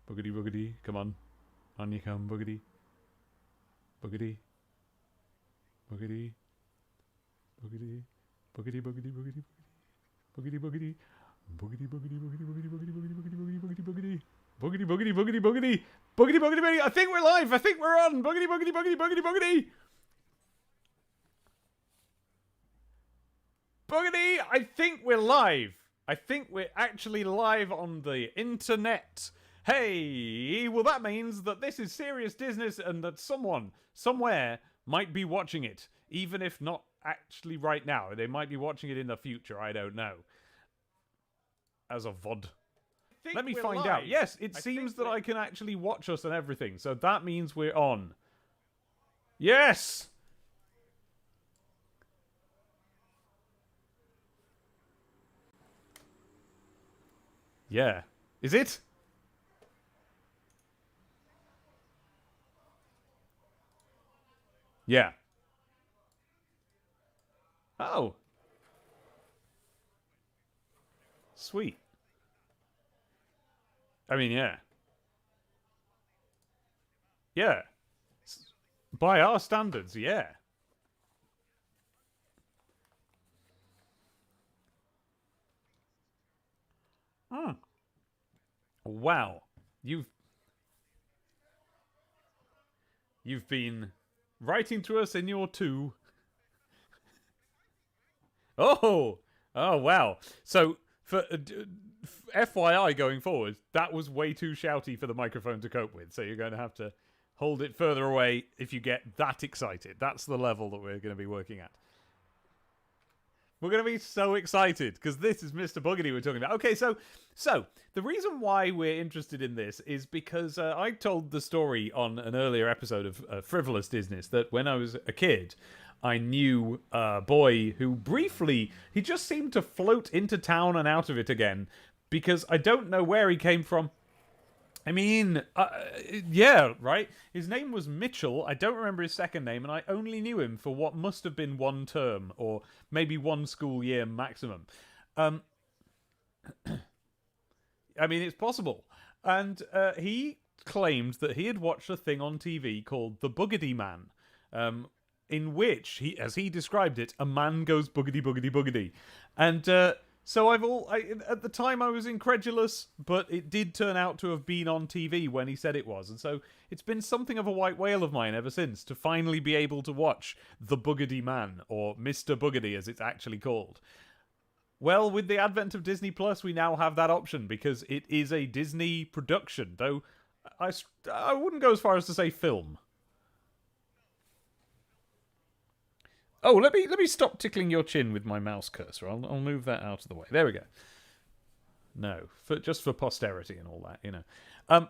Boogedy, boogedy. Come on. On you come, boogedy. Boogedy. Boogedy. Boogedy. Boogedy, boogedy, boogedy. Boogedy, boogedy. Boogedy, boogedy, boogedy, boogedy, boogedy, boogedy, boogedy, boogedy, boogedy. Boogedy, boogedy, boogedy, boogedy. Boogedy, boogedy, boogedy. I think we're live. I think we're on. Boogedy, boogedy, boogedy, boogedy, boogedy. Boogedy, I think we're live. I think we're actually live on the internet. Hey, well that means that this is serious Disness and that someone, somewhere, might be watching it. Even if not actually right now. They might be watching it in the future, I don't know. As a VOD. Let me find out. Yes, it seems that I can actually watch us and everything. So that means we're on. Yes! Yeah. Is it? Yeah. Oh. Sweet. I mean, yeah. Yeah. By our standards, yeah. Hmm. Wow. You've been writing to us in your two. Oh! Oh, wow. So, for FYI going forward, that was way too shouty for the microphone to cope with. So you're going to have to hold it further away if you get that excited. That's the level that we're going to be working at. We're going to be so excited because this is Mr. Boogedy we're talking about. Okay, so the reason why we're interested in this is because I told the story on an earlier episode of Frivolous Disness that when I was a kid, I knew a boy who briefly, he just seemed to float into town and out of it again because I don't know where he came from. I mean, yeah, right? His name was Mitchell. I don't remember his second name, and I only knew him for what must have been one term, or maybe one school year maximum. I mean, it's possible. And he claimed that he had watched a thing on TV called The Boogedy Man, in which, as he described it, a man goes boogedy, boogedy, boogedy. And so at the time I was incredulous, but it did turn out to have been on TV when he said it was. And so it's been something of a white whale of mine ever since to finally be able to watch The Boogedy Man, or Mr. Boogedy as it's actually called. Well, with the advent of Disney Plus, we now have that option because it is a Disney production, though I wouldn't go as far as to say film. Oh, let me stop tickling your chin with my mouse cursor. I'll move that out of the way. There we go. No, just for posterity and all that, you know.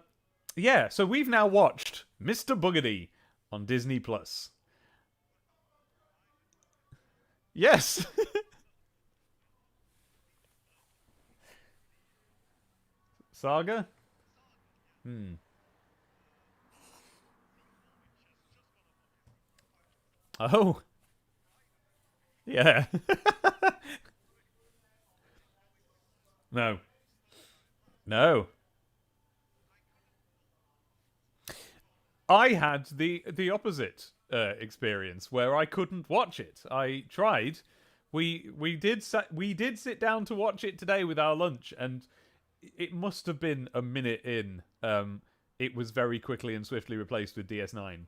Yeah. So we've now watched Mr. Boogedy on Disney Plus. Yes. Saga. Oh. Yeah. No. No. I had the opposite experience where I couldn't watch it. I tried. We did sit down to watch it today with our lunch, and it must have been a minute in. It was very quickly and swiftly replaced with DS9.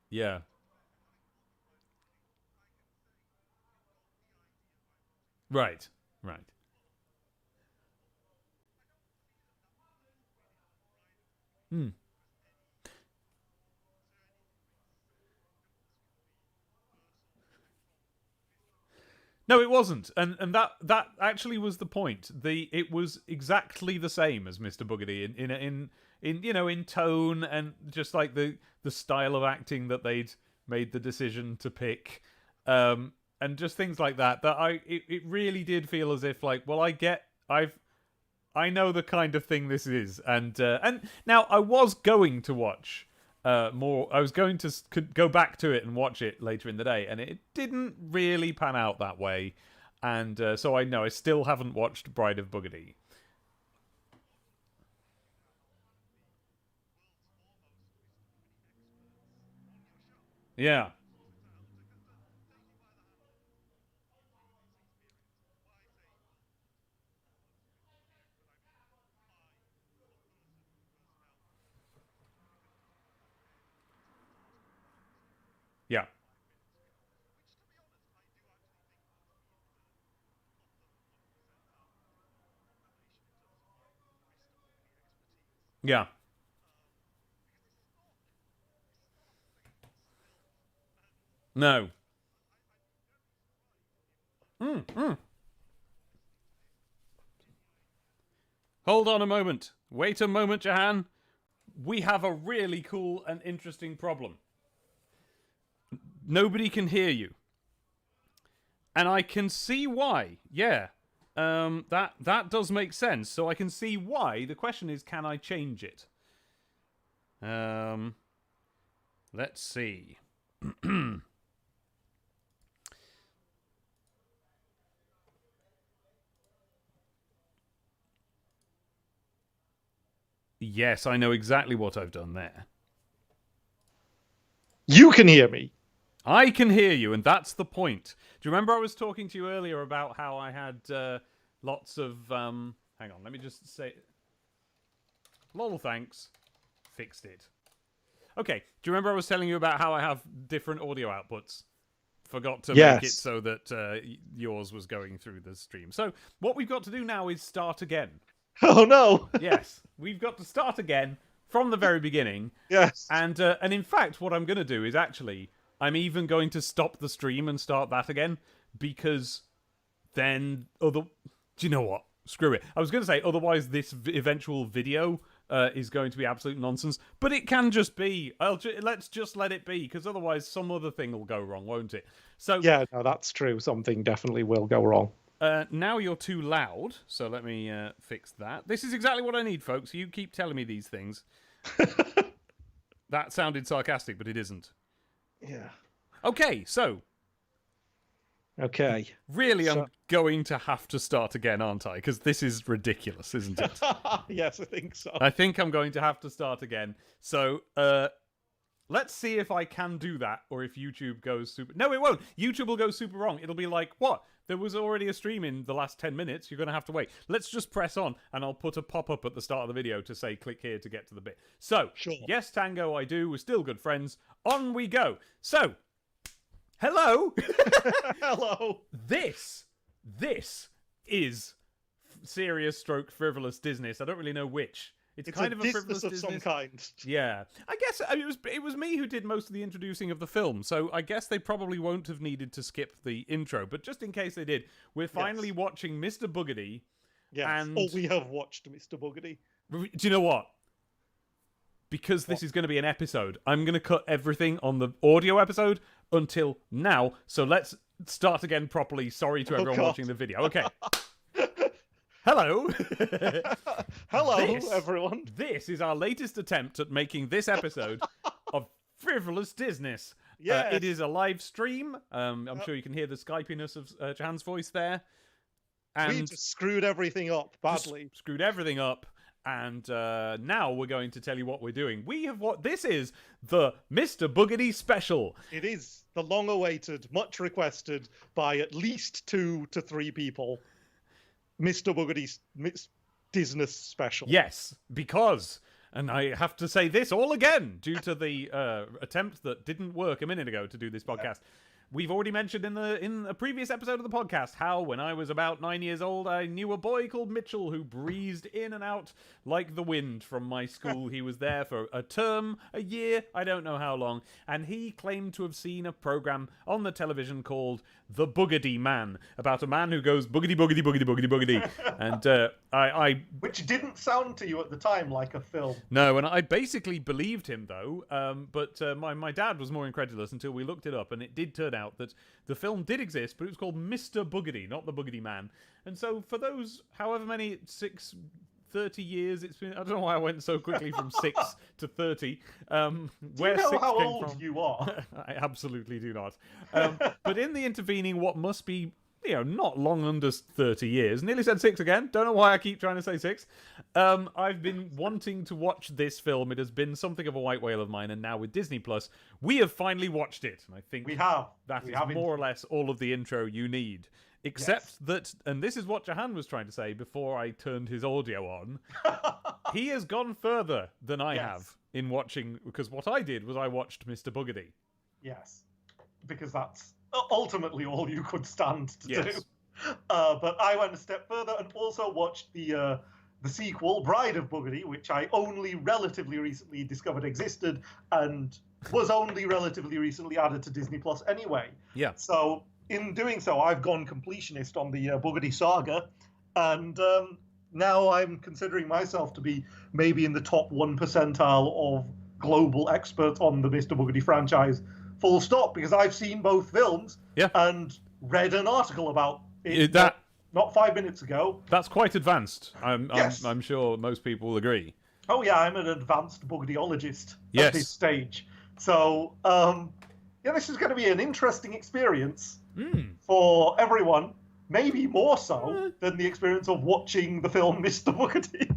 Yeah. Right. Right. Hmm. No, it wasn't, and that actually was the point. It was exactly the same as Mr. Boogedy in in tone and just like the style of acting that they'd made the decision to pick, and just things like that. It really did feel as if like, well, I know the kind of thing this is, and now I was going to watch more. I was going to go back to it and watch it later in the day, and it didn't really pan out that way. And so I know I still haven't watched Bride of Boogedy. Yeah. Yeah. Yeah. No. Mm. Hold on a moment. Wait a moment, Jahan. We have a really cool and interesting problem. Nobody can hear you. And I can see why. Yeah. That does make sense. So I can see why. The question is, can I change it? Let's see. Yes, I know exactly what I've done there. You can hear me. I can hear you, and that's the point. Do you remember I was talking to you earlier about how I had lots of... hang on, let me just say... Lol, thanks. Fixed it. Okay, do you remember I was telling you about how I have different audio outputs? Forgot to make it so that yours was going through the stream. So what we've got to do now is start again. Oh, no. Yes, we've got to start again from the very beginning. Yes. And in fact, what I'm going to do is actually... I'm even going to stop the stream and start that again, because then do you know what? Screw it. I was going to say, otherwise this eventual video is going to be absolute nonsense, but it can just be. Let's just let it be, because otherwise some other thing will go wrong, won't it? So yeah, no, that's true. Something definitely will go wrong. Now you're too loud, so let me fix that. This is exactly what I need, folks. You keep telling me these things. That sounded sarcastic, but it isn't. Yeah. Okay, so. Okay. Really, I'm going to have to start again, aren't I? Because this is ridiculous, isn't it? Yes, I think so. I think I'm going to have to start again. So, let's see if I can do that, or if YouTube goes super... No, it won't. YouTube will go super wrong. It'll be like, what? There was already a stream in the last 10 minutes. You're going to have to wait. Let's just press on, and I'll put a pop-up at the start of the video to say, click here to get to the bit. So, sure. Yes, Tango, I do. We're still good friends. On we go. So, hello. Hello. This is serious stroke frivolous Disness. I don't really know which. It's kind of a frivolous of some kind. Yeah. I guess it was me who did most of the introducing of the film, so I guess they probably won't have needed to skip the intro, but just in case they did, we're finally watching Mr. Boogedy. Yes. And... we have watched Mr. Boogedy. Do you know what? Because this is going to be an episode, I'm going to cut everything on the audio episode until now, so let's start again properly. Sorry to everyone watching the video. Okay. Hello. Hello, everyone. This is our latest attempt at making this episode of Frivolous Disness. Yes. It is a live stream. I'm sure you can hear the Skypiness of Jan's voice there. And we just screwed everything up badly. Screwed everything up. And now we're going to tell you what we're doing. This is the Mr. Boogedy special. It is the long-awaited, much requested by at least 2 to 3 people. Mr. Boogedy's Disness special. Yes, because, and I have to say this all again, due to the attempt that didn't work a minute ago to do this podcast. We've already mentioned in a previous episode of the podcast how when I was about 9 years old, I knew a boy called Mitchell who breezed in and out like the wind from my school. He was there for a term, a year, I don't know how long, and he claimed to have seen a program on the television called The Boogedy Man, about a man who goes boogedy, boogedy, boogedy, boogedy, boogedy. And I which didn't sound to you at the time like a film. No, and I basically believed him, though, but my dad was more incredulous until we looked it up, and it did turn out that the film did exist, but it was called Mr. Boogedy, not The Boogedy Man. And so for those, however many, 30 years it's been. I don't know why I went so quickly from 6 to 30. Do Where you know 6 how came old from. you are? I absolutely do not. But in the intervening, what must be, not long under 30 years, nearly said 6 again. Don't know why I keep trying to say 6. I've been wanting to watch this film. It has been something of a white whale of mine, and now with Disney Plus, we have finally watched it. And I think We have. that We is have more or less all of the intro you need. Except that, and this is what Jahan was trying to say before I turned his audio on, he has gone further than I have in watching, because what I did was I watched Mr. Boogedy. Yes, because that's ultimately all you could stand to Yes. do. But I went a step further and also watched the sequel, Bride of Boogedy, which I only relatively recently discovered existed and was only relatively recently added to Disney Plus anyway. Yeah. So in doing so, I've gone completionist on the Boogedy saga, and now I'm considering myself to be maybe in the top 1 percentile of global experts on the Mr. Boogedy franchise, full stop, because I've seen both films and read an article about it not 5 minutes ago. That's quite advanced. Yes. I'm sure most people will agree. Oh yeah, I'm an advanced Boogedyologist Yes. at this stage. So this is going to be an interesting experience for everyone. Maybe more so than the experience of watching the film Mr. Boogedy,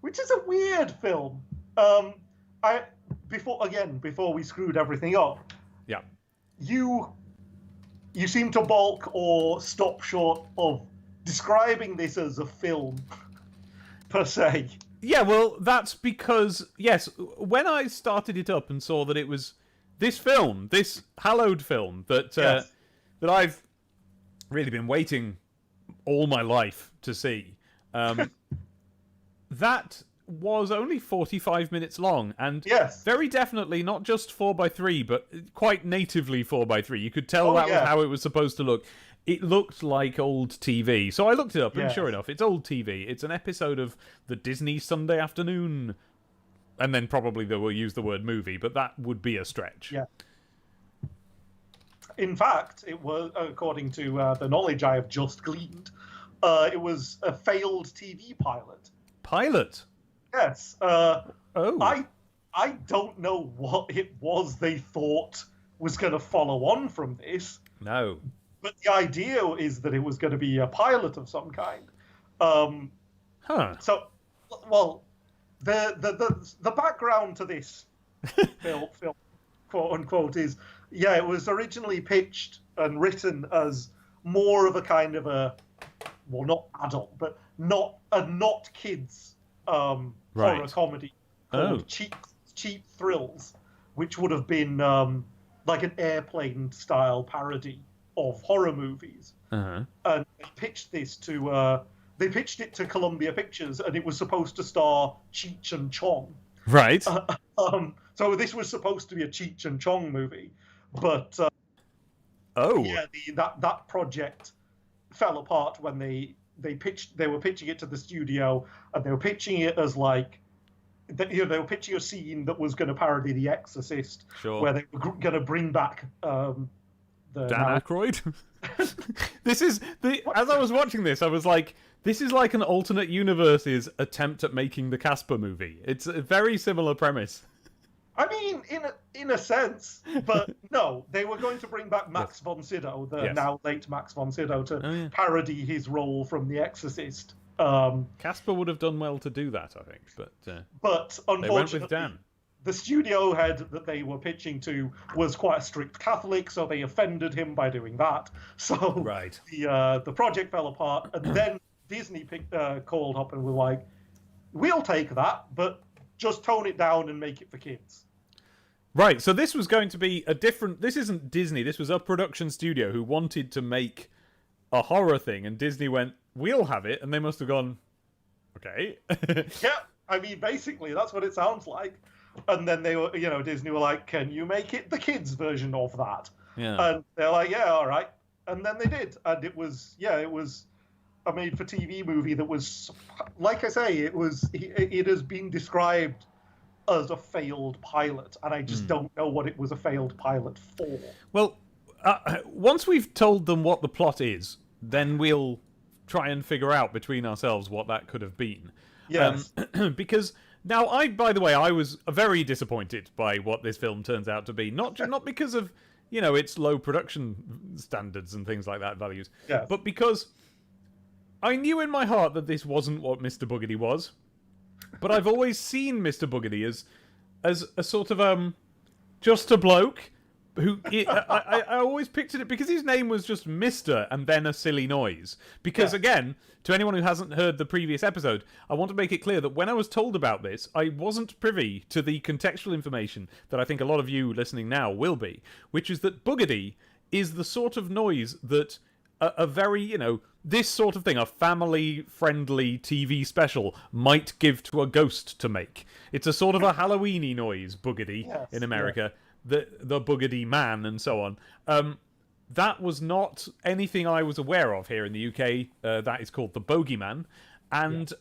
which is a weird film. Before we screwed everything up, Yeah. you seem to balk or stop short of describing this as a film per se. Yeah, well, that's because, yes, when I started it up and saw that it was this film, this hallowed film that that I've really been waiting all my life to see, that was only 45 minutes long, and very definitely not just 4:3, but quite natively 4:3. You could tell was how it was supposed to look. It looked like old TV. So I looked it up, and sure enough, it's old TV. It's an episode of the Disney Sunday Afternoon. And then probably they will use the word movie, but that would be a stretch. Yeah. In fact, it was, according to the knowledge I have just gleaned, it was a failed TV pilot. Pilot? Yes. I don't know what it was they thought was going to follow on from this. No. But the idea is that it was going to be a pilot of some kind. So, well, the background to this film, quote unquote, is it was originally pitched and written as more of a kind of a, well, not adult, but not kids horror comedy called Cheap Thrills, which would have been like an Airplane style parody of horror movies. And they pitched this to Columbia Pictures, and it was supposed to star Cheech and Chong. Right. So this was supposed to be a Cheech and Chong movie, but that project fell apart when they were pitching it to the studio, and they were pitching it as like, they were pitching a scene that was going to parody The Exorcist, where they were going to bring back Dan Aykroyd. As I was watching this, I was like, this is like an alternate universe's attempt at making the Casper movie. It's a very similar premise. I mean, in a sense, but no, they were going to bring back Max von Sydow, the now late Max von Sydow, to parody his role from The Exorcist. Casper would have done well to do that, I think, but unfortunately, they went with Dan. The studio head that they were pitching to was quite a strict Catholic, so they offended him by doing that. So the project fell apart, and then Disney called up and were like, "We'll take that, but just tone it down and make it for kids." Right. So this was going to be a different. This isn't Disney. This was a production studio who wanted to make a horror thing, and Disney went, "We'll have it," and they must have gone, "Okay." Yeah, I mean, basically, that's what it sounds like. And then they were, Disney were like, "Can you make it the kids' version of that?" Yeah. And they're like, "Yeah, all right." And then they did, and it was a made-for-TV movie that was, like I say, it has been described as a failed pilot, and I just don't know what it was a failed pilot for. Well, once we've told them what the plot is, then we'll try and figure out between ourselves what that could have been. Yes. Because now, by the way, I was very disappointed by what this film turns out to be. Not because of, its low production standards and things like that, values, Yes. but because I knew in my heart that this wasn't what Mr. Boogedy was. But I've always seen Mr. Boogedy as a sort of just a bloke who I always pictured it because his name was just Mr. and then a silly noise. Because again, to anyone who hasn't heard the previous episode, I want to make it clear that when I was told about this, I wasn't privy to the contextual information that I think a lot of you listening now will be, which is that Boogedy is the sort of noise that a very, this sort of thing, a family-friendly TV special might give to a ghost to make. It's a sort of a Halloween-y noise, Boogedy, in America. The Boogedy Man and so on. That was not anything I was aware of here in the UK. That is called the Bogeyman. And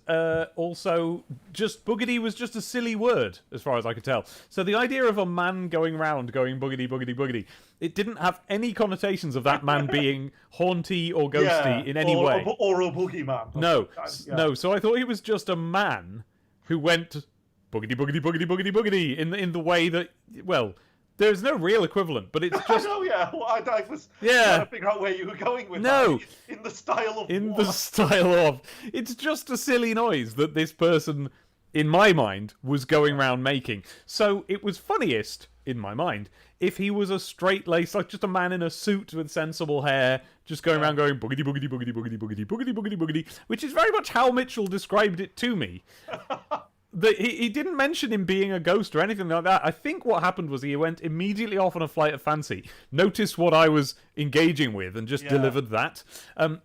also, just Boogedy was just a silly word, as far as I could tell. So the idea of a man going around going boogedy, boogedy, boogedy, it didn't have any connotations of that man being haunty or ghosty in any way. Or a boogeyman. No, no. So I thought he was just a man who went boogedy, boogedy, boogedy, boogedy, boogedy in the way that, well, there's no real equivalent, but it's just... I know, yeah. Well, I was trying to figure out where you were going with that. In the style of In the style of... It's just a silly noise that this person, in my mind, was going around making. So it was funniest, in my mind, if he was a straight-laced, like just a man in a suit with sensible hair, just going around going boogedy, boogedy, boogedy, boogedy, boogedy, boogedy, boogedy, boogedy, which is very much how Mitchell described it to me. He didn't mention him being a ghost or anything like that. I think what happened was he went immediately off on a flight of fancy, noticed what I was engaging with, and just delivered that.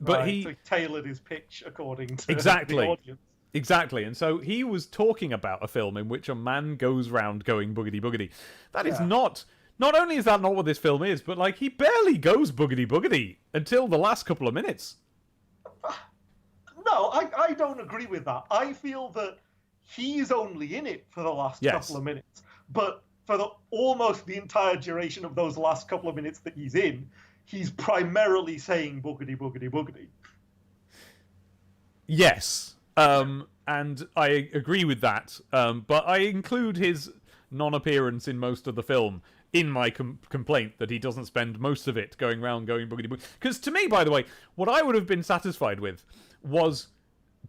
But he tailored his pitch according to the audience. Exactly, and so he was talking about a film in which a man goes round going boogedy boogedy. That is not only is that not what this film is, but like he barely goes boogedy boogedy until the last couple of minutes. No, I don't agree with that. I feel that he's only in it for the last couple of minutes, but for almost the entire duration of those last couple of minutes that he's in, he's primarily saying boogedy, boogedy, boogedy. Yes, and I agree with that, but I include his non-appearance in most of the film in my complaint that he doesn't spend most of it going around going boogedy boogedy. Because to me, by the way, what I would have been satisfied with was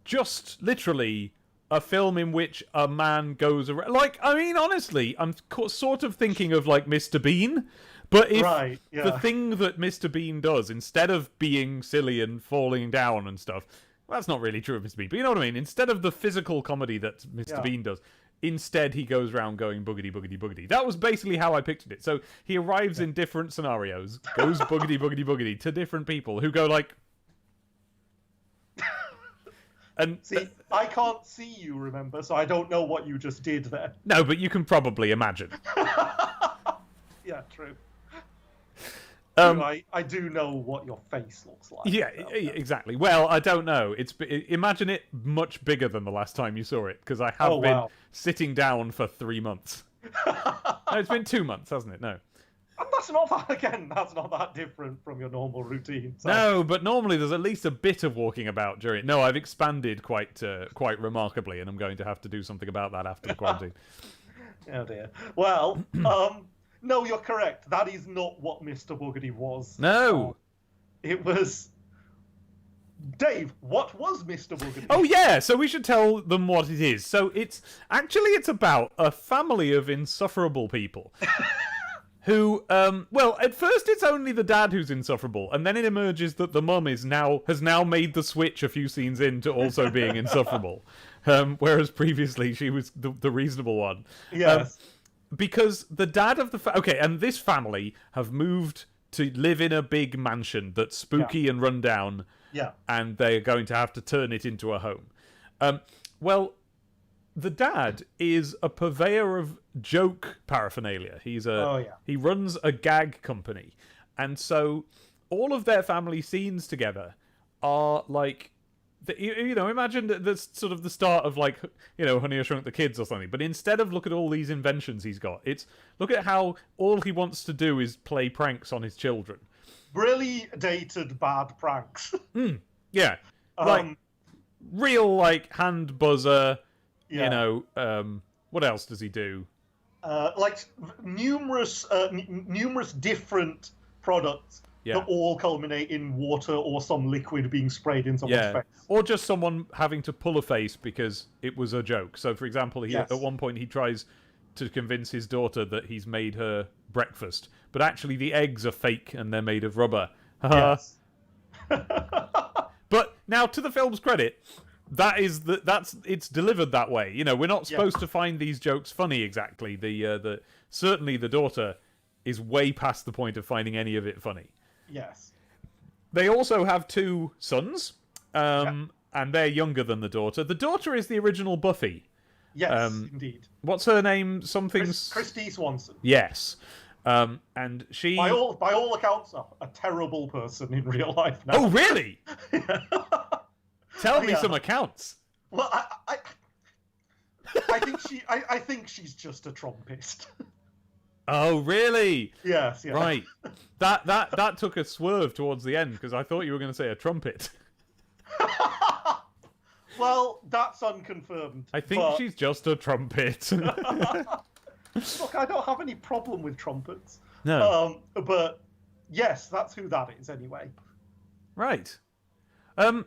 just literally a film in which a man goes around. Like, I mean, honestly, I'm sort of thinking of like Mr. Bean. But if the thing that Mr. Bean does, instead of being silly and falling down and stuff, well, that's not really true of Mr. Bean, but you know what I mean? Instead of the physical comedy that Mr. Bean does, instead he goes around going boogedy, boogedy, boogedy. That was basically how I pictured it. So he arrives in different scenarios, goes boogedy, boogedy, boogedy to different people who go like... And see, I can't see you, remember, so I don't know what you just did there. No, but you can probably imagine. Yeah, true. I do know what your face looks like. Yeah, exactly. Well, I don't know. Imagine it much bigger than the last time you saw it, because I have been sitting down for 3 months. No, it's been 2 months, hasn't it? No. And that's not that different from your normal routine. So. No, but normally there's at least a bit of walking about during... No, I've expanded quite remarkably, and I'm going to have to do something about that after the quarantine. Oh dear. Well, no, you're correct. That is not what Mr. Boogedy was. No. It was... Dave, what was Mr. Boogedy? Oh, yeah, so we should tell them what it is. So it's about a family of insufferable people. Who, well, at first it's only the dad who's insufferable, and then it emerges that the mum has now made the switch a few scenes in to also being insufferable, whereas previously she was the reasonable one. Yes. Because the dad of the and this family have moved to live in a big mansion that's spooky and run down, and they're going to have to turn it into a home. Well, the dad is a purveyor of joke paraphernalia. He runs a gag company, and so all of their family scenes together are like, imagine that's sort of the start of like, Honey, I Shrunk the Kids or something. But instead of look at all these inventions he's got, it's look at how all he wants to do is play pranks on his children. Really dated bad pranks. Yeah. Like real like hand buzzer. Yeah. You know, what else does he do? Like numerous different products that all culminate in water or some liquid being sprayed in someone's face. Or just someone having to pull a face because it was a joke. So, for example, at one point he tries to convince his daughter that he's made her breakfast, but actually the eggs are fake and they're made of rubber. Yes. But now, to the film's credit, it's delivered that way. You know, we're not supposed to find these jokes funny exactly. Certainly the daughter is way past the point of finding any of it funny. Yes. They also have 2 sons, and they're younger than the daughter. The daughter is the original Buffy. Yes, indeed. What's her name? Christy Swanson. Yes. And she... By all accounts, a terrible person in real life now. Oh, really? Tell me some accounts. Well, I think she's just a Trumpist. Oh, really? Yes. Right. That took a swerve towards the end because I thought you were going to say a trumpet. Well, that's unconfirmed. I think she's just a trumpet. Look, I don't have any problem with trumpets. No. But yes, that's who that is anyway. Right.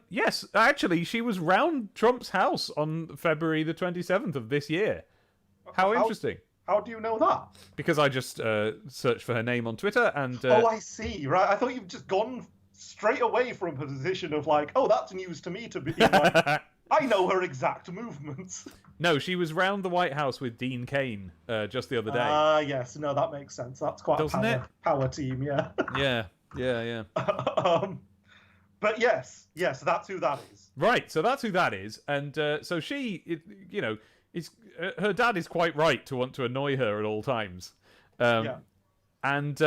Yes, actually, she was round Trump's house on February the 27th of this year. How interesting. How do you know that? Because I just searched for her name on Twitter and... Oh, I see. Right. I thought you've just gone straight away from a position of like, oh, that's news to me to be like, I know her exact movements. No, she was round the White House with Dean Cain just the other day. Yes. No, that makes sense. That's quite a power team, yeah. Yeah. But yes, that's who that is. Right, so that's who that is. And so she, her dad is quite right to want to annoy her at all times. And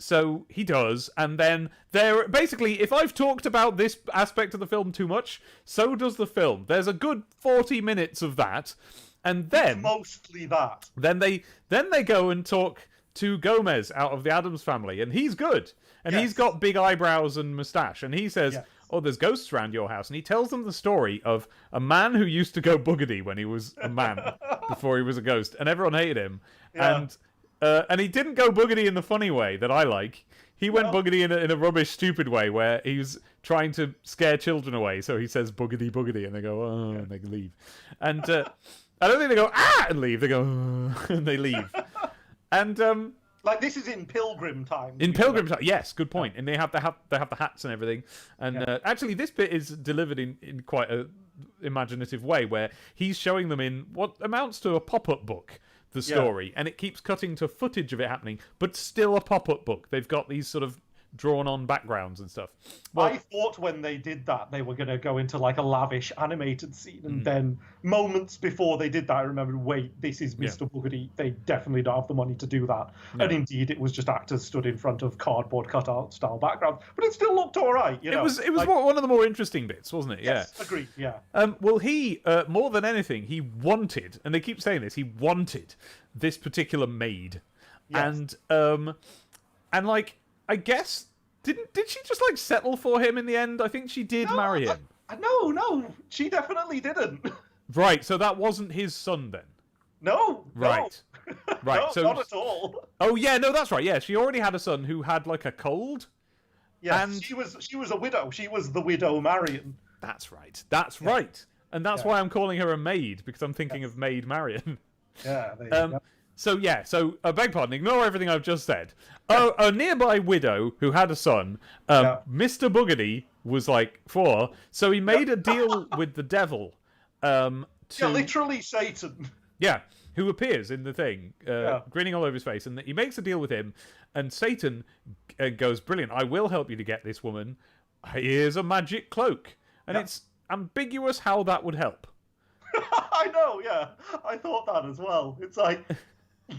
so he does. And then basically, if I've talked about this aspect of the film too much, so does the film. There's a good 40 minutes of that. And then... It's mostly that. Then they go and talk to Gomez out of the Addams family. And he's good. And he's got big eyebrows and moustache. And he says, oh, there's ghosts around your house. And he tells them the story of a man who used to go boogedy when he was a man, before he was a ghost. And everyone hated him. Yeah. And he didn't go boogedy in the funny way that I like. He went boogedy in a rubbish, stupid way where he was trying to scare children away. So he says boogedy, boogedy. And they go, oh, and they leave. And I don't think they go, ah, and leave. They go, oh, and they leave. And... like this is in Pilgrim time. In Pilgrim time, yes, good point. And they have the hats and everything. And actually, this bit is delivered in quite a imaginative way, where he's showing them in what amounts to a pop-up book the story, and it keeps cutting to footage of it happening, but still a pop-up book. They've got these sort of drawn-on backgrounds and stuff. Well, I thought when they did that, they were going to go into like a lavish animated scene, and then moments before they did that, I remembered, wait, this is Mr. Boogedy. They definitely don't have the money to do that. No. And indeed, it was just actors stood in front of cardboard cutout style backgrounds, but it still looked all right. You know? It was like, one of the more interesting bits, wasn't it? Yes, agreed. Yeah. Well, he more than anything, he wanted, and they keep saying this, he wanted this particular maid, and like. I guess did she just like settle for him in the end? I think she did marry him. No, she definitely didn't. Right, so that wasn't his son then. No. Right. No. Right. No, so not at all. Oh yeah, no, that's right. Yeah, she already had a son who had like a cold. Yes, and she was a widow. She was the widow Marion. That's right. That's right. And that's why I'm calling her a maid, because I'm thinking of Maid Marion. Yeah. There So I beg pardon, ignore everything I've just said. A nearby widow who had a son, Mr. Boogedy was like 4, so he made a deal with the devil. Literally Satan. Yeah, who appears in the thing, grinning all over his face, and he makes a deal with him, and Satan goes, brilliant, I will help you to get this woman. Here's a magic cloak. And it's ambiguous how that would help. I know, yeah. I thought that as well. It's like...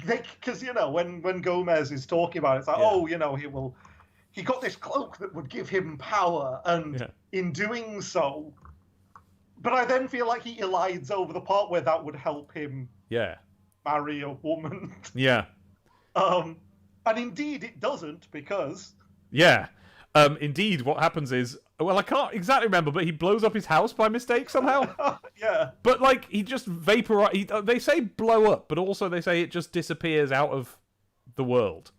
Because, when Gomez is talking about it, it's like, he got this cloak that would give him power, and in doing so... But I then feel like he elides over the part where that would help him marry a woman. Yeah. And indeed it doesn't, because... Yeah. Indeed, what happens is, well, I can't exactly remember, but he blows up his house by mistake somehow. Yeah. But like he just vaporize. They say blow up, but also they say it just disappears out of the world.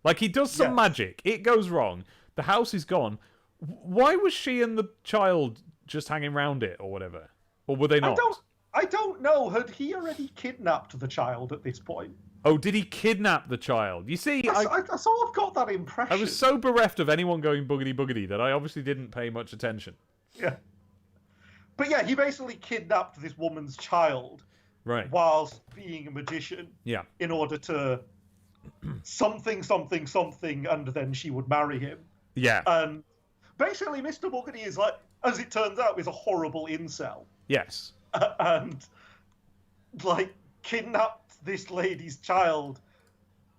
Like he does some magic. It goes wrong. The house is gone. Why was she and the child just hanging around it or whatever? Or were they not? I don't know. Had he already kidnapped the child at this point? Oh, did he kidnap the child? You see, I sort of got that impression. I was so bereft of anyone going boogedy boogedy that I obviously didn't pay much attention. Yeah. But yeah, he basically kidnapped this woman's child. Right. Whilst being a magician. Yeah. In order to something, and then she would marry him. Yeah. And basically, Mr. Boogedy is like, as it turns out, is a horrible incel. Yes. And, like, kidnapped this lady's child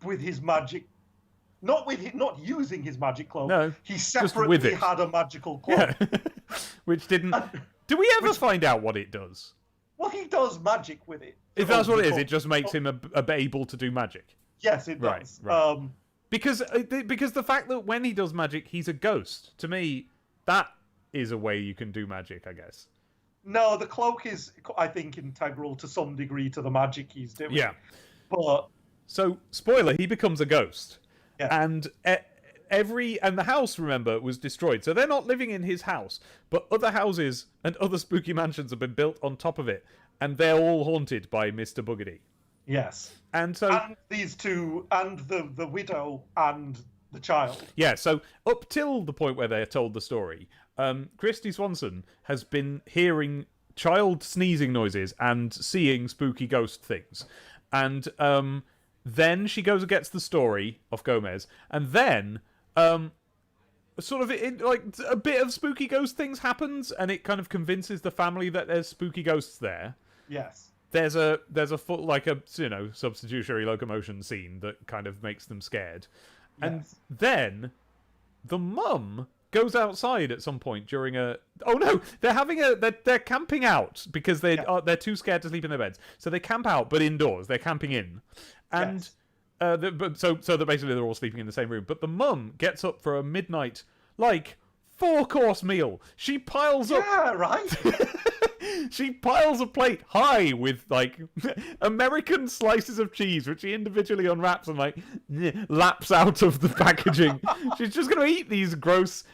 with his magic. Not using his magic cloak. No. He separately had a magical cloak. Yeah. Which didn't. Do we ever find out what it does? Well, he does magic with it. If that's what it is, it just makes him able to do magic. Yes, it does. Right. Because the fact that when he does magic, he's a ghost. To me, that is a way you can do magic, I guess. No, the cloak is, I think, integral to some degree to the magic he's doing. Yeah. But so, spoiler, he becomes a ghost. Yeah. And the house, remember, was destroyed. So they're not living in his house, but other houses and other spooky mansions have been built on top of it, and they're all haunted by Mr. Boogedy. Yes. And so these two, and the widow and the child. Yeah, so up till the point where they're told the story, Christy Swanson has been hearing child sneezing noises and seeing spooky ghost things. And then she goes and gets the story of Gomez, and then sort of like a bit of spooky ghost things happens, and it kind of convinces the family that there's spooky ghosts there. Yes. There's a full, like a substitutionary locomotion scene that kind of makes them scared. Yes. And then the mum goes outside at some point during a. Oh no, they're camping out because they're too scared to sleep in their beds. So they camp out, but indoors. They're camping in, and so that basically they're all sleeping in the same room. But the mum gets up for a midnight 4-course meal. She piles up. Yeah, right. She piles a plate high with American slices of cheese, which she individually unwraps and laps out of the packaging. She's just going to eat these gross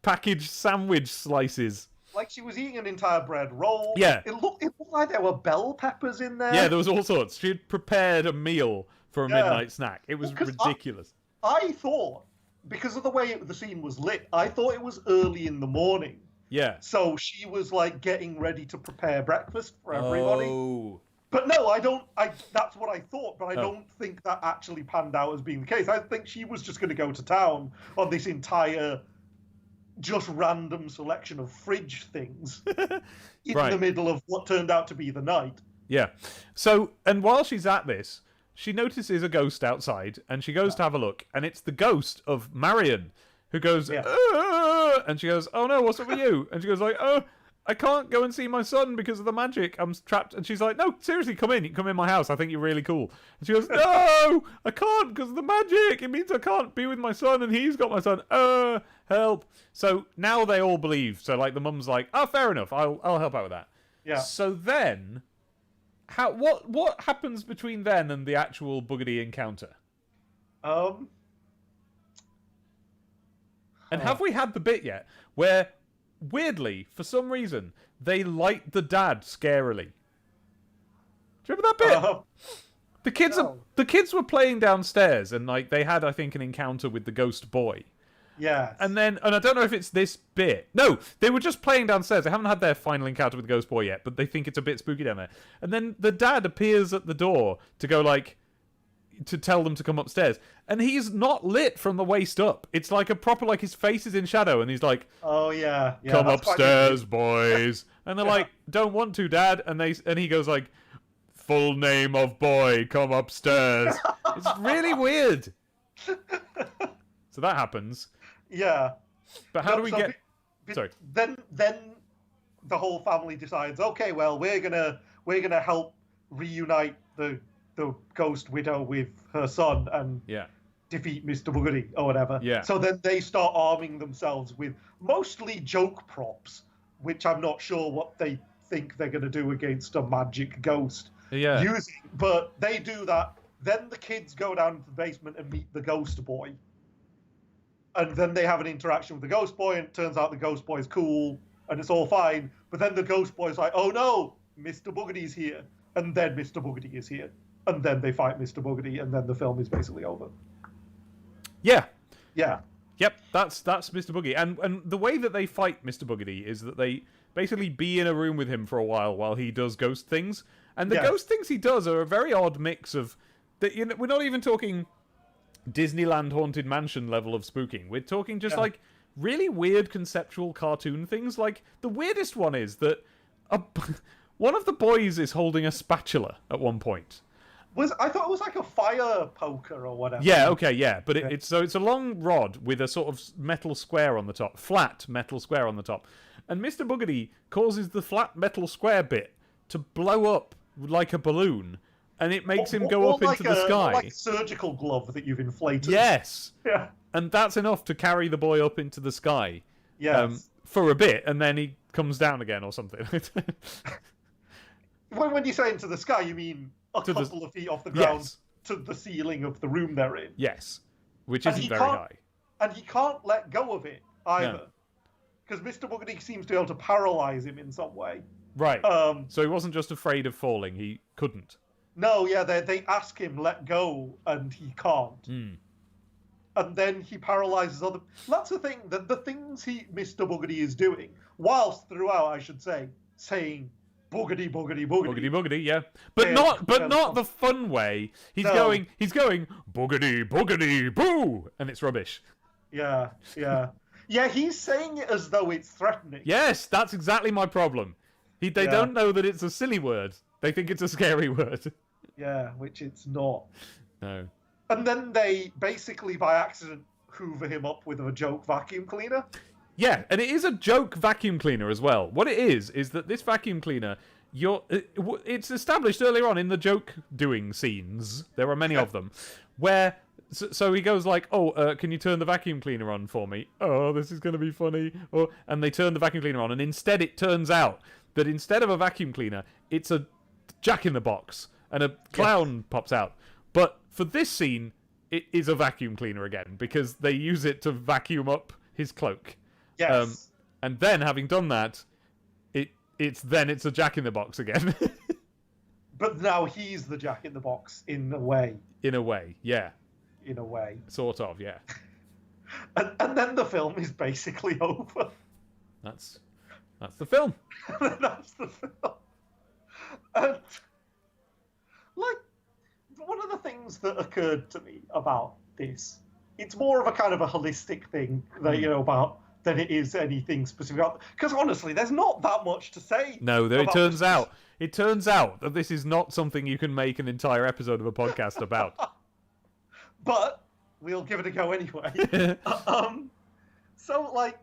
packaged sandwich slices. Like she was eating an entire bread roll. Yeah. It looked like there were bell peppers in there. Yeah, there was all sorts. She had prepared a meal for a midnight snack. It was ridiculous. I thought, because of the way the scene was lit, I thought it was early in the morning. Yeah. So she was getting ready to prepare breakfast for everybody. Oh. But no, I don't. That's what I thought, but I don't think that actually panned out as being the case. I think she was just going to go to town on this entire, just random selection of fridge things in the middle of what turned out to be the night. Yeah. So, and while she's at this, she notices a ghost outside, and she goes to have a look, and it's the ghost of Marion, who goes, and she goes, oh no, what's up with you? And she goes I can't go and see my son because of the magic. I'm trapped. And she's like, no, seriously, come in. You can come in my house. I think you're really cool. And she goes, no, I can't because of the magic. It means I can't be with my son and he's got my son. Help. So now they all believe. So the mum's like, oh, fair enough. I'll help out with that. Yeah. So then, what happens between then and the actual Boogedy encounter? And have we had the bit yet where, weirdly, for some reason, they light the dad scarily? Do you remember that bit? The kids were playing downstairs, and they had, I think, an encounter with the ghost boy. Yeah. And I don't know if it's this bit. No, they were just playing downstairs. They haven't had their final encounter with the ghost boy yet, but they think it's a bit spooky down there. And then the dad appears at the door to go to tell them to come upstairs, and he's not lit from the waist up. It's a proper his face is in shadow, and he's like, oh yeah, come upstairs, boys. And they're like, don't want to, Dad. And he goes full name of boy, come upstairs. It's really weird. So that happens. Yeah. But how do we get? Sorry. Then the whole family decides, okay, well, we're gonna help reunite the ghost widow with her son, and defeat Mr. Boogedy or whatever. Yeah. So then they start arming themselves with mostly joke props, which I'm not sure what they think they're going to do against a magic ghost using. But they do that. Then the kids go down to the basement and meet the ghost boy. And then they have an interaction with the ghost boy, and it turns out the ghost boy is cool, and it's all fine. But then the ghost boy's like, oh no, Mr. Boogedy's here. And then Mr. Boogedy is here. And then they fight Mr. Boogedy, and then the film is basically over. Yeah. Yeah. Yep, that's Mr. Boogedy. And the way that they fight Mr. Boogedy is that they basically be in a room with him for a while he does ghost things. And the ghost things he does are a very odd mix of... we're not even talking Disneyland Haunted Mansion level of spooking. We're talking just like really weird conceptual cartoon things. Like the weirdest one is that one of the boys is holding a spatula at one point. I thought it was like a fire poker or whatever. Yeah, okay, yeah. But it's a long rod with a sort of metal square on the top. Flat metal square on the top. And Mr. Boogedy causes the flat metal square bit to blow up like a balloon. And it makes him go up into the sky. Like a surgical glove that you've inflated. Yes. Yeah. And that's enough to carry the boy up into the sky. Yes. For a bit, and then he comes down again or something. When you say into the sky, you mean a couple of feet off the ground to the ceiling of the room they're in. Yes. Which isn't very high. And he can't let go of it either. Because Mr. Boogedy seems to be able to paralyze him in some way. Right. So he wasn't just afraid of falling, he couldn't. No, yeah, they ask him let go, and he can't. And then he paralyzes other... That's the thing, the things Mr. Boogedy is doing, whilst throughout, I should say, saying boogedy, boogedy, boogedy. Boogedy, boogedy, yeah. But not the fun way. He's going boogedy, boogedy, boo! And it's rubbish. Yeah. Yeah, he's saying it as though it's threatening. Yes, that's exactly my problem. They don't know that it's a silly word. They think it's a scary word. Yeah, which it's not. No. And then they basically, by accident, hoover him up with a joke vacuum cleaner. Yeah, and it is a joke vacuum cleaner as well. What it is that this vacuum cleaner, it's established earlier on in the joke-doing scenes, there are many of them, where... So he goes like, can you turn the vacuum cleaner on for me? Oh, this is going to be funny. And they turn the vacuum cleaner on, and instead it turns out that instead of a vacuum cleaner, it's a jack-in-the-box, and a clown pops out. But for this scene, it is a vacuum cleaner again, because they use it to vacuum up his cloak. Yes. And then, having done that, it's a jack-in-the-box again. But now he's the jack-in-the-box, in a way. In a way, yeah. In a way. Sort of, yeah. and then the film is basically over. That's the film. That's the film. And, like, one of the things that occurred to me about this, it's more of a kind of a holistic thing that, about than it is anything specific. Because honestly, there's not that much to say. No, it turns out that this is not something you can make an entire episode of a podcast about. But we'll give it a go anyway. So, like,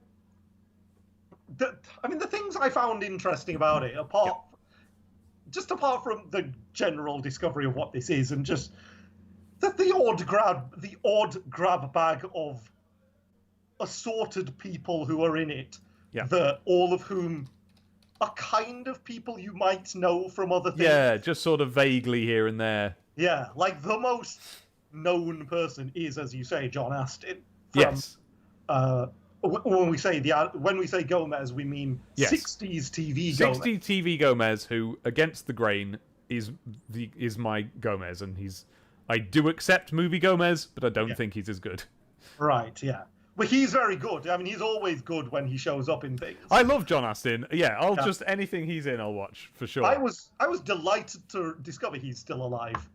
the things I found interesting about it, apart from the general discovery of what this is, and just the odd grab bag of assorted people who are in it, all of whom are kind of people you might know from other things. Yeah, just sort of vaguely here and there. Yeah, like the most known person is, as you say, John Astin. Yes. When we say Gomez, we mean 60s TV Gomez. 60s TV Gomez, who, against the grain, is my Gomez, and I do accept movie Gomez, but I don't think he's as good. Right, yeah. But he's very good. I mean, he's always good when he shows up in things. I love John Astin. Yeah, just anything he's in, I'll watch, for sure. I was delighted to discover he's still alive.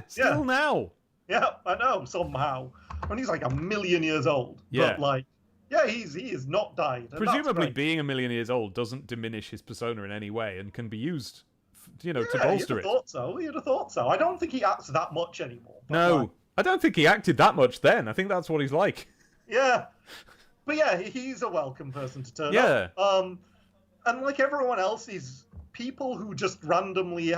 Still now. Yeah, I know, somehow. When he's like 1,000,000 years old. Yeah. But he has not died. Presumably being 1,000,000 years old doesn't diminish his persona in any way and can be used, to bolster it. You'd have thought so. I don't think he acts that much anymore. No, I don't think he acted that much then. I think that's what he's like. Yeah. But yeah, he's a welcome person to turn up. And like everyone else, is people who just randomly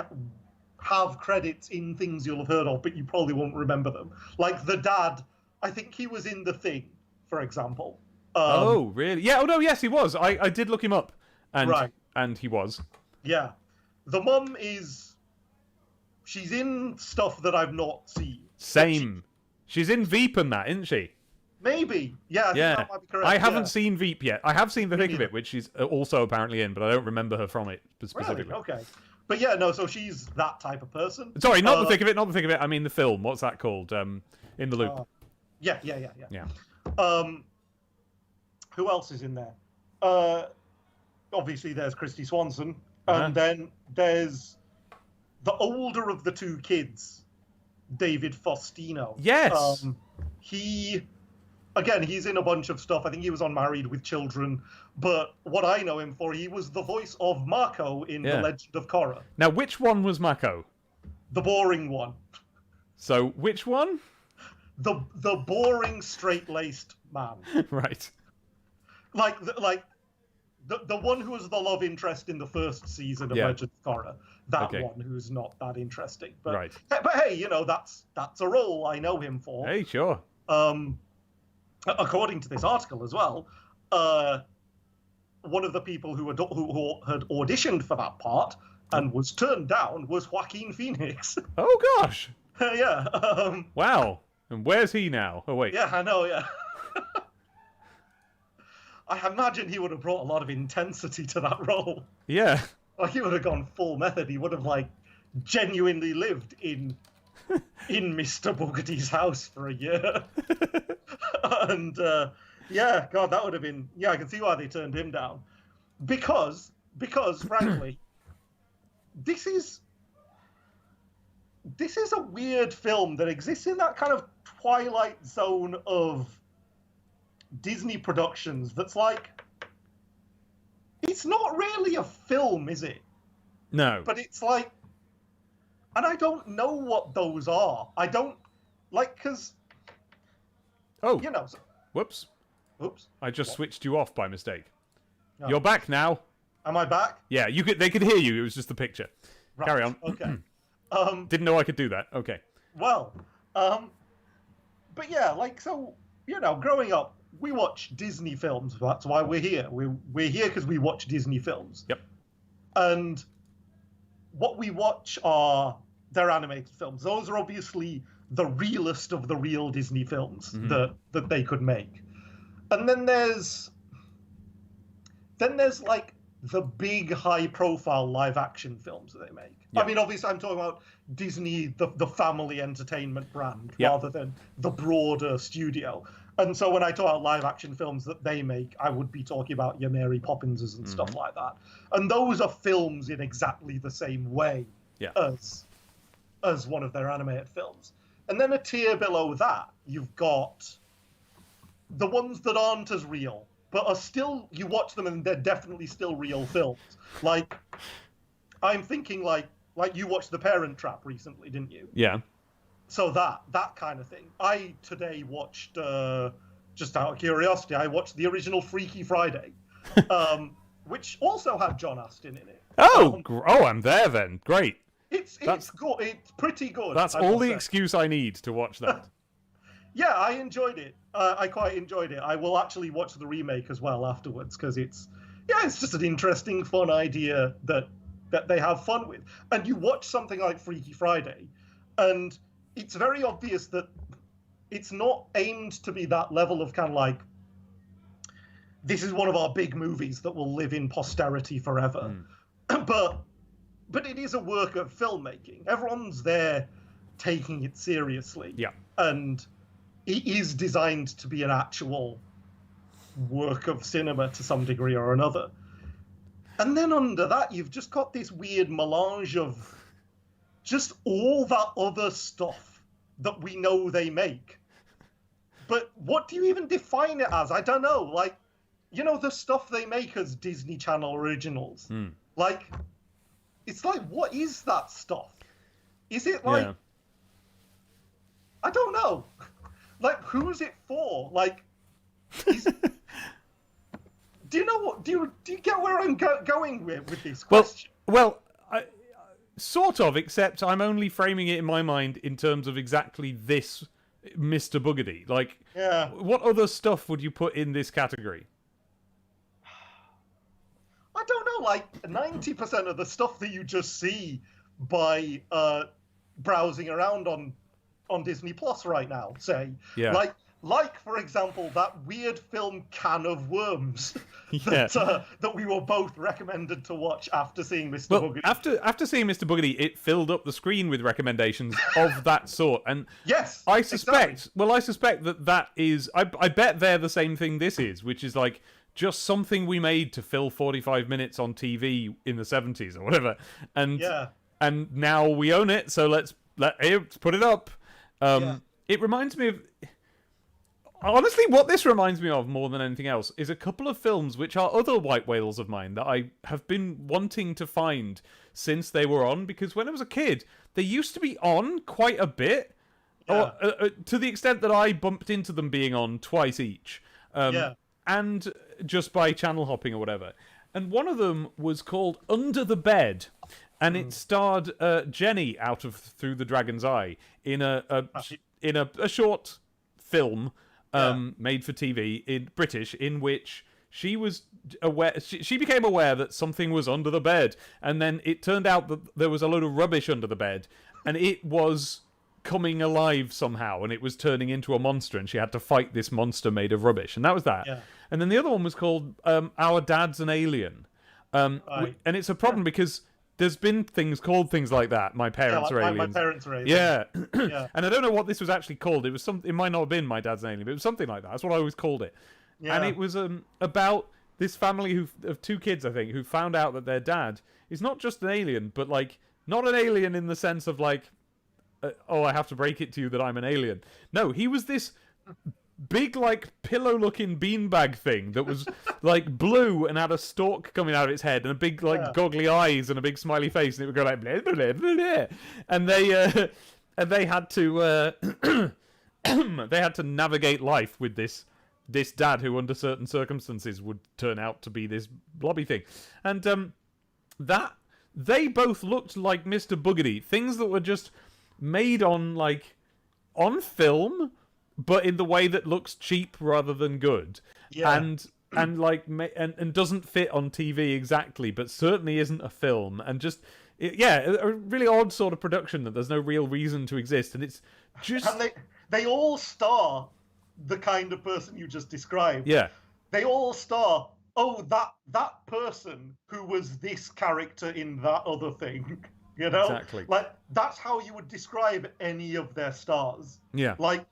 have credits in things you'll have heard of, but you probably won't remember them. Like the dad, I think he was in The Thing, for example. Oh, really? Yeah. Oh no. Yes, he was. I did look him up, and Right. and he was. Yeah. The mum she's in stuff that I've not seen. Same. She's in Veep and that, isn't she? Maybe. Yeah, I think that might be correct. I haven't seen Veep yet. I have seen the thick of neither. it, which she's also apparently in, but I don't remember her from it specifically. Really? Okay. But yeah, no, so she's that type of person. Sorry, not the thick of it, not the thick of it. I mean the film. What's that called? In the Loop. Yeah. Yeah. Who else is in there? Obviously, there's Christy Swanson, Uh-huh. and then there's the older of the two kids, David Faustino. Yes. He's in a bunch of stuff. I think he was on Married with Children, but what I know him for, he was the voice of Mako in The Legend of Korra. Now, which one was Mako? The boring one. So, which one? The boring, straight-laced man. Right. Like the one who was the love interest in the first season of Legend of Korra. That one who's not that interesting. But, right. But hey, that's a role I know him for. Hey, sure. According to this article as well, one of the people who had auditioned for that part and was turned down was Joaquin Phoenix. Oh gosh. Yeah. Wow. And where's he now? Oh wait. Yeah, I know. Yeah. I imagine he would have brought a lot of intensity to that role. Yeah. Like he would have gone full method. He would have genuinely lived in Mr Boogedy's house for a year. And God, that would have been. Yeah, I can see why they turned him down. Because frankly, this is a weird film that exists in that kind of twilight zone of Disney productions that's it's not really a film, is it? No. But it's and I don't know what those are. I don't because Whoops. Oops. I just switched you off by mistake. Oh. You're back now. Am I back? Yeah, they could hear you. It was just the picture. Right. Carry on. Okay. Didn't know I could do that. Okay. Well, but yeah, growing up, we watch Disney films. That's why we're here. We're here because we watch Disney films. Yep. And what we watch are their animated films. Those are obviously the realest of the real Disney films that they could make. And then there's the big high-profile live-action films that they make. Yep. I mean, obviously, I'm talking about Disney, the family entertainment brand, rather than the broader studio. And so when I talk about live-action films that they make, I would be talking about your Mary Poppinses and stuff like that. And those are films in exactly the same way as one of their animated films. And then a tier below that, you've got the ones that aren't as real, but are still, you watch them and they're definitely still real films. I'm thinking you watched The Parent Trap recently, didn't you? Yeah. So that kind of thing. I today watched, just out of curiosity, I watched the original Freaky Friday, which also had John Astin in it. I'm there then. Great. It's good. It's pretty good. That's all the excuse I need to watch that. Yeah, I enjoyed it. I quite enjoyed it. I will actually watch the remake as well afterwards because it's just an interesting, fun idea that they have fun with. And you watch something like Freaky Friday, and it's very obvious that it's not aimed to be that level of kind of this is one of our big movies that will live in posterity forever. But it is a work of filmmaking. Everyone's there taking it seriously. Yeah. And it is designed to be an actual work of cinema to some degree or another. And then under that, you've just got this weird melange of just all that other stuff that we know they make. But what do you even define it as? I don't know. The stuff they make as Disney Channel originals. It's what is that stuff? Is it I don't know. Who's it for? Do you know what? Do you get where I'm going with this question? Well, Sort of, except I'm only framing it in my mind in terms of exactly this Mr. Boogedy. Like, what other stuff would you put in this category? I don't know, like 90% of the stuff that you just see by browsing around on Disney Plus right now, say. Yeah. Like, for example, that weird film Can of Worms Yeah. that we were both recommended to watch after seeing Mr. Well, Boogedy. after seeing Mr. Boogedy, it filled up the screen with recommendations of that sort. And yes, I suspect, exactly. well, I suspect that is, I bet they're the same thing this is, which is like just something we made to fill 45 minutes on TV in the 70s or whatever. And now we own it, so let's put it up. It reminds me of... Honestly, what this reminds me of more than anything else is a couple of films which are other white whales of mine that I have been wanting to find since they were on, because when I was a kid, they used to be on quite a bit, or to the extent that I bumped into them being on twice each, and just by channel hopping or whatever. And one of them was called Under the Bed, and it starred Jenny out of Through the Dragon's Eye in a short film. Made for TV in British, in which she was aware. She became aware that something was under the bed, and then it turned out that there was a load of rubbish under the bed, and it was coming alive somehow, and it was turning into a monster, and she had to fight this monster made of rubbish, and that was that. And then the other one was called Our Dad's an Alien, and it's a problem because there's been called things like that. My parents are aliens. My parents are aliens. Yeah. And I don't know what this was actually called. It might not have been My Dad's an Alien, but it was something like that. That's what I always called it. Yeah. And it was about this family of two kids, I think, who found out that their dad is not just an alien, but like not an alien in the sense of like, I have to break it to you that I'm an alien. No, he was this big, like, pillow-looking beanbag thing that was, like, blue and had a stalk coming out of its head and a big, like, goggly eyes and a big smiley face, and it would go like, blah, blah, blah, blah, blah. And they had to, they had to navigate life with this dad who, under certain circumstances, would turn out to be this blobby thing. And, that, they both looked like Mr. Boogedy, things that were just made on, like, on film, but in the way that looks cheap rather than good, and doesn't fit on TV exactly, but certainly isn't a film, and just a really odd sort of production that there's no real reason to exist, and it's just and they all star the kind of person you just described. Yeah, they all star. Oh, that person who was this character in that other thing. You know, exactly. Like that's how you would describe any of their stars. Yeah, like.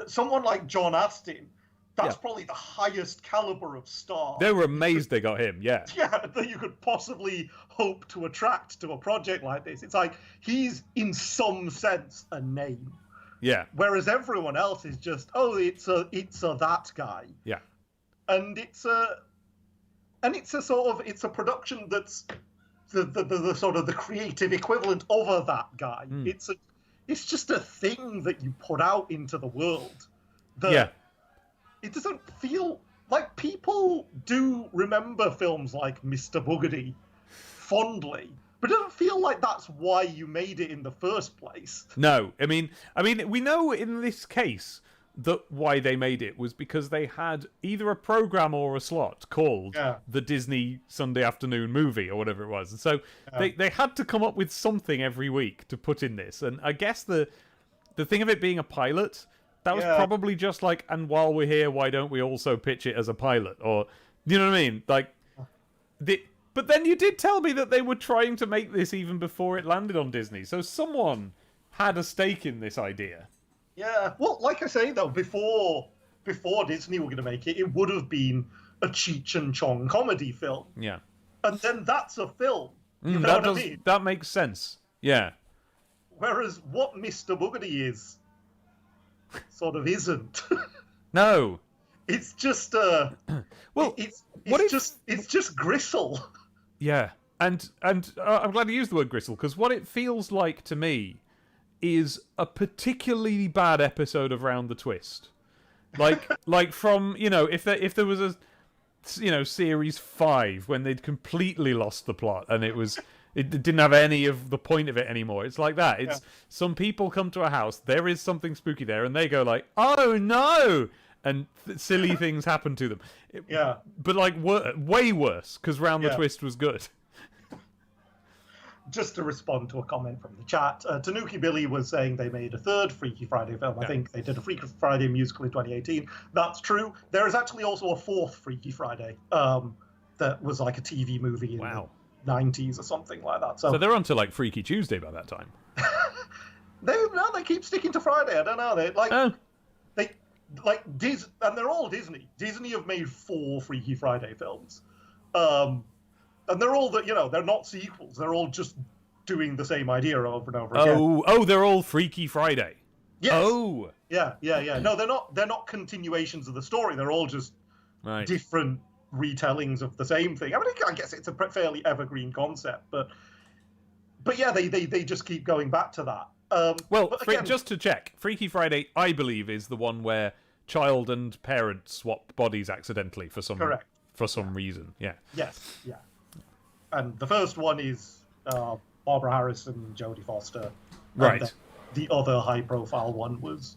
Someone like John Astin, that's probably the highest caliber of star. They were amazed they got him, yeah, that you could possibly hope to attract to a project like this. It's like he's in some sense a name. Yeah. Whereas everyone else is just, it's a that guy. Yeah. And it's a production that's the sort of the creative equivalent of a that guy. It's just a thing that you put out into the world. It doesn't feel like people do remember films like Mr. Boogedy fondly, but it doesn't feel like that's why you made it in the first place. No, I mean, we know in this case that why they made it was because they had either a program or a slot called the Disney Sunday Afternoon Movie or whatever it was. And so they had to come up with something every week to put in this. And I guess the thing of it being a pilot, that was probably just like, and while we're here, why don't we also pitch it as a pilot? Or, you know what I mean? Like, but then you did tell me that they were trying to make this even before it landed on Disney. So someone had a stake in this idea. Yeah, well, like I say, though, before Disney were going to make it, it would have been a Cheech and Chong comedy film. Yeah. And then that's a film. You know what I mean? That makes sense. Yeah. Whereas what Mr. Boogedy is, sort of isn't. No. It's just, it's just gristle. Yeah. And I'm glad you used the word gristle, because what it feels like to me is a particularly bad episode of Round the Twist, like from if there was a series 5 when they'd completely lost the plot and it was It didn't have any of the point of it anymore. It's like that. It's some people come to a house, there is something spooky there, and they go like, "Oh no!" and silly things happen to them. But like way worse, because Round the Twist was good. Just to respond to a comment from the chat, Tanuki Billy was saying they made a third Freaky Friday film. I think they did a Freaky Friday musical in 2018. That's true. There is actually also a fourth Freaky Friday that was like a TV movie in the 90s or something like that. So they're on to like Freaky Tuesday by that time. they keep sticking to Friday. I don't know. And they're all Disney. Disney have made 4 Freaky Friday films. And they're all they're not sequels. They're all just doing the same idea over and over again. Oh, they're all Freaky Friday. Yes. Oh. Yeah. No, they're not continuations of the story. They're all just different retellings of the same thing. I mean, I guess it's a fairly evergreen concept, but yeah, they just keep going back to that. Just to check, Freaky Friday, I believe, is the one where child and parent swap bodies accidentally for some reason. Yeah. Yes. Yeah. And the first one is Barbara Harris and Jodie Foster. Right. The other high-profile one was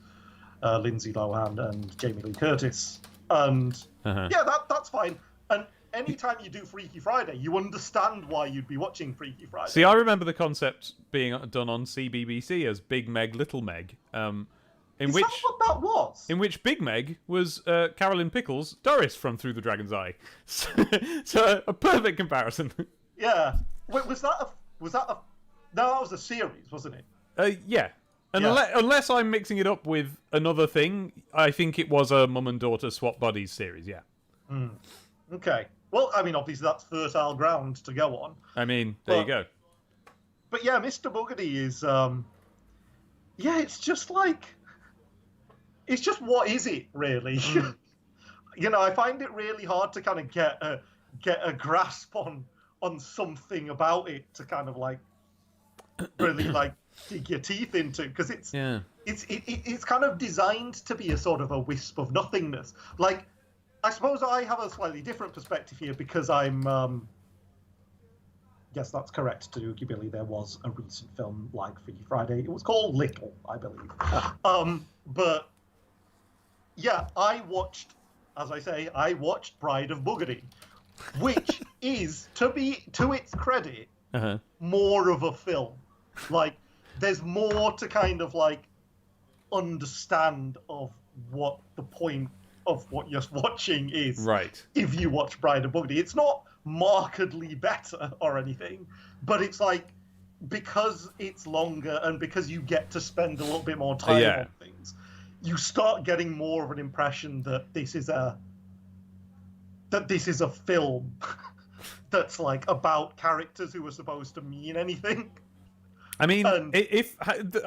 Lindsay Lohan and Jamie Lee Curtis. And that's fine. And anytime you do Freaky Friday, you understand why you'd be watching Freaky Friday. See, I remember the concept being done on CBBC as Big Meg, Little Meg. Is that what that was? In which Big Meg was Carolyn Pickles, Doris from Through the Dragon's Eye. So a perfect comparison. Yeah. Wait, was that a... No, that was a series, wasn't it? Yeah. Unless I'm mixing it up with another thing, I think it was a mum and daughter swap bodies series, yeah. Okay. Well, I mean, obviously that's fertile ground to go on. I mean, there you go. But yeah, Mr. Boogedy is... it's just like... It's just, what is it, really? I find it really hard to kind of get a grasp on something about it to kind of like really like dig your teeth into, because it's kind of designed to be a sort of a wisp of nothingness. Like, I suppose I have a slightly different perspective here because I'm yes, that's correct, Tanuki Billy. There was a recent film like Freaky Friday. It was called Little, I believe. But yeah, I watched Bride of Boogedy, which is, to its credit, more of a film. Like, there's more to kind of like understand of what the point of what you're watching is. Right. If you watch Bride of Boogedy, it's not markedly better or anything, but it's like, because it's longer and because you get to spend a little bit more time on things, you start getting more of an impression that this is a film that's like about characters who are supposed to mean anything. I mean, if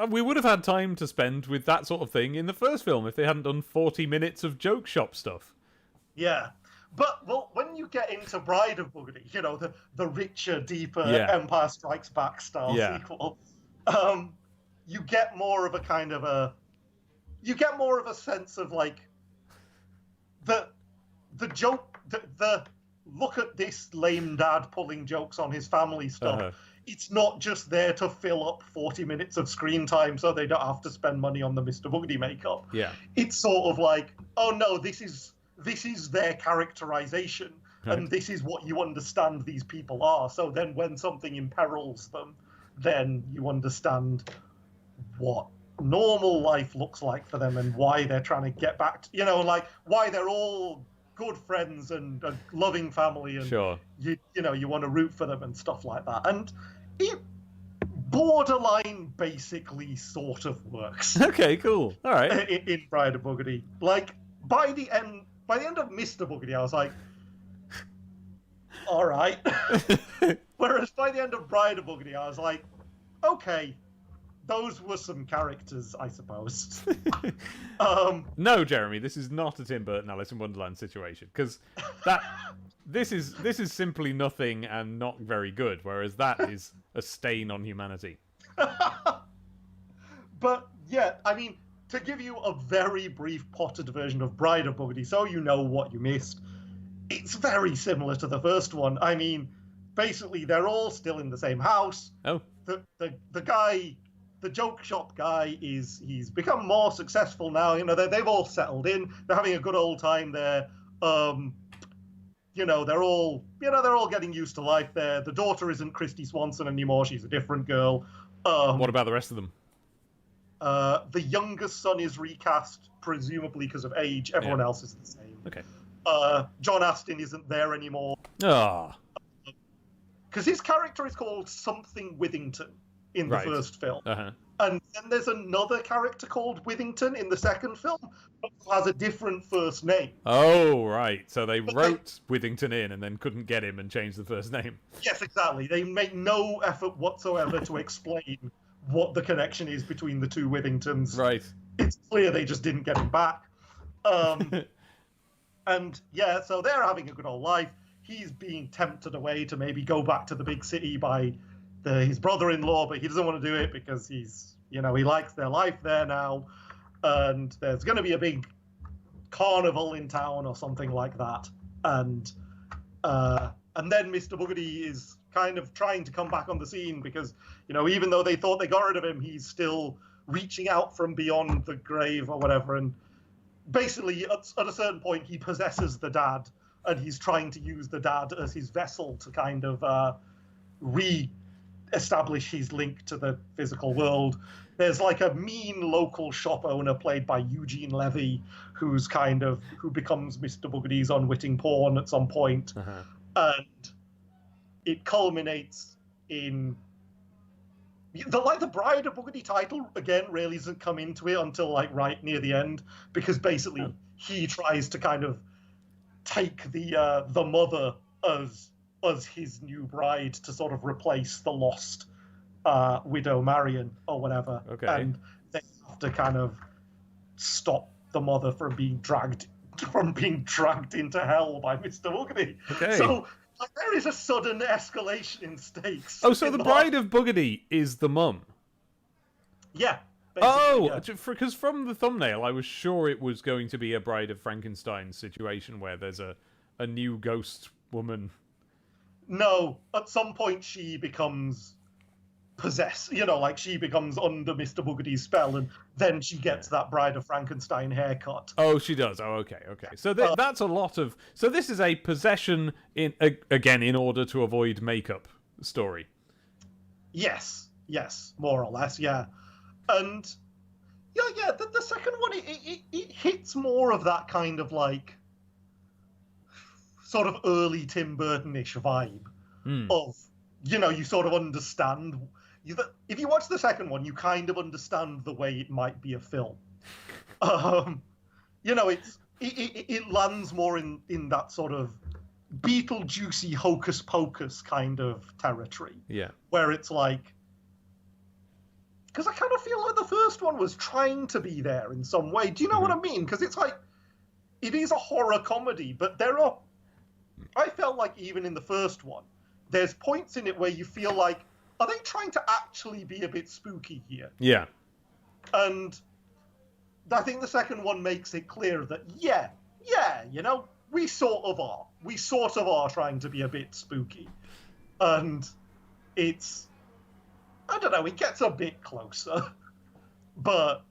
we would have had time to spend with that sort of thing in the first film if they hadn't done 40 minutes of joke shop stuff. Yeah. But, well, when you get into Bride of Boogedy, the richer, deeper Empire Strikes Back style sequel, you get more of a kind of a sense of like the joke, the look at this lame dad pulling jokes on his family stuff. It's not just there to fill up 40 minutes of screen time so they don't have to spend money on the Mr. Boogedy makeup. Yeah. It's sort of like, oh no, this is their characterization, and this is what you understand these people are. So then when something imperils them, then you understand what normal life looks like for them and why they're trying to get back to, like why they're all good friends and a loving family, and you want to root for them and stuff like that. And it borderline basically sort of works. Okay, cool. All right. In Bride of Boogedy. Like, by the end of Mr. Boogedy, I was like, all right. Whereas by the end of Bride of Boogedy, I was like, okay, those were some characters, I suppose. No, Jeremy, this is not a Tim Burton Alice in Wonderland situation, because this is simply nothing and not very good, whereas that is a stain on humanity. But yeah, I mean, to give you a very brief potted version of Bride of Boogedy, so you know what you missed, it's very similar to the first one. I mean, basically they're all still in the same house. Oh. The guy, the joke shop guy, he's become more successful now. They've all settled in. They're having a good old time there. They're all getting used to life there. The daughter isn't Christy Swanson anymore. She's a different girl. What about the rest of them? The youngest son is recast, presumably because of age. Everyone else is the same. Okay. John Astin isn't there anymore. Ah. Because his character is called something Withington in the first film. Uh-huh. And then there's another character called Withington in the second film, but who has a different first name. Oh, right. So they wrote Withington in and then couldn't get him and changed the first name. Yes, exactly. They make no effort whatsoever to explain what the connection is between the two Withingtons. Right. It's clear they just didn't get him back. And yeah, so they're having a good old life. He's being tempted away to maybe go back to the big city by his brother-in-law, but he doesn't want to do it because he likes their life there now. And there's going to be a big carnival in town or something like that. And then Mr. Boogedy is kind of trying to come back on the scene because, even though they thought they got rid of him, he's still reaching out from beyond the grave or whatever. And basically, at a certain point, he possesses the dad, and he's trying to use the dad as his vessel to kind of re-establish his link to the physical world. There's like a mean local shop owner played by Eugene Levy, who becomes Mr. Boogedy's unwitting pawn at some point. Uh-huh. And it culminates in the Bride of Boogedy title again really doesn't come into it until right near the end, because basically he tries to kind of take the mother as his new bride to sort of replace the lost widow Marion or whatever. Okay. And they have to kind of stop the mother from being dragged into hell by Mr. Boogedy. Okay. So there is a sudden escalation in stakes. Oh, so the Bride of Boogedy is the mum? Yeah. Because from the thumbnail, I was sure it was going to be a Bride of Frankenstein situation where there's a new ghost woman. No, at some point she becomes possessed. She becomes under Mr. Boogedy's spell, and then she gets that Bride of Frankenstein haircut. Oh, she does. Oh, okay. So that's a lot of. So this is a possession in order to avoid makeup story. Yes, more or less, yeah. And the second one it hits more of that kind of sort of early Tim Burton-ish vibe of you sort of understand. If you watch the second one, you kind of understand the way it might be a film. It lands more in that sort of Beetlejuicy hocus pocus kind of territory. Yeah. Where it's because I kind of feel like the first one was trying to be there in some way. Do you know what I mean? Because it's it is a horror comedy, but I felt like even in the first one, there's points in it where you feel like, are they trying to actually be a bit spooky here? Yeah. And I think the second one makes it clear that, we sort of are. We sort of are trying to be a bit spooky. And it's, I don't know, it gets a bit closer. But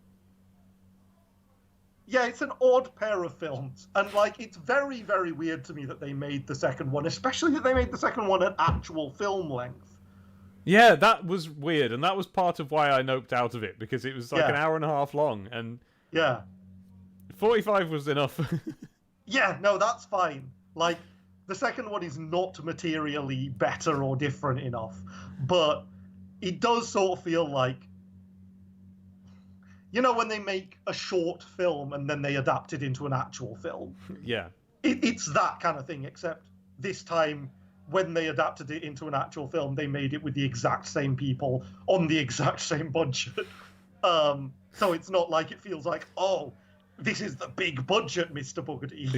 yeah, it's an odd pair of films. And it's very, very weird to me that they made the second one, especially that they made the second one at actual film length. Yeah, that was weird, and that was part of why I noped out of it, because it was an hour and a half long, and 45 was enough. Yeah, no, that's fine. The second one is not materially better or different enough, but it does sort of feel like, when they make a short film and then they adapt it into an actual film. Yeah. It's that kind of thing, except this time, when they adapted it into an actual film, they made it with the exact same people on the exact same budget. So it's not like it feels like, oh, this is the big budget Mr. Boogedy.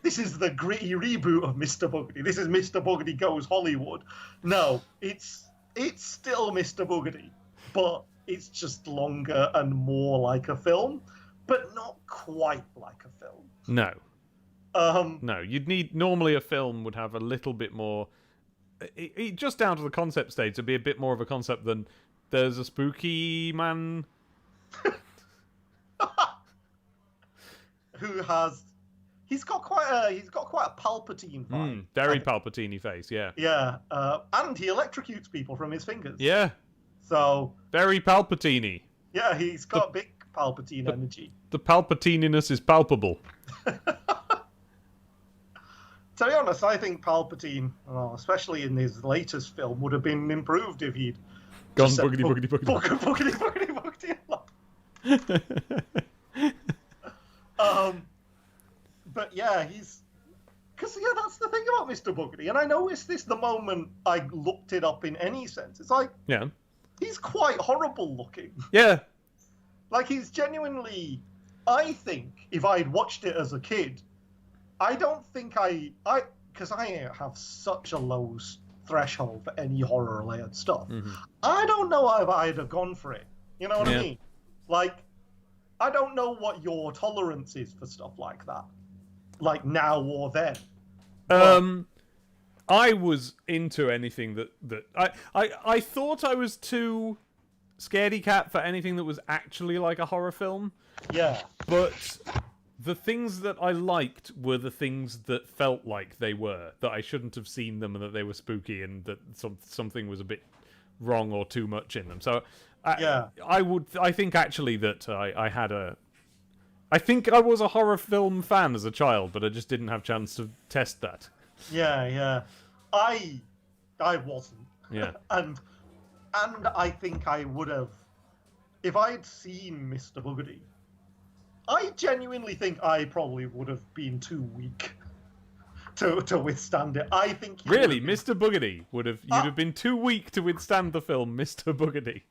This is the gritty reboot of Mr. Boogedy. This is Mr. Boogedy Goes Hollywood. No, it's still Mr. Boogedy, but it's just longer and more like a film, but not quite like a film. No. No, normally a film would have a little bit more just down to the concept stage, it'd be a bit more of a concept than there's a spooky man who has. He's got quite a Palpatine vibe. very Palpatine-y face, yeah. Yeah, and he electrocutes people from his fingers. Yeah. So very Palpatine-y. Yeah, he's got big Palpatine energy. The Palpatininess is palpable. To be honest, I think Palpatine, especially in his latest film, would have been improved if he'd gone boogedy boogedy boogedy. Boogedy boogedy. But yeah, because that's the thing about Mr. Boogedy, and I noticed this the moment I looked it up in any sense. It's like, he's quite horrible looking. Yeah. Like, he's genuinely, I think, if I'd watched it as a kid, I don't think because I have such a low threshold for any horror-related stuff. Mm-hmm. I don't know if I'd have gone for it. You know what I mean? Like, I don't know what your tolerance is for stuff like that. Like, now or then. I was into anything that I thought I was too scaredy cat for anything that was actually like a horror film. Yeah. But the things that I liked were the things that felt like they were, that I shouldn't have seen them and that they were spooky and that something was a bit wrong or too much in them. So I think actually that I think I was a horror film fan as a child, but I just didn't have a chance to test that. Yeah. I wasn't. Yeah. and I think I would have, if I'd seen Mr. Boogedy, I genuinely think I probably would have been too weak to withstand it. I think really, Mr. Boogedy you'd have been too weak to withstand the film Mr. Boogedy.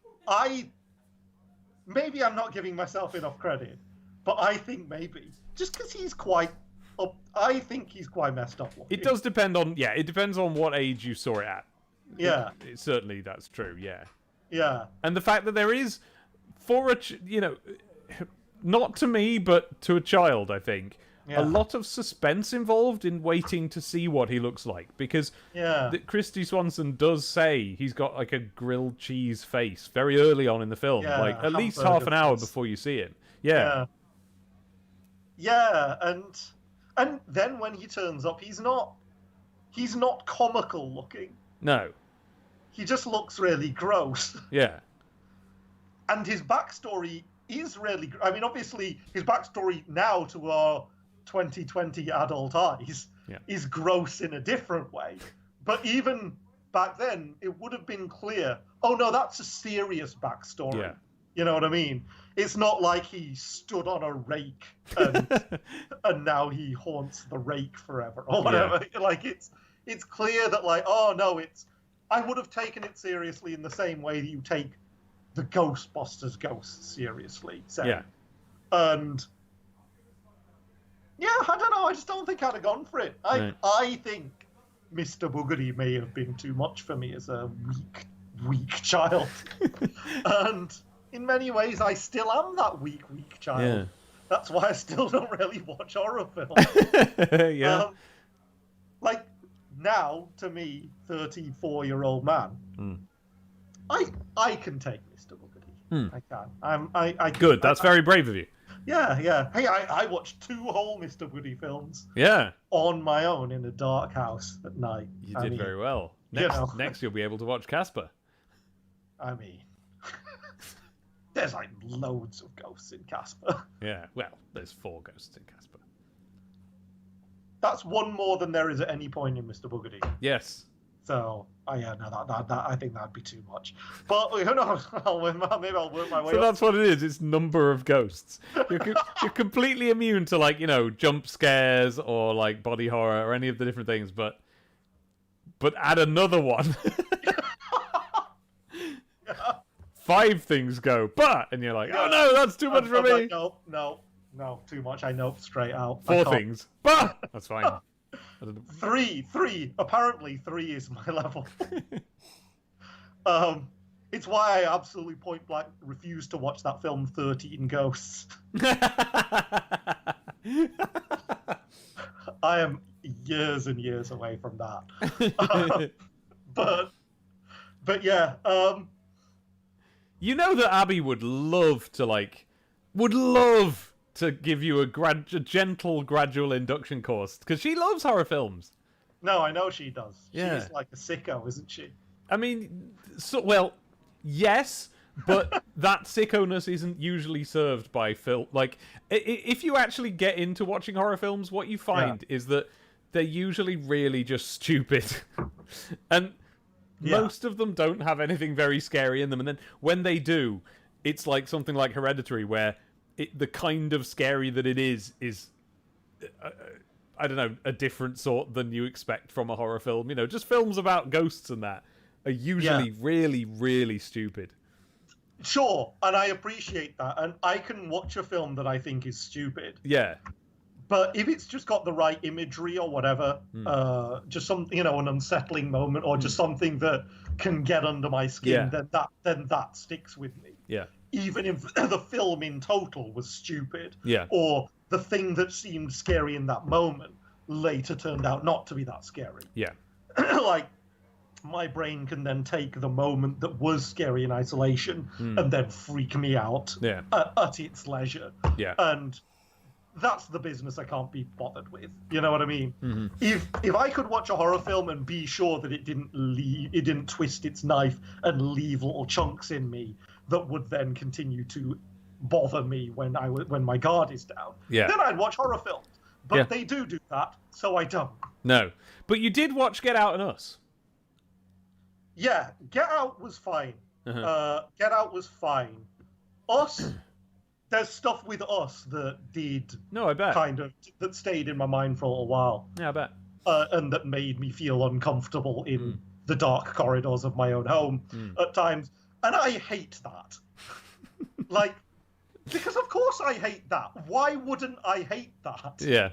Maybe I'm not giving myself enough credit, but I think maybe just because he's quite up, I think he's quite messed up looking. It does depend on it depends on what age you saw it at. Yeah, it certainly that's true. Yeah, and the fact that there is for not to me, but to a child, I think, a lot of suspense involved in waiting to see what he looks like. Because Christy Swanson does say he's got like a grilled cheese face very early on in the film. Like at least half an hour before you see him. Yeah, and then when he turns up, he's not comical looking. No. He just looks really gross. Yeah. And his backstory is really... I mean, obviously, his backstory now to our 2020 adult eyes is gross in a different way. But even back then, it would have been clear, oh, no, that's a serious backstory. Yeah. You know what I mean? It's not like he stood on a rake and now he haunts the rake forever or whatever. Yeah. Like, it's clear that, like, oh, no, I would have taken it seriously in the same way that you take the Ghostbusters ghosts seriously. So. Yeah. And I don't know. I just don't think I'd have gone for it. I think Mr. Boogedy may have been too much for me as a weak child. And in many ways, I still am that weak child. Yeah. That's why I still don't really watch horror films. Yeah. Like, now, to me, 34-year-old man, I can take Mr. Boogedy. I can. I can. Good. That's very brave of you. Yeah. Hey, I watched 2 whole Mr. Boogedy films. Yeah. On my own in a dark house at night. You did very well. Next, you'll be able to watch Casper. I mean, there's like loads of ghosts in Casper. Yeah. Well, there's 4 ghosts in Casper. That's 1 more than there is at any point in Mr. Boogedy. Yes. So, that I think that'd be too much. But who knows? Maybe I'll work my way up. So that's what it is. It's number of ghosts. You're completely immune to, like, jump scares or like body horror or any of the different things. But add another one. 5 things go, and you're like, oh no, that's too much for me. No, too much. I know straight out. 4 things, that's fine. 3. Apparently, 3 is my level. It's why I absolutely point blank refuse to watch that film 13 Ghosts. I am years and years away from that. but yeah, You know that Abby would love to give you a gentle, gradual induction course because she loves horror films. no, I know she does. Yeah. She's like a sicko, isn't she? I mean, well, yes, but that sickoness isn't usually served by film. Like, if you actually get into watching horror films, what you find is that they're usually really just stupid, and most of them don't have anything very scary in them. And then when they do, it's like something like Hereditary, where the kind of scary that it is I don't know, a different sort than you expect from a horror film. You know, just films about ghosts and that are usually really, really stupid. Sure, and I appreciate that, and I can watch a film that I think is stupid. Yeah. But if it's just got the right imagery or whatever, just something, an unsettling moment or just something that can get under my skin, then that sticks with me. Yeah. Even if the film in total was stupid, Yeah. or the thing that seemed scary in that moment later turned out not to be that scary. Yeah. Like, my brain can then take the moment that was scary in isolation and then freak me out at its leisure. Yeah. And that's the business I can't be bothered with. You know what I mean? Mm-hmm. If I could watch a horror film and be sure that it didn't twist its knife and leave little chunks in me that would then continue to bother me when my guard is down, then I'd watch horror films. But they do that, so I don't. No. But you did watch Get Out and Us. Yeah, Get Out was fine. Get Out was fine. Us, there's stuff with Us that did... No, I bet. That stayed in my mind for a little while. Yeah, I bet. And that made me feel uncomfortable in the dark corridors of my own home at times. And I hate that. Because of course I hate that. Why wouldn't I hate that? Yeah.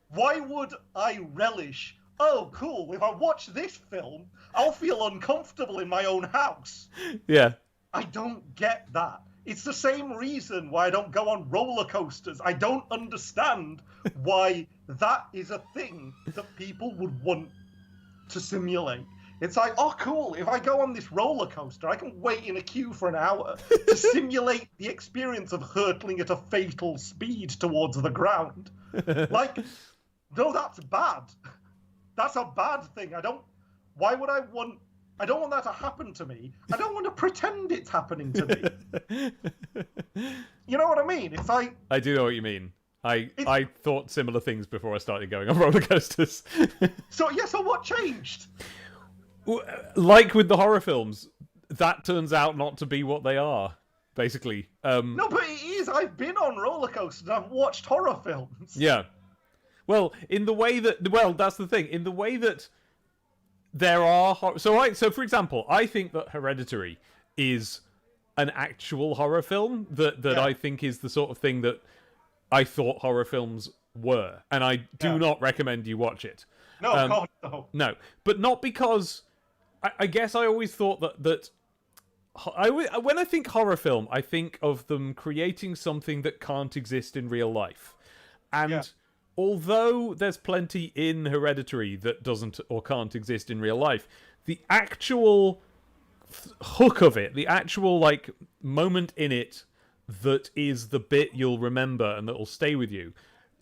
Why would I relish, oh, cool, if I watch this film, I'll feel uncomfortable in my own house. Yeah. I don't get that. It's the same reason why I don't go on roller coasters. I don't understand why that is a thing that people would want to simulate. It's like, oh, cool, if I go on this roller coaster, I can wait in a queue for an hour to simulate the experience of hurtling at a fatal speed towards the ground. No, that's bad. That's a bad thing. I don't want that to happen to me. I don't want to pretend it's happening to me. You know what I mean? It's like... I do know what you mean. I thought similar things before I started going on roller coasters. So what changed? Like with the horror films, that turns out not to be what they are, basically. No, but it is. I've been on roller coasters. I've watched horror films. Yeah. Well, that's the thing. In the way that there are... So, for example, I think that Hereditary is an actual horror film that I think is the sort of thing that I thought horror films were. And I do not recommend you watch it. No, God, no. No, but not because... I guess I always thought that when I think horror film, I think of them creating something that can't exist in real life. And although there's plenty in Hereditary that doesn't or can't exist in real life, the actual hook of it, the actual moment in it that is the bit you'll remember and that will stay with you,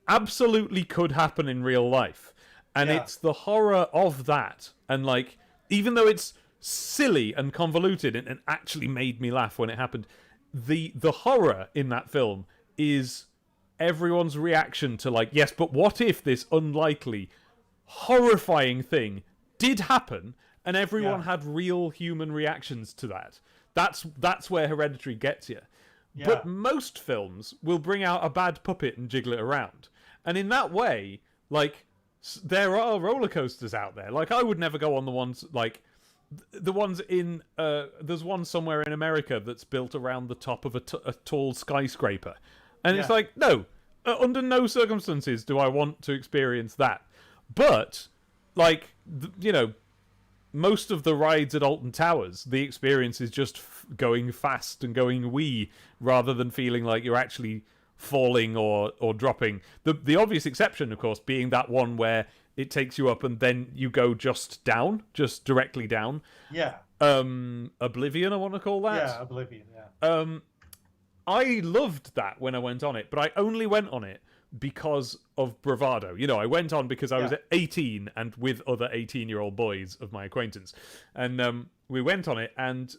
absolutely could happen in real life. And it's the horror of that. And even though it's silly and convoluted and actually made me laugh when it happened, the horror in that film is everyone's reaction to yes, but what if this unlikely, horrifying thing did happen and everyone had real human reactions to that? That's where Hereditary gets you. Yeah. But most films will bring out a bad puppet and jiggle it around. And in that way, there are roller coasters out there. I would never go on the ones the ones in there's one somewhere in America that's built around the top of a tall skyscraper, and it's no, under no circumstances do I want to experience that. But most of the rides at Alton Towers, the experience is just going fast and going wee, rather than feeling like you're actually falling or dropping. The obvious exception, of course, being that one where it takes you up, and then you go just down, just directly down. Yeah. Oblivion, I want to call that. Yeah, Oblivion. Yeah. I loved that when I went on it, but I only went on it because of bravado. You know, I went on because I was 18 and with other 18-year-old boys of my acquaintance. And we went on it, and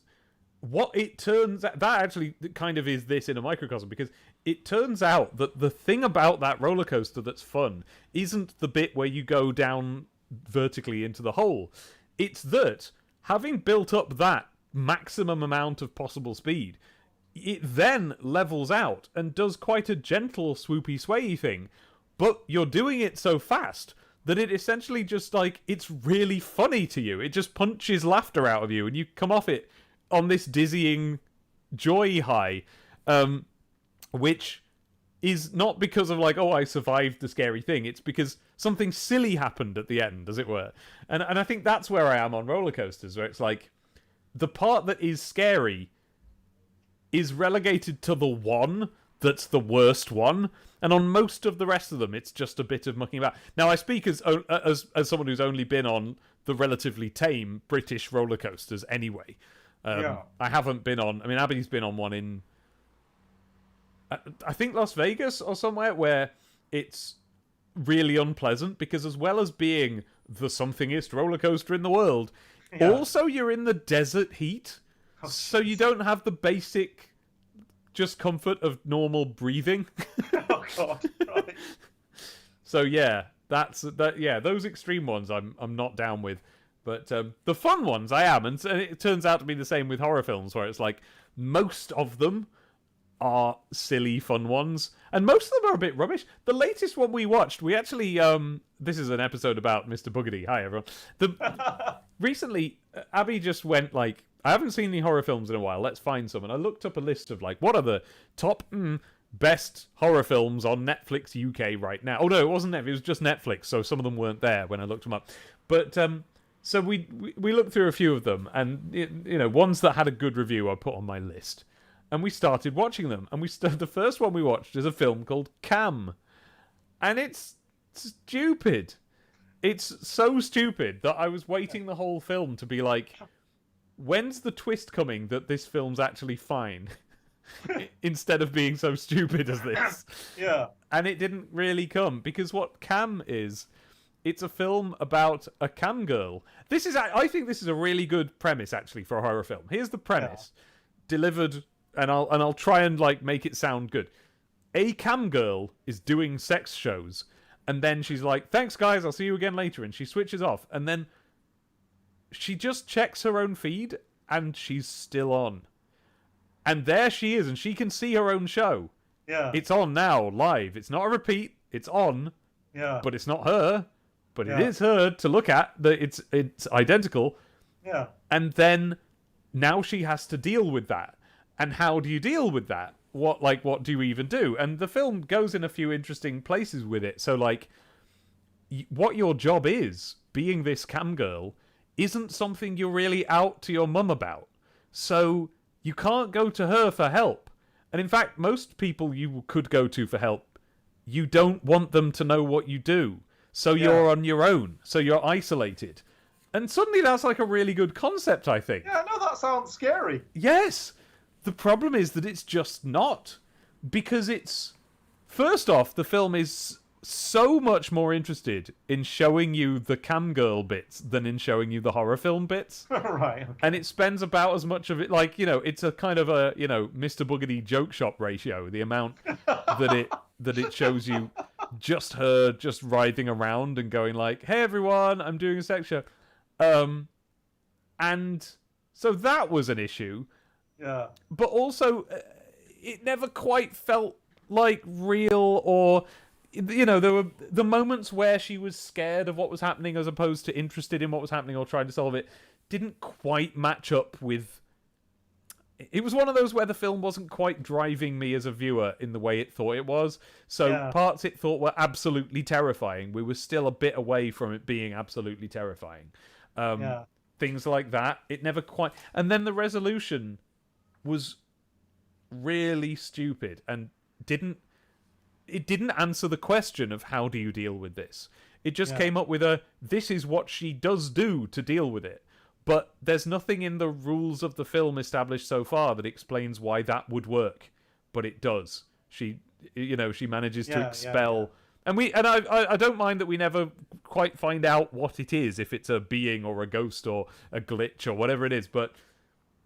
what it turns out... That actually kind of is this in a microcosm, because it turns out that the thing about that roller coaster that's fun isn't the bit where you go down vertically into the hole. It's that, having built up that maximum amount of possible speed... it then levels out and does quite a gentle swoopy swayy thing, but you're doing it so fast that it essentially just like, it's really funny to you. It just punches laughter out of you, and you come off it on this dizzying joy high, which is not because of like, oh, I survived the scary thing. It's because something silly happened at the end, as it were. And I think that's where I am on roller coasters, where it's like, the part that is scary is relegated to the one that's the worst one, and on most of the rest of them, it's just a bit of mucking about. Now, I speak as someone who's only been on the relatively tame British roller coasters anyway. I haven't been on... I mean, Abby's been on one in... I think Las Vegas or somewhere, where it's really unpleasant, because as well as being the somethingest roller coaster in the world, also you're in the desert heat. So you don't have the basic just comfort of normal breathing. Oh God! Right. So yeah, that's that. Yeah, those extreme ones I'm not down with, but the fun ones I am, and it turns out to be the same with horror films, where it's like most of them are silly fun ones, and most of them are a bit rubbish. The latest one we watched, we actually this is an episode about Mr Boogedy. Hi everyone. Recently, Abby just went like, I haven't seen any horror films in a while. Let's find some. And I looked up a list of like, what are the top best horror films on Netflix UK right now? Oh no, it wasn't Netflix. It was just Netflix. So some of them weren't there when I looked them up. But so we looked through a few of them, and you know, ones that had a good review I put on my list, and we started watching them. And the first one we watched is a film called Cam, and it's stupid. It's so stupid that I was waiting the whole film to be like, when's the twist coming that this film's actually fine? Instead of being so stupid as this. Yeah. And it didn't really come, because what Cam is, it's a film about a cam girl. I think this is a really good premise, actually, for a horror film. Here's the premise. Delivered, and I'll try and like make it sound good. A cam girl is doing sex shows, and then she's like, thanks guys, I'll see you again later, and she switches off, and then she just checks her own feed, and she's still on. And there she is, and she can see her own show. Yeah. It's on now, live. It's not a repeat. It's on. Yeah. But it's not her. But it is her to look at. It's identical. Yeah. And then now she has to deal with that. And how do you deal with that? What do you even do? And the film goes in a few interesting places with it. So, like, what your job is, being this cam girl, isn't something you're really out to your mum about. So you can't go to her for help. And in fact, most people you could go to for help, you don't want them to know what you do. So you're on your own. So you're isolated. And suddenly that's like a really good concept, I think. Yeah, no, that sounds scary. Yes. The problem is that it's just not. Because it's... First off, the film is so much more interested in showing you the cam girl bits than in showing you the horror film bits. Right. Okay. And it spends about as much of it, like, you know, it's a kind of a, you know, Mr Boogedy joke shop ratio, the amount that it shows you just her just writhing around and going like, hey everyone, I'm doing a sex show. And so that was an issue. Yeah. But also, it never quite felt like real, or, you know, there were the moments where she was scared of what was happening as opposed to interested in what was happening or trying to solve it, didn't quite match up with... It was one of those where the film wasn't quite driving me as a viewer in the way it thought it was. So parts it thought were absolutely terrifying, we were still a bit away from it being absolutely terrifying. Things like that, it never quite... And then the resolution was really stupid and didn't answer the question of how do you deal with this. It just came up with this is what she does do to deal with it. But there's nothing in the rules of the film established so far that explains why that would work. But it does. She manages to expel... And I don't mind that we never quite find out what it is, if it's a being or a ghost or a glitch or whatever it is, but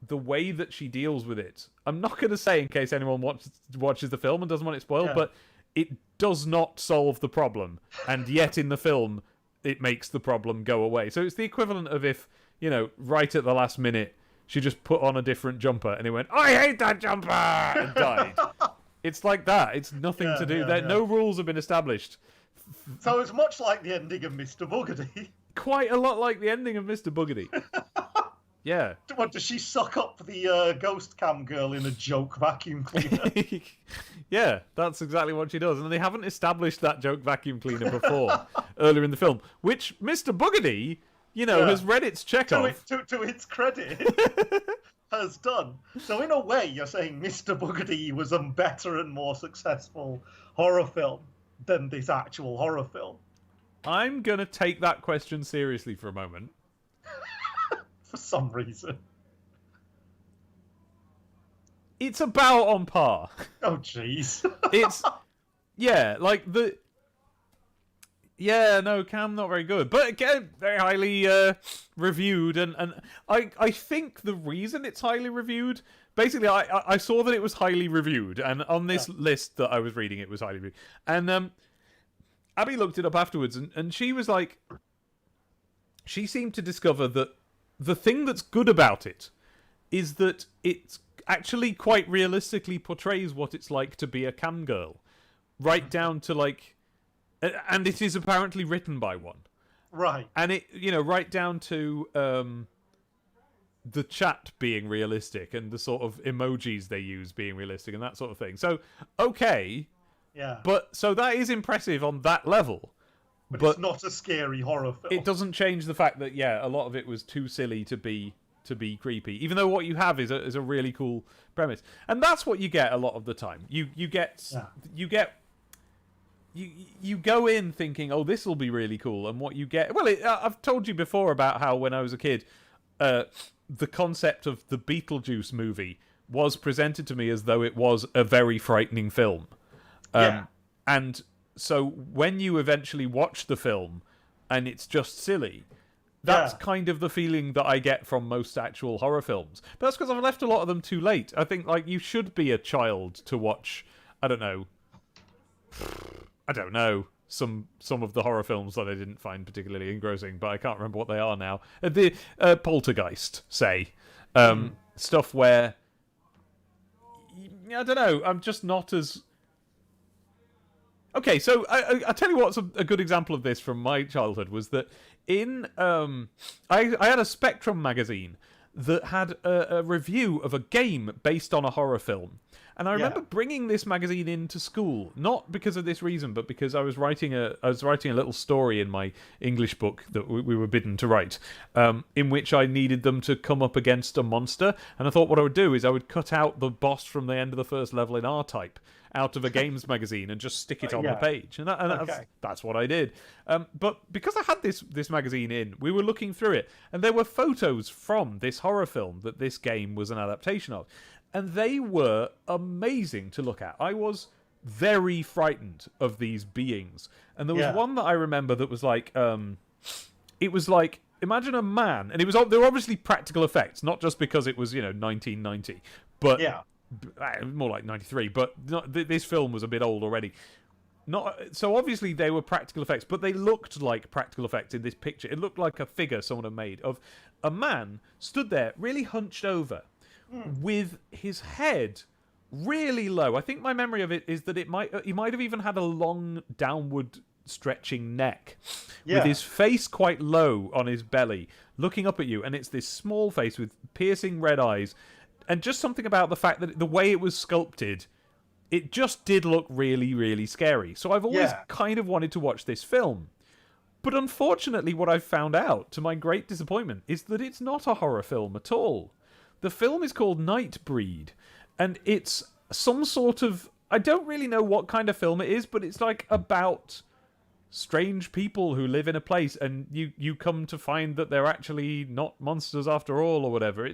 the way that she deals with it, I'm not going to say in case anyone watches the film and doesn't want it spoiled, but it does not solve the problem, and yet in the film it makes the problem go away. So it's the equivalent of if, right at the last minute, she just put on a different jumper and it went, I hate that jumper, and died. It's like that. It's nothing to do. No rules have been established. So it's much like the ending of Mr Boogedy. Quite a lot like the ending of Mr Boogedy. Yeah. What, does she suck up the ghost cam girl in a joke vacuum cleaner? Yeah, that's exactly what she does. And they haven't established that joke vacuum cleaner before earlier in the film, which Mr Boogedy, has read its Chekhov. To its credit, has done. So in a way, you're saying Mr Boogedy was a better and more successful horror film than this actual horror film. I'm going to take that question seriously for a moment. For some reason. It's about on par. Oh, jeez. It's... Yeah, like the... Yeah, no, Cam, not very good. But again, very highly reviewed. And I think the reason it's highly reviewed... Basically, I saw that it was highly reviewed. And on this list that I was reading, it was highly reviewed. And Abby looked it up afterwards. And she was like... She seemed to discover that the thing that's good about it is that it actually quite realistically portrays what it's like to be a cam girl. Right down to, like... And it is apparently written by one. Right. And it, right down to the chat being realistic and the sort of emojis they use being realistic and that sort of thing. So, okay. Yeah. But, so that is impressive on that level. But it's not a scary horror film. It doesn't change the fact that, a lot of it was too silly to be creepy. Even though what you have is a really cool premise. And that's what you get a lot of the time. You go in thinking, oh, this will be really cool, and what you get... Well, I've told you before about how when I was a kid, the concept of the Beetlejuice movie was presented to me as though it was a very frightening film. And so when you eventually watch the film, and it's just silly, that's kind of the feeling that I get from most actual horror films. But that's because I've left a lot of them too late. I think, like, you should be a child to watch, I don't know, some of the horror films that I didn't find particularly engrossing, but I can't remember what they are now. The Poltergeist, say. Stuff where, I don't know, I'm just not as... Okay, so I tell you what's a good example of this from my childhood was that in... I had a Spectrum magazine that had a review of a game based on a horror film. And I remember bringing this magazine into school, not because of this reason, but because I was writing a little story in my English book that we were bidden to write, in which I needed them to come up against a monster. And I thought what I would do is I would cut out the boss from the end of the first level in R-Type out of a games magazine and just stick it on the page. And that's what I did. But because I had this magazine in, we were looking through it, and there were photos from this horror film that this game was an adaptation of. And they were amazing to look at. I was very frightened of these beings. And there was one that I remember that was like... it was like... Imagine a man... And they were obviously practical effects, not just because it was, 1990. But... More like 93. But this film was a bit old already. So obviously they were practical effects, but they looked like practical effects in this picture. It looked like a figure someone had made of a man stood there, really hunched over, with his head really low. I think my memory of it is that he might have even had a long downward stretching neck, with his face quite low on his belly, looking up at you, and it's this small face with piercing red eyes, and just something about the fact that the way it was sculpted, it just did look really, really scary. So I've always kind of wanted to watch this film. But unfortunately, what I've found out, to my great disappointment, is that it's not a horror film at all. The film is called Nightbreed, and it's some sort of... I don't really know what kind of film it is, but it's like about strange people who live in a place, and you come to find that they're actually not monsters after all, or whatever.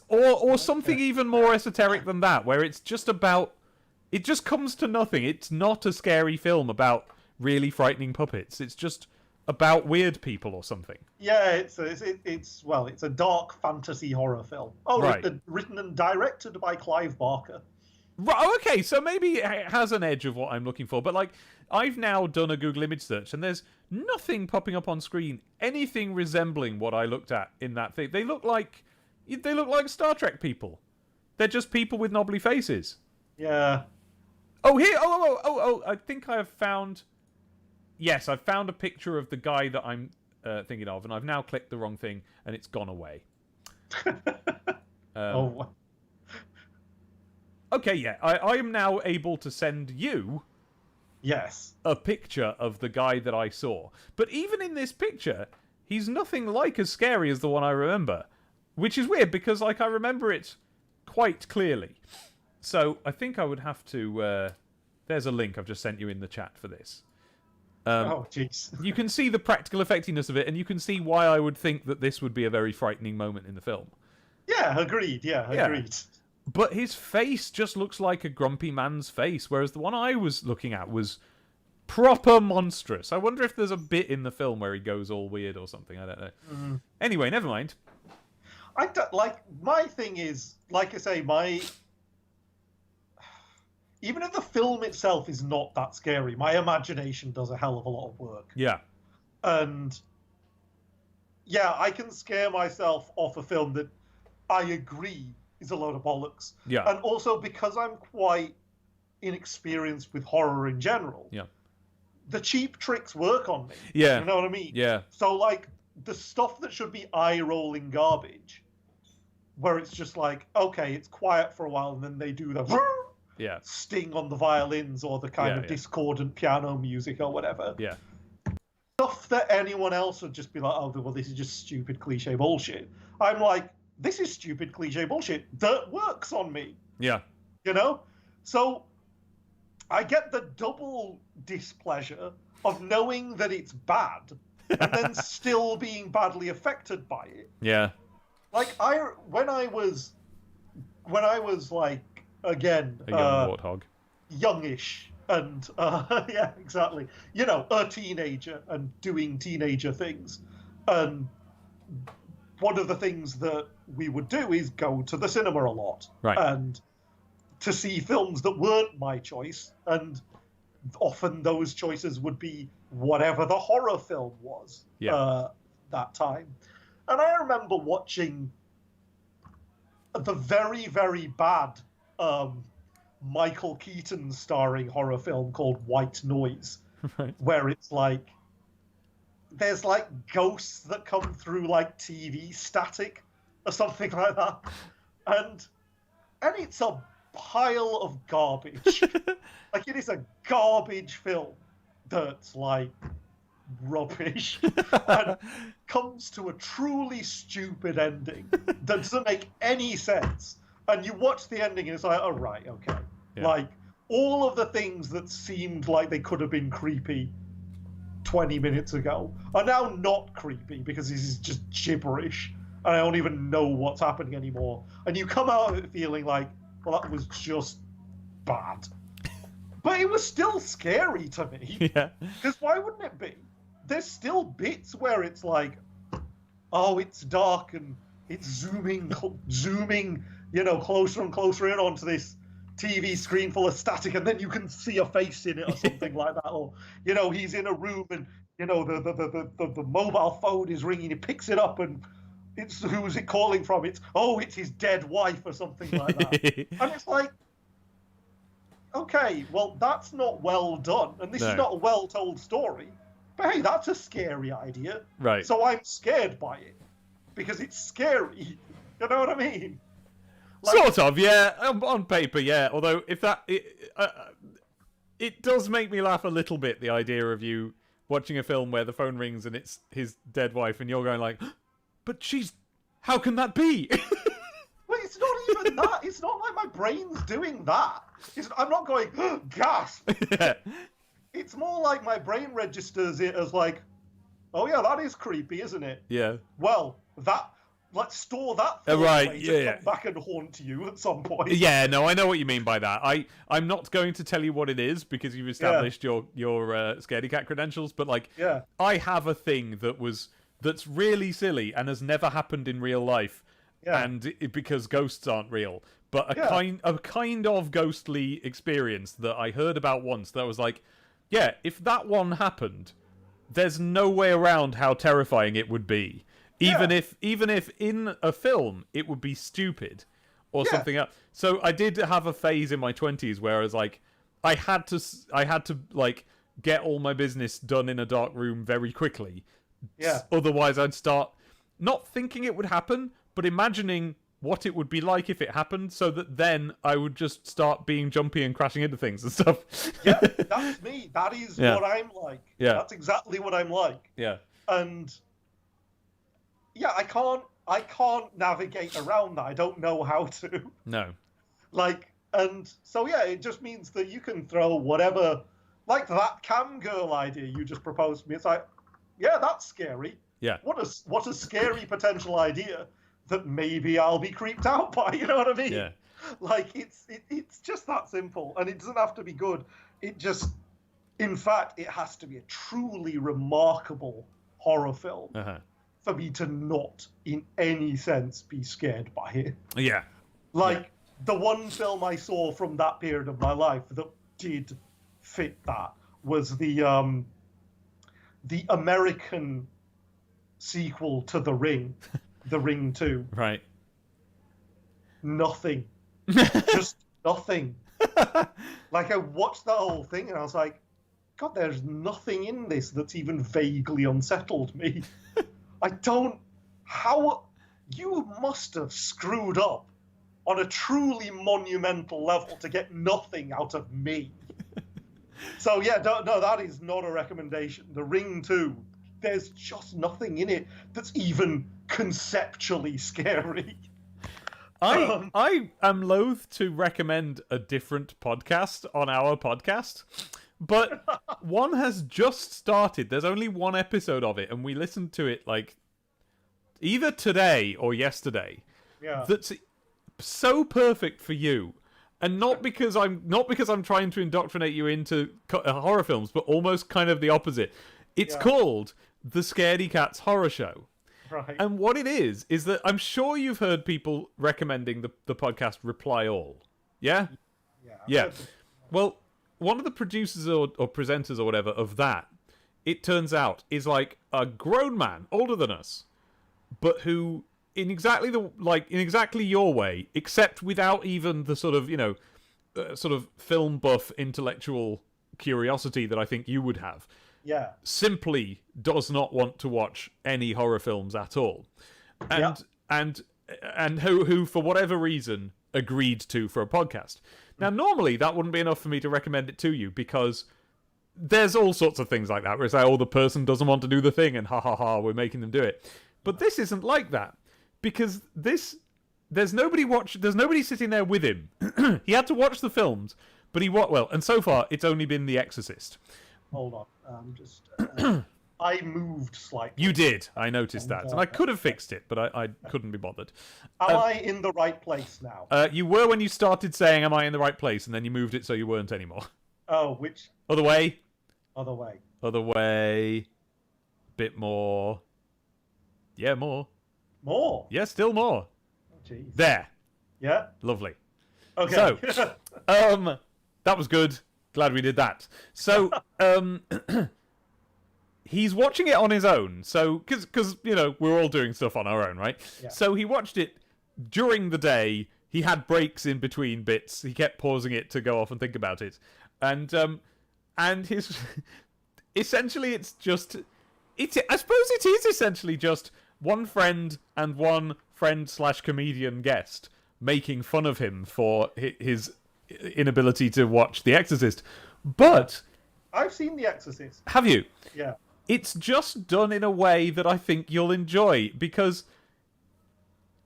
Or something even more esoteric than that, where it's just about... It just comes to nothing. It's not a scary film about really frightening puppets. It's just about weird people or something. Yeah, it's a dark fantasy horror film. Oh, right. Written and directed by Clive Barker. Right, okay, so maybe it has an edge of what I'm looking for, but like, I've now done a Google image search, and there's nothing popping up on screen, anything resembling what I looked at in that thing. They look like Star Trek people. They're just people with knobbly faces. Yeah. Oh, here, I think I have found... Yes, I've found a picture of the guy that I'm thinking of, and I've now clicked the wrong thing, and it's gone away. Oh. Okay, yeah, I am now able to send you... Yes. A picture of the guy that I saw. But even in this picture, he's nothing like as scary as the one I remember. Which is weird, because like I remember it quite clearly. So I think I would have to... there's a link I've just sent you in the chat for this. Oh, jeez. You can see the practical effectiveness of it, and you can see why I would think that this would be a very frightening moment in the film. Yeah, agreed. Yeah, agreed. But his face just looks like a grumpy man's face, whereas the one I was looking at was proper monstrous. I wonder if there's a bit in the film where he goes all weird or something. I don't know. Mm. Anyway, never mind. My thing is, like I say, even if the film itself is not that scary, my imagination does a hell of a lot of work. Yeah. And yeah, I can scare myself off a film that I agree is a load of bollocks. Yeah. And also because I'm quite inexperienced with horror in general. Yeah. The cheap tricks work on me. Yeah. You know what I mean? Yeah. So like the stuff that should be eye-rolling garbage, where it's just like, okay, it's quiet for a while, and then they do the sting on the violins or the kind of discordant piano music or whatever. Yeah. Stuff that anyone else would just be like, oh, well, this is just stupid cliche bullshit. I'm like, this is stupid cliche bullshit that works on me. Yeah. You know? So I get the double displeasure of knowing that it's bad and then still being badly affected by it. Yeah. Like when I was like, again, a young warthog, youngish, and yeah, exactly. You know, a teenager and doing teenager things, and one of the things that we would do is go to the cinema a lot, right? And to see films that weren't my choice, and often those choices would be whatever the horror film was that time. And I remember watching the very, very bad Michael Keaton starring horror film called White Noise, right. Where it's like, there's like ghosts that come through like TV static or something like that. And it's a pile of garbage. Like, it is a garbage film that's like rubbish and comes to a truly stupid ending that doesn't make any sense. And you watch the ending and it's like, oh, right, okay. Yeah. Like, all of the things that seemed like they could have been creepy 20 minutes ago are now not creepy because this is just gibberish and I don't even know what's happening anymore. And you come out of it feeling like, well, that was just bad. But it was still scary to me. Yeah. Because why wouldn't it be? There's still bits where it's like, oh, it's dark and it's zooming, you know, closer and closer in onto this TV screen full of static, and then you can see a face in it or something like that. Or, you know, he's in a room and, you know, the mobile phone is ringing. He picks it up and it's, who's it calling from? It's his dead wife or something like that. And it's like, okay, well, that's not well done. And this is not a well-told story. But hey, that's a scary idea. Right. So I'm scared by it. Because it's scary. You know what I mean? Like, sort of, yeah. On paper, yeah. Although, if that... It does make me laugh a little bit, the idea of you watching a film where the phone rings and it's his dead wife and you're going like, but she's... How can that be? Well, it's not even that. It's not like my brain's doing that. I'm not going, gasp. Yeah. It's more like my brain registers it as like, oh yeah, that is creepy, isn't it? Yeah. Well, let's store that for Right, to come back and haunt you at some point. Yeah, no, I know what you mean by that. I'm not going to tell you what it is because you've established your Scaredy Cat credentials, but like, I have a thing that's really silly and has never happened in real life, and because ghosts aren't real, but a kind of ghostly experience that I heard about once that was like, yeah, if that one happened, there's no way around how terrifying it would be. Even if in a film it would be stupid or something else. So I did have a phase in my 20s where I was like, I had to like get all my business done in a dark room very quickly. Yeah. Otherwise I'd start not thinking it would happen, but imagining what it would be like if it happened, so that then I would just start being jumpy and crashing into things and stuff. Yeah, that's me. That is what I'm like. Yeah. That's exactly what I'm like. Yeah. And yeah, I can't navigate around that. I don't know how to. No. Like, and so yeah, it just means that you can throw whatever, like that cam girl idea you just proposed to me. It's like, yeah, that's scary. Yeah. What a scary potential idea that maybe I'll be creeped out by. You know what I mean? Yeah. Like it's just that simple, and it doesn't have to be good. It just, in fact, it has to be a truly remarkable horror film. For me to not, in any sense, be scared by it. Yeah. Like, the one film I saw from that period of my life that did fit that was the American sequel to The Ring, The Ring 2. Right. Nothing. Just nothing. Like, I watched that whole thing and I was like, God, there's nothing in this that's even vaguely unsettled me. How you must have screwed up on a truly monumental level to get nothing out of me. So yeah, no, that is not a recommendation. The Ring 2, there's just nothing in it that's even conceptually scary. I am loath to recommend a different podcast on our podcast, but one has just started. There's only one episode of it, and we listened to it like either today or yesterday. Yeah. That's so perfect for you, and not because I'm trying to indoctrinate you into horror films, but almost kind of the opposite. It's called The Scaredy Cats Horror Show. Right. And what it is that I'm sure you've heard people recommending the podcast Reply All. Yeah? Yeah. Well, one of the producers or presenters or whatever of that, it turns out, is like a grown man, older than us, but who, in exactly your way, except without even the sort of, sort of film buff intellectual curiosity that I think you would have. Yeah. Simply does not want to watch any horror films at all. And who for whatever reason agreed to for a podcast. Now normally that wouldn't be enough for me to recommend it to you, because there's all sorts of things like that where it's like, oh, the person doesn't want to do the thing and ha ha ha, we're making them do it. But this isn't like that, because there's nobody sitting there with him. He had to watch the films, but and so far it's only been The Exorcist. Hold on. I moved slightly. You did. I noticed that. And I could have fixed it, but I couldn't be bothered. Am I in the right place now? You were when you started saying, am I in the right place? And then you moved it so you weren't anymore. Oh, which? Other way. Other way. Other way. Bit more. Yeah, more. More? Yeah, still more. Oh, jeez. There. Yeah? Lovely. Okay. So, that was good. Glad we did that. So, he's watching it on his own. So, because we're all doing stuff on our own, right? Yeah. So he watched it during the day. He had breaks in between bits. He kept pausing it to go off and think about it. And his essentially, it's just I suppose it is essentially just one friend and one friend/comedian guest making fun of him for his inability to watch The Exorcist. But I've seen The Exorcist. Have you? Yeah. It's just done in a way that I think you'll enjoy, because,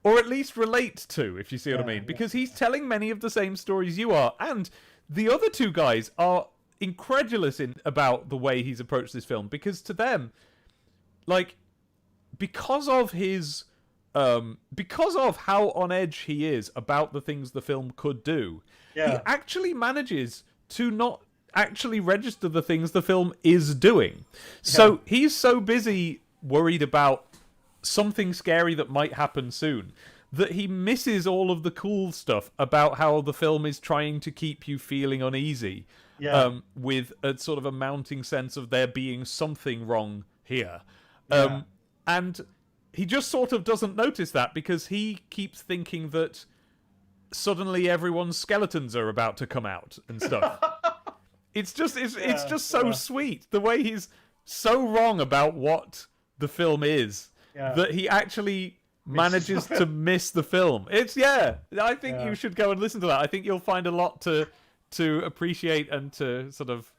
or at least relate to, if you see what I mean, because he's telling many of the same stories you are, and the other two guys are incredulous about the way he's approached this film, because to them, like, because of how on edge he is about the things the film could do, he actually manages to not actually register the things the film is doing. So he's so busy worried about something scary that might happen soon that he misses all of the cool stuff about how the film is trying to keep you feeling uneasy, with a sort of a mounting sense of there being something wrong here. And he just sort of doesn't notice that, because he keeps thinking that suddenly everyone's skeletons are about to come out and stuff. It's just so sweet the way he's so wrong about what the film is that he actually manages to miss the film. I think you should go and listen to that. I think you'll find a lot to appreciate and to sort of.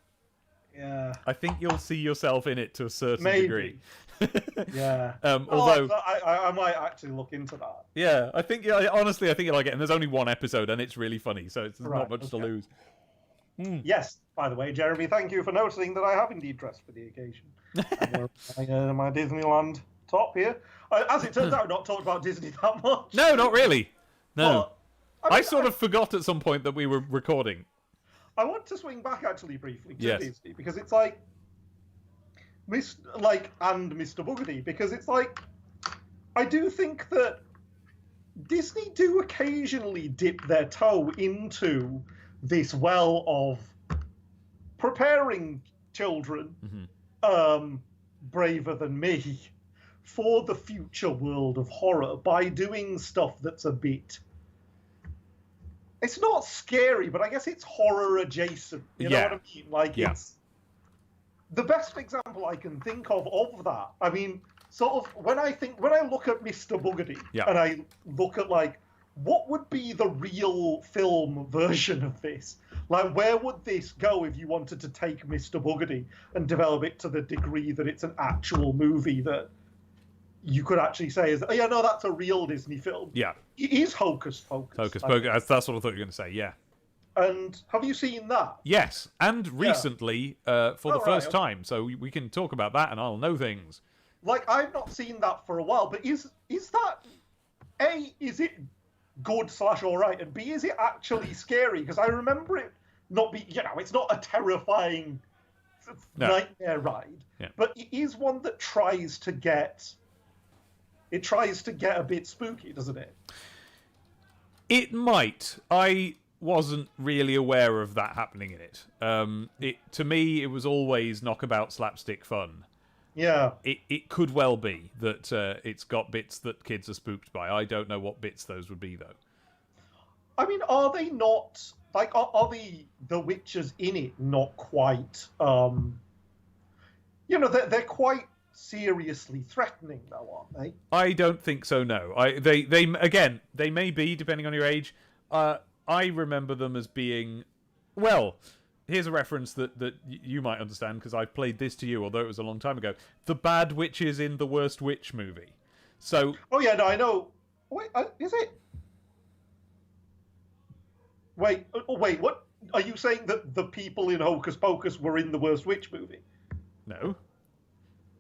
Yeah. I think you'll see yourself in it to a certain degree. Although I might actually look into that. Yeah, I think honestly, I think you'll like it. And there's only one episode, and it's really funny, so it's not much to lose. Yes, by the way, Jeremy, thank you for noticing that I have indeed dressed for the occasion. I'm my Disneyland top here. As it turns out, not talked about Disney that much. No, not really. No. But, I sort of forgot at some point that we were recording. I want to swing back actually briefly to Disney, because it's like, and Mr. Boogedy, because it's like, I do think that Disney do occasionally dip their toe into this well of preparing children, braver than me, for the future world of horror by doing stuff that's a bit... It's not scary, but I guess it's horror adjacent. You know what I mean? Like, it's... The best example I can think of that, I mean, sort of, when I look at Mr. Boogedy, and I look at, like, what would be the real film version of this? Like, where would this go if you wanted to take Mr. Boogedy and develop it to the degree that it's an actual movie that you could actually say is, that's a real Disney film. Yeah. It is Hocus Pocus. Hocus Pocus. That's what I thought you were going to say, yeah. And have you seen that? Yes, and recently for the first time, so we can talk about that and I'll know things. Like, I've not seen that for a while, but is that... A, is it good / alright, and B, is it actually scary? Because I remember it not be, it's not a terrifying nightmare ride, but it is one that tries to get a bit spooky, doesn't it? It might. I wasn't really aware of that happening in it. To me, it was always knockabout slapstick fun. Yeah. It could well be that it's got bits that kids are spooked by. I don't know what bits those would be, though. I mean, are they not... Like, are the witches in it not quite... they're quite seriously threatening, though, aren't they? I don't think so, no. They may be, depending on your age. I remember them as being... Well... Here's a reference that you might understand, because I played this to you, although it was a long time ago. The bad witches in the Worst Witch movie. So... Oh, yeah, no, I know. Wait, is it? Wait, what? Are you saying that the people in Hocus Pocus were in the Worst Witch movie? No.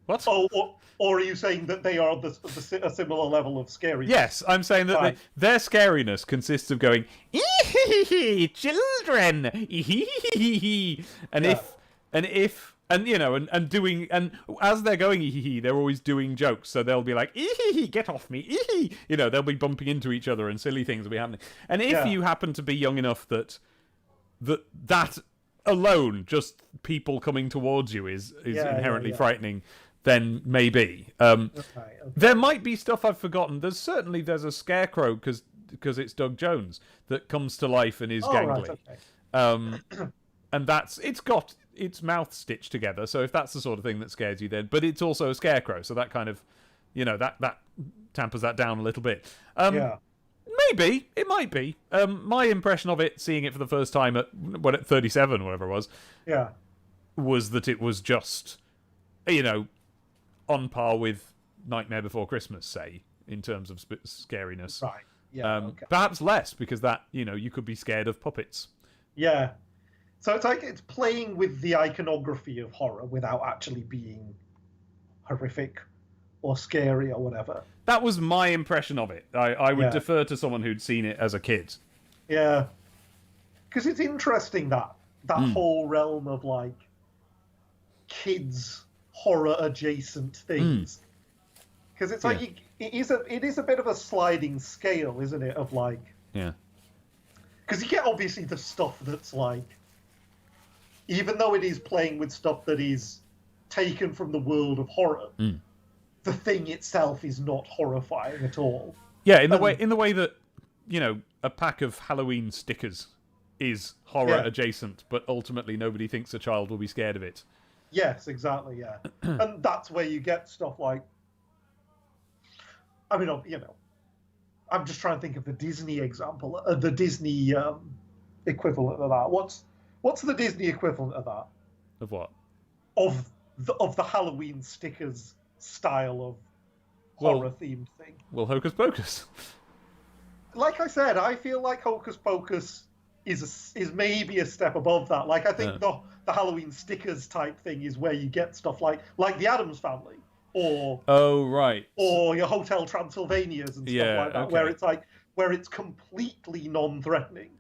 What? Oh, or are you saying that they are a similar level of scariness? Yes, I'm saying that their scariness consists of going, "Ee-hee-hee-hee, children, ee-hee-hee-hee-hee," and doing, and as they're going ee-hee-hee, they're always doing jokes. So they'll be like, "Ee-hee-hee, get off me, ee-hee," they'll be bumping into each other and silly things will be happening. And if you happen to be young enough that alone, just people coming towards you is inherently frightening, then maybe. There might be stuff I've forgotten. There's a scarecrow because it's Doug Jones that comes to life and is gangly. Right, okay. And it's got its mouth stitched together. So if that's the sort of thing that scares you, then, but it's also a scarecrow, so that kind of, that tampers that down a little bit. Maybe it might be. My impression of it, seeing it for the first time at 37, whatever it was, was that it was just, on par with Nightmare Before Christmas, say, in terms of scariness. Right. Yeah. Perhaps less, because that you could be scared of puppets. Yeah. So it's like it's playing with the iconography of horror without actually being horrific or scary or whatever. That was my impression of it. I would Yeah. defer to someone who'd seen it as a kid. Yeah. Because it's interesting that whole realm of like kids horror adjacent things. Because it's like it is a bit of a sliding scale, isn't it? Of like, yeah. Because you get obviously the stuff that's like, even though it is playing with stuff that is taken from the world of horror, the thing itself is not horrifying at all. Yeah, in the way that, you know, a pack of Halloween stickers is horror adjacent, but ultimately nobody thinks a child will be scared of it. Yes, exactly. Yeah, and that's where you get stuff like, I mean, you know, I'm just trying to think of the Disney example, the Disney equivalent of that. What's the Disney equivalent of that? Of what? Of the Halloween stickers style of horror themed thing. Well, Hocus Pocus. Like I said, I feel like Hocus Pocus is maybe a step above that. Like I think the Halloween stickers type thing is where you get stuff like the Addams Family or or your Hotel Transylvanias and stuff like that, where it's completely non-threatening.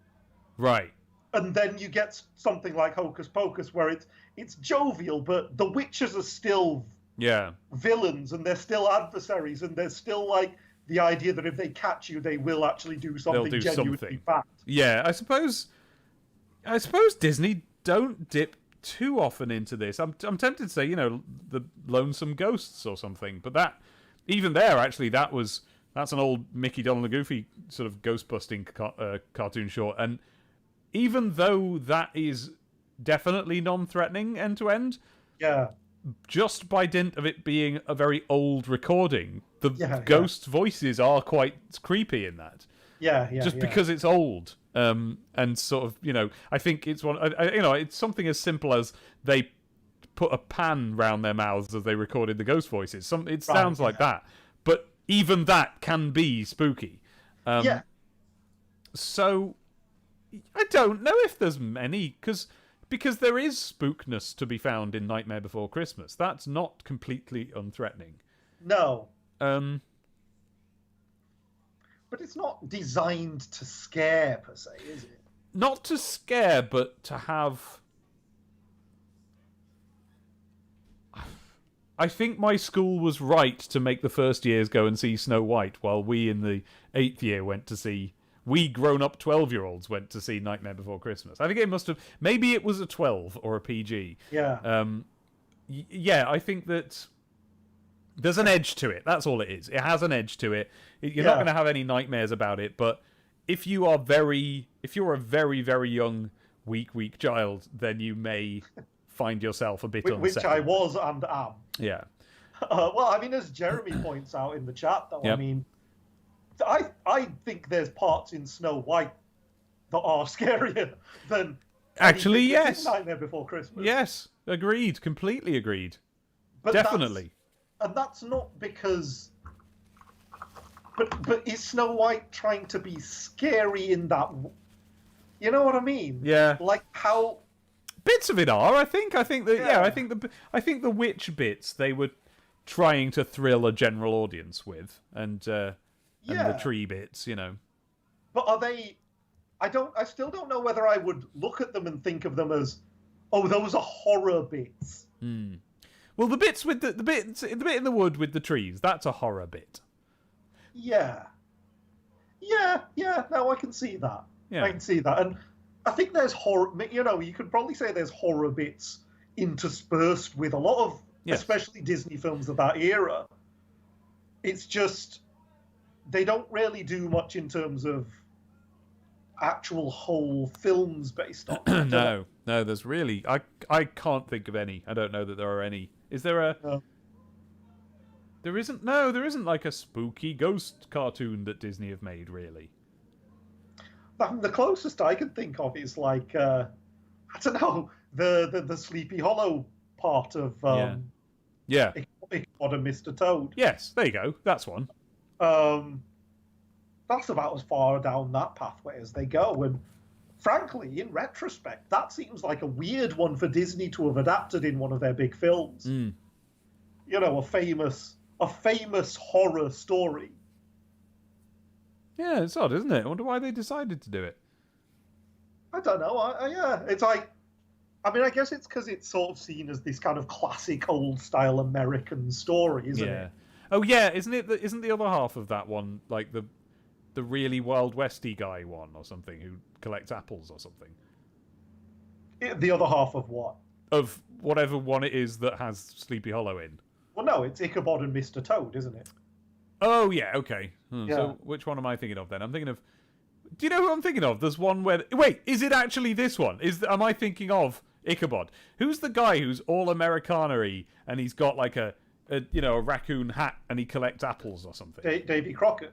Right. And then you get something like Hocus Pocus where it's jovial, but the witches are still villains and they're still adversaries, and there's still like the idea that if they catch you, they will actually do something genuinely bad. Yeah, I suppose Disney don't dip too often into this. I'm tempted to say, you know, the Lonesome Ghosts or something, but that's an old Mickey, Donald and Goofy sort of ghost busting cartoon short, and even though that is definitely non-threatening end to end, just by dint of it being a very old recording, the ghost voices are quite creepy in that. Because it's old, and sort of, you know, I think it's it's something as simple as they put a pan round their mouths as they recorded the ghost voices. It sounds like that, but even that can be spooky. So I don't know if there's many, because there is spookness to be found in Nightmare Before Christmas. That's not completely unthreatening. No. But it's not designed to scare, per se, is it? Not to scare, but to have... I think my school was right to make the first years go and see Snow White, while we in the 8th year went to see... We grown-up 12-year-olds went to see Nightmare Before Christmas. I think it must have... Maybe it was a 12 or a PG. Yeah. I think that there's an edge to it. That's all it is. It has an edge to it. You're not going to have any nightmares about it, but if you're a very, very young, weak child, then you may find yourself a bit unsettled. Which I was and am. Yeah. Well, I mean, as Jeremy points out in the chat, though, I mean... I think there's parts in Snow White that are scarier than actually, yes, Nightmare Before Christmas. Yes, agreed, completely agreed. But definitely, that's not because. But is Snow White trying to be scary in that? You know what I mean? Yeah. Like how bits of it are. I think that I think the witch bits they were trying to thrill a general audience with, and the tree bits, you know. But are they? I still don't know whether I would look at them and think of them as, oh, those are horror bits. Well, the bits with the bit in the wood with the trees, that's a horror bit. Yeah. No, I can see that. Yeah. I can see that, and I think there's horror. You know, you could probably say there's horror bits interspersed with a lot of, especially Disney films of that era. It's just. They don't really do much in terms of actual whole films based on it. No, there's really... I can't think of any. I don't know that there are any. Is there a... No. There isn't like a spooky ghost cartoon that Disney have made, really. The closest I can think of is like, I don't know, the Sleepy Hollow part of Ichabod and Mr. Toad. Yes, there you go. That's one. That's about as far down that pathway as they go, and frankly, in retrospect, that seems like a weird one for Disney to have adapted in one of their big films. Mm. You know, a famous horror story. Yeah, it's odd, isn't it? I wonder why they decided to do it. I don't know. Yeah, it's like, I mean, I guess it's because it's sort of seen as this kind of classic old-style American story, isn't it? Oh, yeah, isn't it? Isn't the other half of that one like the really Wild Westy guy one or something who collects apples or something? The other half of what? Of whatever one it is that has Sleepy Hollow in. Well, no, it's Ichabod and Mr. Toad, isn't it? Oh, yeah, okay. Yeah. So which one am I thinking of then? I'm thinking of... Do you know who I'm thinking of? There's one where... Wait, is it actually this one? Am I thinking of Ichabod? Who's the guy who's all Americana-y and he's got like a raccoon hat and he collects apples or something? Davy Crockett.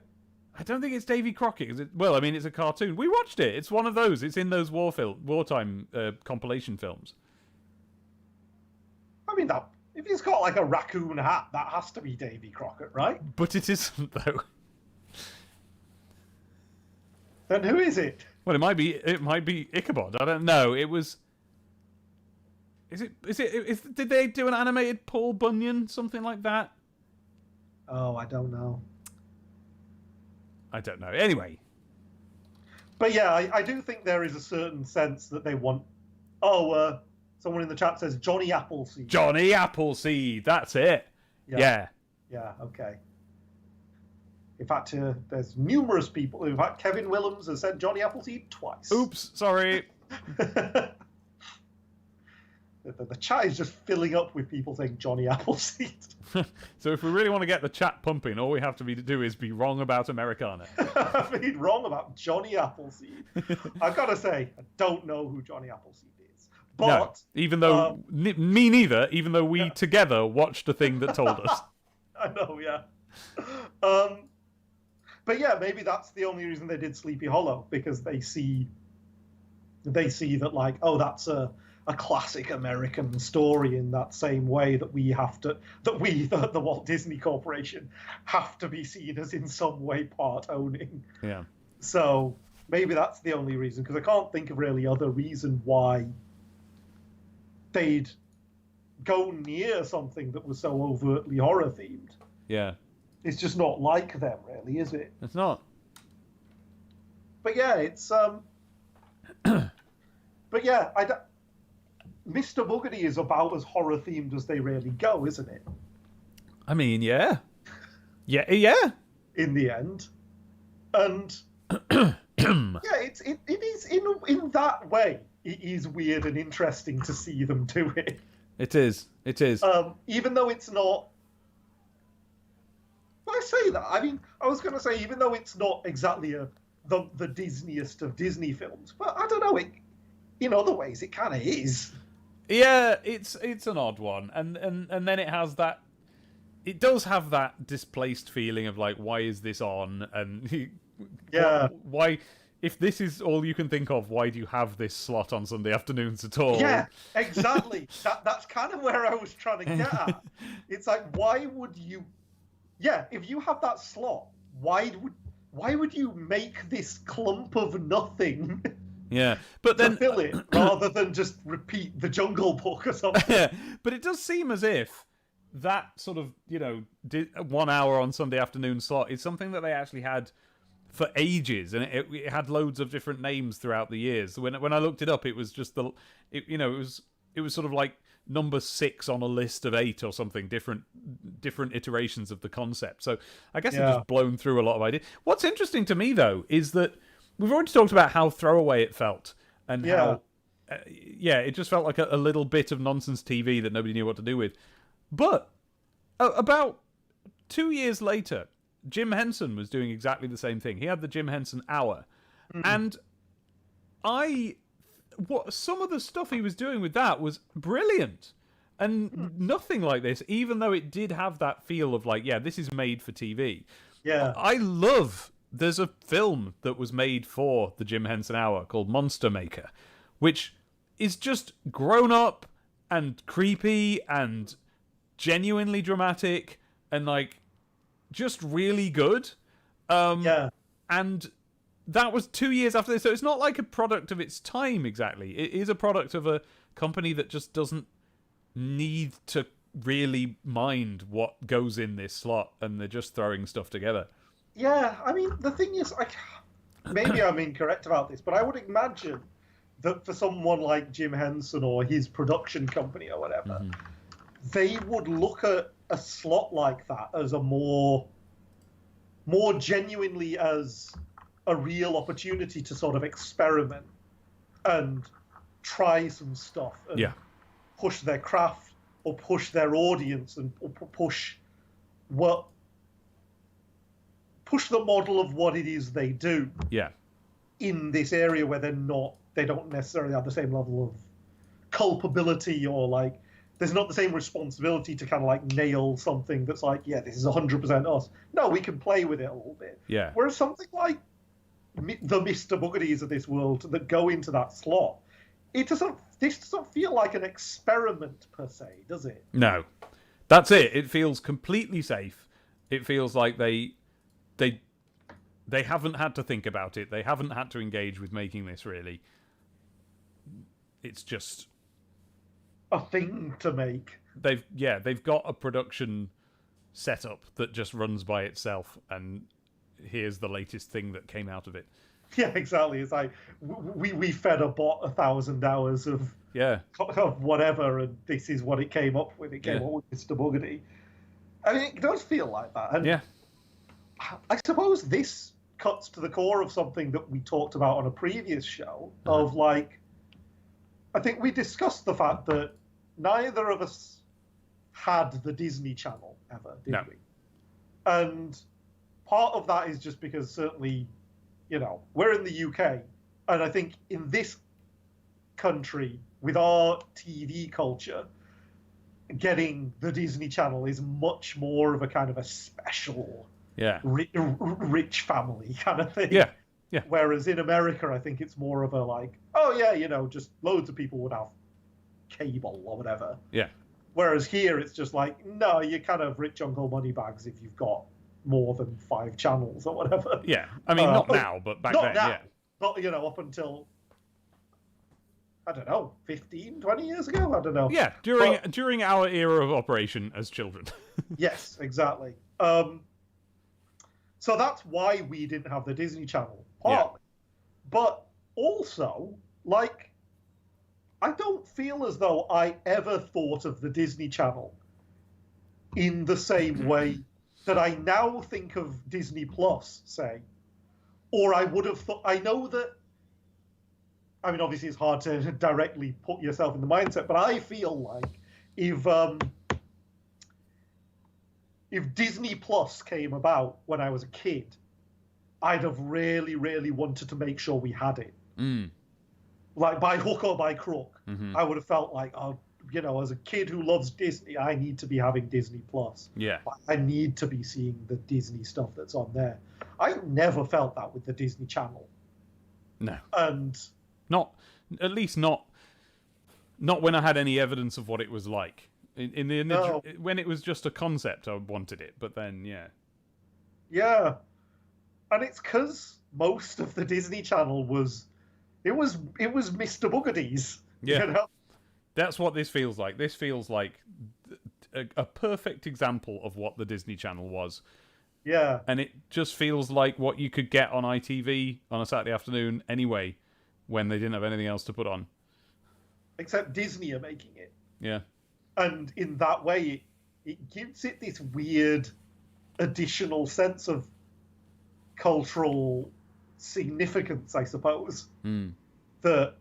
I don't think it's Davy Crockett. Well, I mean, it's a cartoon. We watched it. It's one of those. It's in those wartime compilation films. I mean, if he's got like a raccoon hat, that has to be Davy Crockett, right? But it isn't, though. Then who is it? Well, it might be Ichabod. I don't know. It was... Did they do an animated Paul Bunyan, something like that? Oh, I don't know. I don't know. Anyway. But yeah, I do think there is a certain sense that they want... Oh, someone in the chat says Johnny Appleseed. Johnny Appleseed, that's it. Yeah. Yeah, okay. In fact, there's numerous people. In fact, Kevin Willems has said Johnny Appleseed twice. Oops, sorry. The chat is just filling up with people saying Johnny Appleseed. So if we really want to get the chat pumping, all we have to do is be wrong about Americana. I've been wrong about Johnny Appleseed. I've got to say, I don't know who Johnny Appleseed is. But, no, even though... me neither, even though we together watched a thing that told us. I know, yeah. But yeah, maybe that's the only reason they did Sleepy Hollow, because they see that, like, oh, that's a classic American story in that same way that the Walt Disney Corporation, have to be seen as in some way part owning. Yeah. So maybe that's the only reason, because I can't think of really other reason why they'd go near something that was so overtly horror themed. Yeah. It's just not like them, really, is it? It's not. But yeah, it's But yeah, Mr. Boogedy is about as horror themed as they really go, isn't it? I mean, yeah. Yeah. In the end, and yeah, it is in that way. It is weird and interesting to see them do it. It is. Even though it's not. When I say that, I mean, I was going to say, even though it's not exactly the Disneyest of Disney films, but I don't know, in other ways it kind of is. Yeah, it's an odd one, and then it has that. It does have that displaced feeling of like, why is this on? And yeah, why? If this is all you can think of, why do you have this slot on Sunday afternoons at all? Yeah, exactly. That's kind of where I was trying to get at. It's like, why would you? Yeah, if you have that slot, why would you make this clump of nothing? Yeah, but then to fill it rather than just repeat the Jungle Book or something. Yeah, but it does seem as if that sort of 1 hour on Sunday afternoon slot is something that they actually had for ages, and it had loads of different names throughout the years. When I looked it up, it was just it was sort of like number 6 on a list of 8 or something, different iterations of the concept. So I guess it just blown through a lot of ideas. What's interesting to me though is that we've already talked about how throwaway it felt, and how it just felt like a little bit of nonsense TV that nobody knew what to do with. But about 2 years later, Jim Henson was doing exactly the same thing. He had the Jim Henson Hour, and some of the stuff he was doing with that was brilliant, and nothing like this. Even though it did have that feel of like, yeah, this is made for TV. Yeah, I love. There's a film that was made for the Jim Henson Hour called Monster Maker, which is just grown up and creepy and genuinely dramatic and like just really good. And that was 2 years after this, so it's not like a product of its time exactly. It is a product of a company that just doesn't need to really mind what goes in this slot, and they're just throwing stuff together. Yeah, I mean, the thing is, maybe I'm incorrect about this, but I would imagine that for someone like Jim Henson or his production company or whatever, they would look at a slot like that as a more genuinely as a real opportunity to sort of experiment and try some stuff and push their craft or push their audience and push the model of what it is they do. Yeah. In this area where they don't necessarily have the same level of culpability or like there's not the same responsibility to kind of like nail something that's like, yeah, this is 100% us. No, we can play with it a little bit. Yeah. Whereas something like the Mr Boogedys of this world that go into that slot, this doesn't feel like an experiment per se, does it? No. That's it. It feels completely safe. It feels like they haven't had to think about it. They haven't had to engage with making this, really. It's just a thing to make. They've got a production setup that just runs by itself, and here's the latest thing that came out of it. Yeah, exactly. It's like we fed a bot 1,000 hours of whatever, and this is what it came up with. It came up with Mr Boogedy. I mean, it does feel like that. And I suppose this cuts to the core of something that we talked about on a previous show of like, I think we discussed the fact that neither of us had the Disney Channel ever, did we? And part of that is just because certainly, we're in the UK, and I think in this country, with our TV culture, getting the Disney Channel is much more of a kind of a special, rich family kind of thing. Yeah. Yeah. Whereas in America, I think it's more of a like, just loads of people would have cable or whatever. Yeah. Whereas here, it's just like, no, you're kind of rich Uncle Moneybags if you've got more than 5 channels or whatever. Yeah. I mean, not now, but back then, yeah. Not, up until, I don't know, 15, 20 years ago? I don't know. Yeah, during our era of operation as children. Yes, exactly. So that's why we didn't have the Disney Channel, partly. Yeah. But also, like, I don't feel as though I ever thought of the Disney Channel in the same way that I now think of Disney Plus, say. Or I would have thought, I know that, I mean, obviously it's hard to directly put yourself in the mindset, but I feel like if Disney Plus came about when I was a kid, I'd have really, really wanted to make sure we had it. Like by hook or by crook. I would have felt like, as a kid who loves Disney, I need to be having Disney Plus. Yeah. I need to be seeing the Disney stuff that's on there. I never felt that with the Disney Channel. No. And at least not when I had any evidence of what it was like. In the initial, when it was just a concept, I wanted it, but then yeah, and it's because most of the Disney Channel was Mr Boogedy's. Yeah, that's what this feels like. This feels like a perfect example of what the Disney Channel was. Yeah, and it just feels like what you could get on ITV on a Saturday afternoon anyway, when they didn't have anything else to put on. Except Disney are making it. Yeah. And in that way, it gives it this weird additional sense of cultural significance, I suppose, that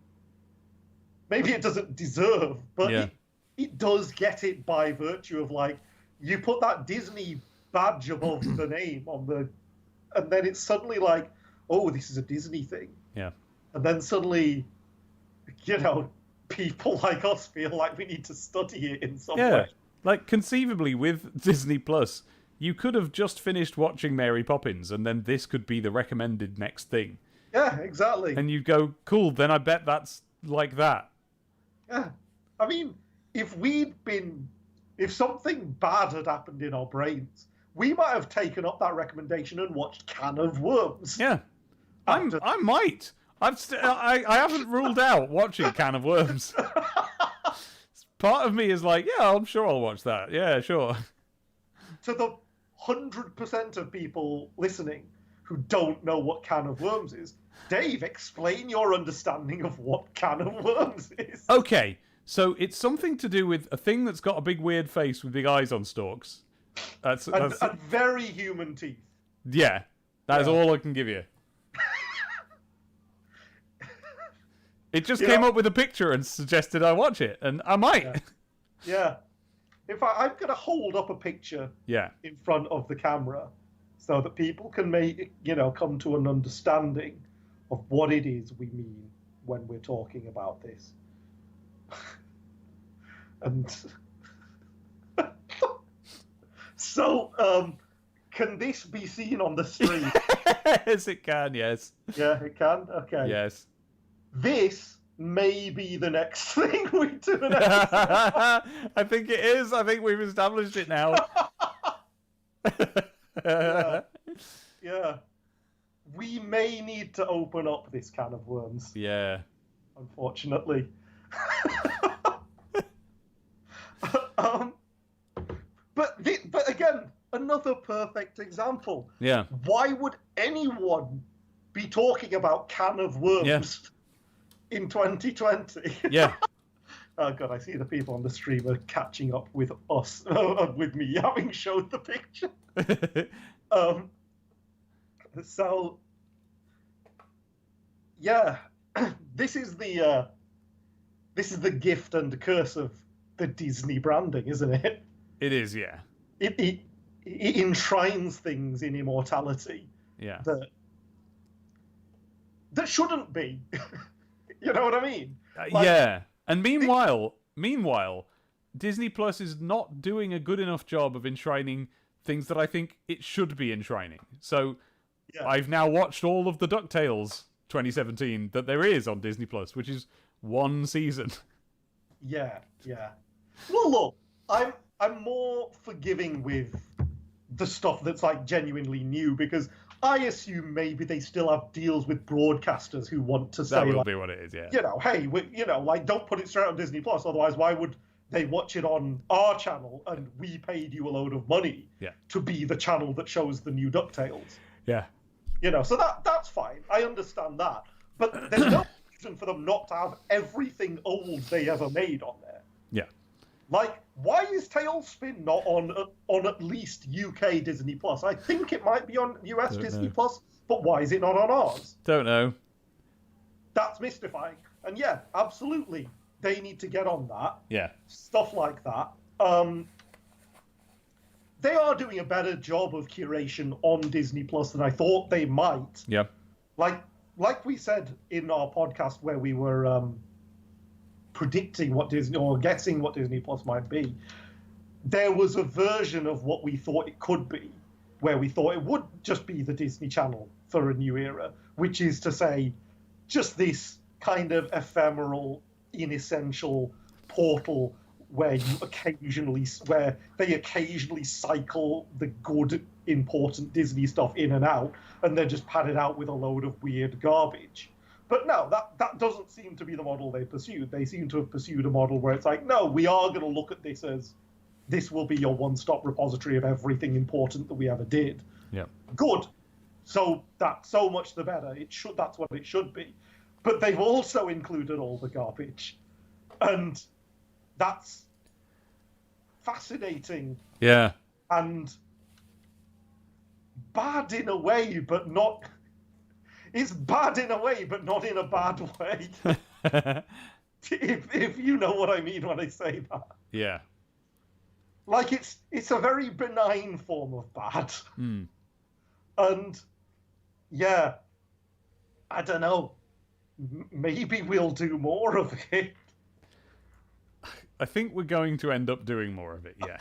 maybe it doesn't deserve, but it does get it by virtue of, like, you put that Disney badge above the name and then it's suddenly like, oh, this is a Disney thing. Yeah. And then suddenly, people like us feel like we need to study it in some way. Like, conceivably, with Disney Plus, you could have just finished watching Mary Poppins, and then this could be the recommended next thing. Yeah, exactly. And you'd go, cool, then I bet that's like that. Yeah. I mean, if something bad had happened in our brains, we might have taken up that recommendation and watched Can of Worms. Yeah. I might. I haven't ruled out watching Can of Worms. Part of me is like, yeah, I'm sure I'll watch that. Yeah, sure. To the 100% of people listening who don't know what Can of Worms is, Dave, explain your understanding of what Can of Worms is. Okay, so it's something to do with a thing that's got a big weird face with big eyes on stalks. That's and very human teeth. Yeah, that is all I can give you. It just came up with a picture and suggested I watch it, and I might. Yeah. In fact, I'm going to hold up a picture in front of the camera so that people can come to an understanding of what it is we mean when we're talking about this. And so, can this be seen on the stream? Yes, it can, yes. Yeah, it can? Okay. Yes. This may be the next thing we do. I think it is. I think we've established it now. Yeah. We may need to open up this can of worms. Yeah. Unfortunately. But again, another perfect example. Yeah. Why would anyone be talking about Can of Worms in 2020? Yeah. Oh god, I see the people on the stream are catching up with us, with me having showed the picture. So, yeah, this is the gift and curse of the Disney branding, isn't it? It is, yeah. It enshrines things in immortality. Yeah. That shouldn't be. You know what I mean? Yeah. And meanwhile, Disney Plus is not doing a good enough job of enshrining things that I think it should be enshrining. So I've now watched all of the DuckTales 2017 that there is on Disney Plus, which is one season. Yeah. Well, look, I'm more forgiving with the stuff that's like genuinely new because I assume maybe they still have deals with broadcasters who want to say that will be what it is, yeah. Hey, don't put it straight on Disney Plus. Otherwise, why would they watch it on our channel and we paid you a load of money to be the channel that shows the new DuckTales? Yeah. So that's fine. I understand that. But there's no reason for them not to have everything old they ever made on there. Yeah. Like, why is Tailspin not on at least UK Disney Plus? I think it might be on US Disney Plus, but why is it not on ours? Don't know. That's mystifying. And yeah, absolutely, they need to get on that. Yeah. Stuff like that. They are doing a better job of curation on Disney Plus than I thought they might. Yeah. Like we said in our podcast where we were predicting what Disney or guessing what Disney Plus might be, there was a version of what we thought it could be, where we thought it would just be the Disney Channel for a new era, which is to say, just this kind of ephemeral, inessential portal where they occasionally cycle the good, important Disney stuff in and out, and then just pad it out with a load of weird garbage. But no, that doesn't seem to be the model they pursued. They seem to have pursued a model where it's like, no, we are going to look at this as this will be your one-stop repository of everything important that we ever did. Yeah. Good. So that's so much the better. That's what it should be. But they've also included all the garbage. And that's fascinating. Yeah. And bad in a way, but not... It's bad in a way, but not in a bad way. if you know what I mean when I say that. Yeah. Like, it's a very benign form of bad. Mm. And, yeah, I don't know. Maybe we'll do more of it. I think we're going to end up doing more of it, yeah.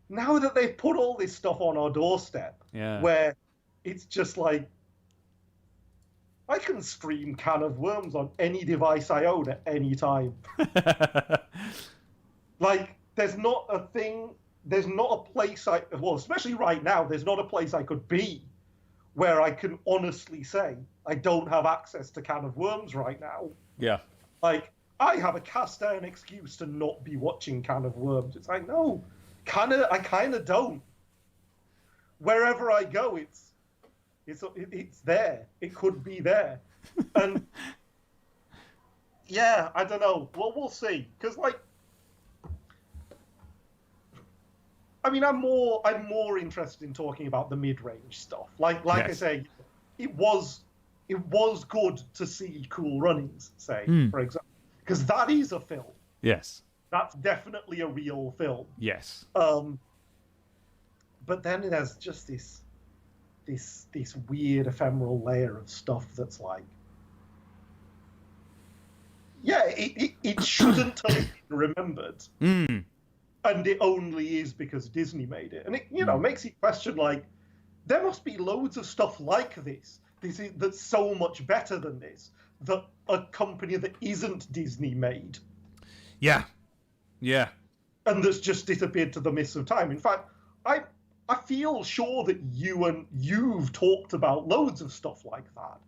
Now that they've put all this stuff on our doorstep, where it's just like, I can stream Can of Worms on any device I own at any time. Like, there's not a place well, especially right now, there's not a place I could be where I can honestly say I don't have access to Can of Worms right now. Yeah. Like, I have a cast iron excuse to not be watching Can of Worms. It's like, no, I kind of don't. Wherever I go, it's there. It could be there. And yeah, I don't know. Well, we'll see. Because, like, I mean, I'm more interested in talking about the mid-range stuff. Like yes. I say, it was good to see Cool Runnings, say, for example, because that is a film. Yes, that's definitely a real film. Yes. But then there's just this weird ephemeral layer of stuff that's like, yeah, it shouldn't have been remembered. And it only is because Disney made it. And it, makes you question, like, there must be loads of stuff like this that's so much better than this, that a company that isn't Disney made. Yeah. Yeah. And that's just disappeared to the mists of time. In fact, I feel sure that you've talked about loads of stuff like that.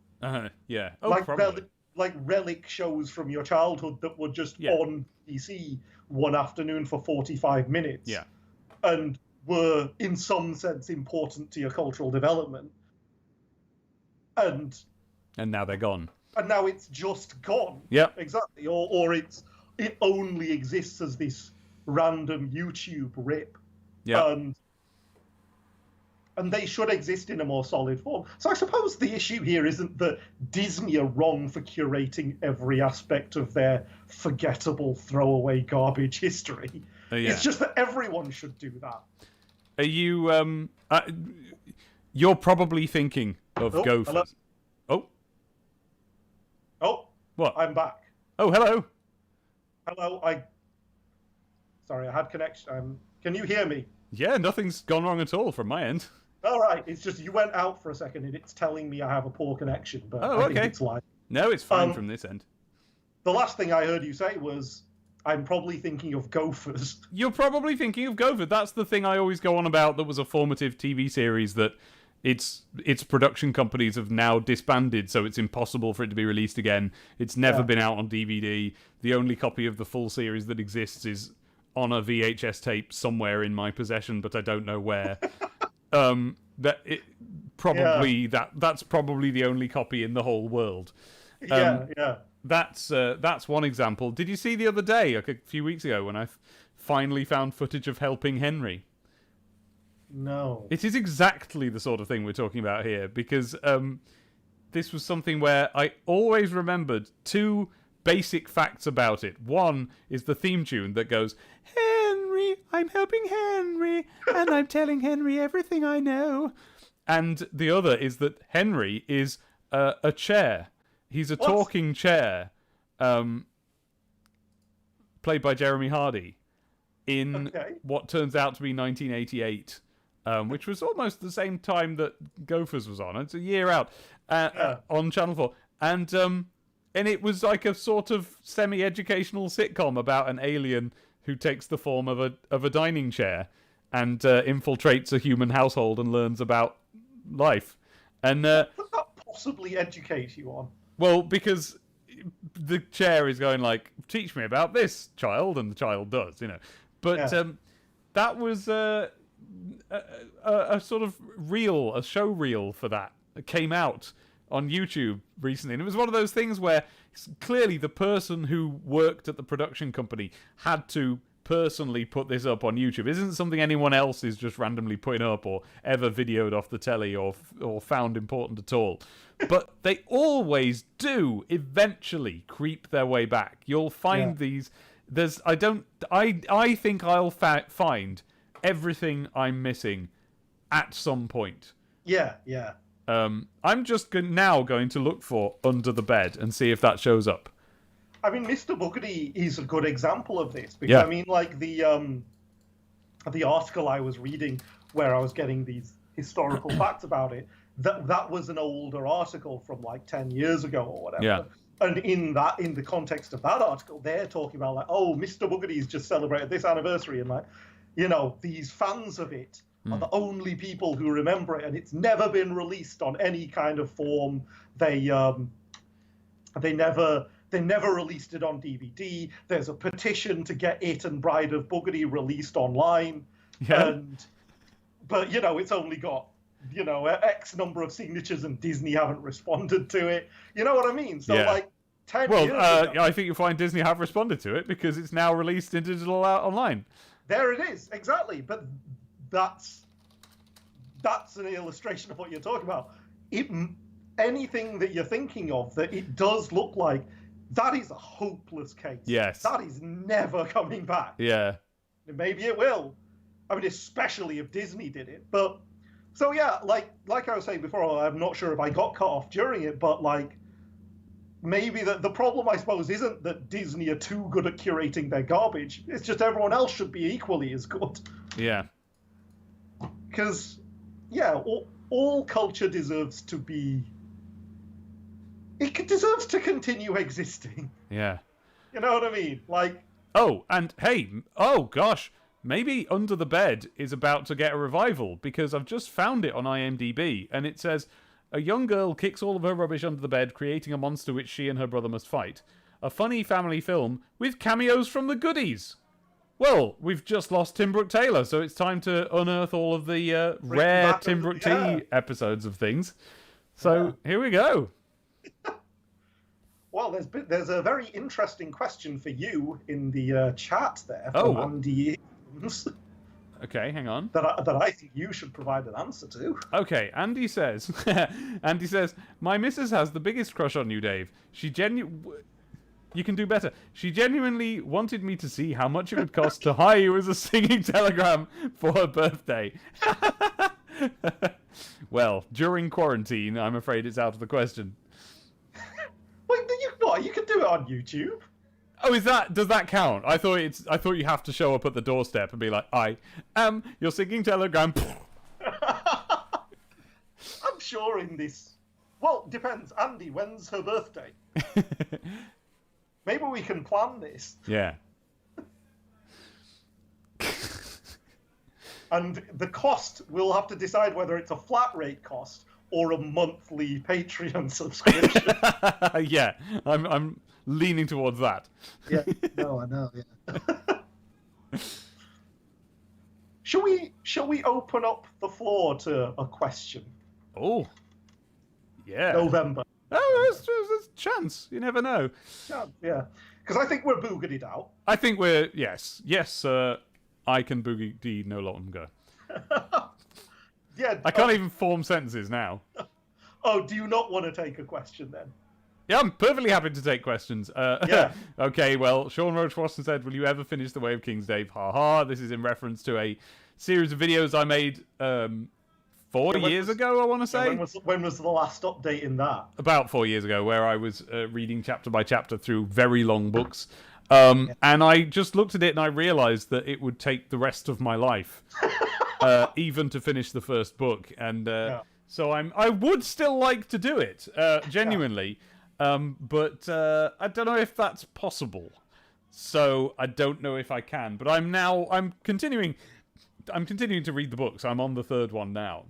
Yeah. Oh, like probably. Like relic shows from your childhood that were just on BBC one afternoon for 45 minutes. Yeah. And were, in some sense, important to your cultural development. And now they're gone. And now it's just gone. Yeah. Exactly. Or it only exists as this random YouTube rip. Yeah. And they should exist in a more solid form. So I suppose the issue here isn't that Disney are wrong for curating every aspect of their forgettable, throwaway garbage history. It's just that everyone should do that. Are you... you're probably thinking of Gophers. Hello? Oh. What? I'm back. Oh, hello. Hello. Sorry, I had connection. Can you hear me? Yeah, nothing's gone wrong at all from my end. All right, it's just you went out for a second and it's telling me I have a poor connection, but I think it's live. No, it's fine from this end. The last thing I heard you say was, I'm probably thinking of Gophers. You're probably thinking of Gophers. That's the thing I always go on about that was a formative TV series that its production companies have now disbanded, so it's impossible for it to be released again. It's never been out on DVD. The only copy of the full series that exists is on a VHS tape somewhere in my possession, but I don't know where. That's probably the only copy in the whole world. That's one example. Did you see the other day, like a few weeks ago, when I finally found footage of Helping Henry? No. It is exactly the sort of thing we're talking about here, because this was something where I always remembered two basic facts about it. One is the theme tune that goes, Henry, I'm helping Henry, and I'm telling Henry everything I know. And the other is that Henry is a chair. He's a talking chair, played by Jeremy Hardy, in what turns out to be 1988, which was almost the same time that Gophers was on. It's a year out on Channel 4. And it was like a sort of semi-educational sitcom about an alien who takes the form of a dining chair and infiltrates a human household and learns about life. And what does that possibly educate you on? Well, because the chair is going like, teach me about this, child, and the child does, But that was a sort of a show reel for that. It came out on YouTube recently, and it was one of those things where clearly the person who worked at the production company had to personally put this up on YouTube. It isn't something anyone else is just randomly putting up or ever videoed off the telly or found important at all. But they always do eventually creep their way back. You'll find these. I think I'll find everything I'm missing at some point. Yeah. I'm just now going to look for Under the Bed and see if that shows up. I mean, Mr. Boogedy is a good example of this because I mean, like the article I was reading where I was getting these historical facts about it, that was an older article from like 10 years ago or whatever. Yeah. And in the context of that article, they're talking about like, oh, Mr. Boogedy's just celebrated this anniversary, and like, these fans of it are the only people who remember it, and it's never been released on any kind of form. They never released it on DVD. There's a petition to get it and Bride of Boogedy released online. Yeah. But it's only got X number of signatures, and Disney haven't responded to it. You know what I mean? So 10 years ago, I think you'll find Disney have responded to it because it's now released in digital online. There it is, exactly. But that's an illustration of what you're talking about. Anything that you're thinking of that it does look like, that is a hopeless case. Yes. That is never coming back. Yeah. Maybe it will. I mean, especially if Disney did it. But so yeah, like I was saying before, I'm not sure if I got cut off during it, but maybe the problem, I suppose, isn't that Disney are too good at curating their garbage. It's just everyone else should be equally as good. Yeah. Because, yeah, all culture deserves to be... It deserves to continue existing. Yeah. You know what I mean? Oh, and hey, oh gosh, maybe Under the Bed is about to get a revival, because I've just found it on IMDb, and it says... A young girl kicks all of her rubbish under the bed, creating a monster which she and her brother must fight. A funny family film with cameos from the goodies. Well, we've just lost Tim Brooke Taylor, so it's time to unearth all of the rare Tim Brooke T episodes of things. So here we go. Well, there's a very interesting question for you in the chat there from Andy. Okay, hang on. That I think you should provide an answer to. Okay, Andy says, my missus has the biggest crush on you, Dave. You can do better. She genuinely wanted me to see how much it would cost to hire you as a singing telegram for her birthday. Well, during quarantine, I'm afraid it's out of the question. Wait, you can do it on YouTube. Oh, does that count? I thought you have to show up at the doorstep and be like, I am your singing telegram. I'm sure in this... Well, depends. Andy, when's her birthday? Maybe we can plan this. Yeah. And the cost, we'll have to decide whether it's a flat rate cost or a monthly Patreon subscription. Yeah, I'm leaning towards that. Yeah, no, I know. Yeah. Shall we open up the floor to a question? Oh, yeah. November. Oh, there's a chance. You never know. Chance, yeah. Because I think we're boogedied out. I think we're yes, sir. I can boogedy no longer. Yeah. I can't even form sentences now. Oh, do you not want to take a question then? Yeah, I'm perfectly happy to take questions. Yeah. Okay, well, Sean Roach Watson said, will you ever finish The Way of Kings, Dave? Ha ha. This is in reference to a series of videos I made 4 years ago, I want to say. When was the last update in that? About 4 years ago, where I was reading chapter by chapter through very long books. And I just looked at it and I realised that it would take the rest of my life even to finish the first book. And so I would still like to do it, genuinely. Yeah. But I don't know if that's possible. So I don't know if I can. But I'm continuing to read the books. I'm on the third one now.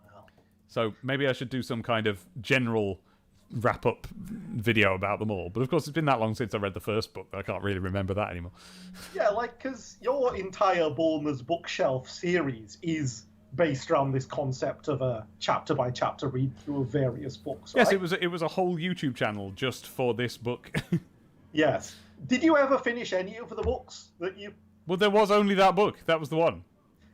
Wow. So maybe I should do some kind of general wrap-up video about them all. But of course, it's been that long since I read the first book that I can't really remember that anymore. Yeah, because your entire Bulmer's Bookshelf series is based around this concept of a chapter-by-chapter read-through of various books, right? Yes, it was a whole YouTube channel just for this book. Yes. Did you ever finish any of the books that you... Well, there was only that book. That was the one.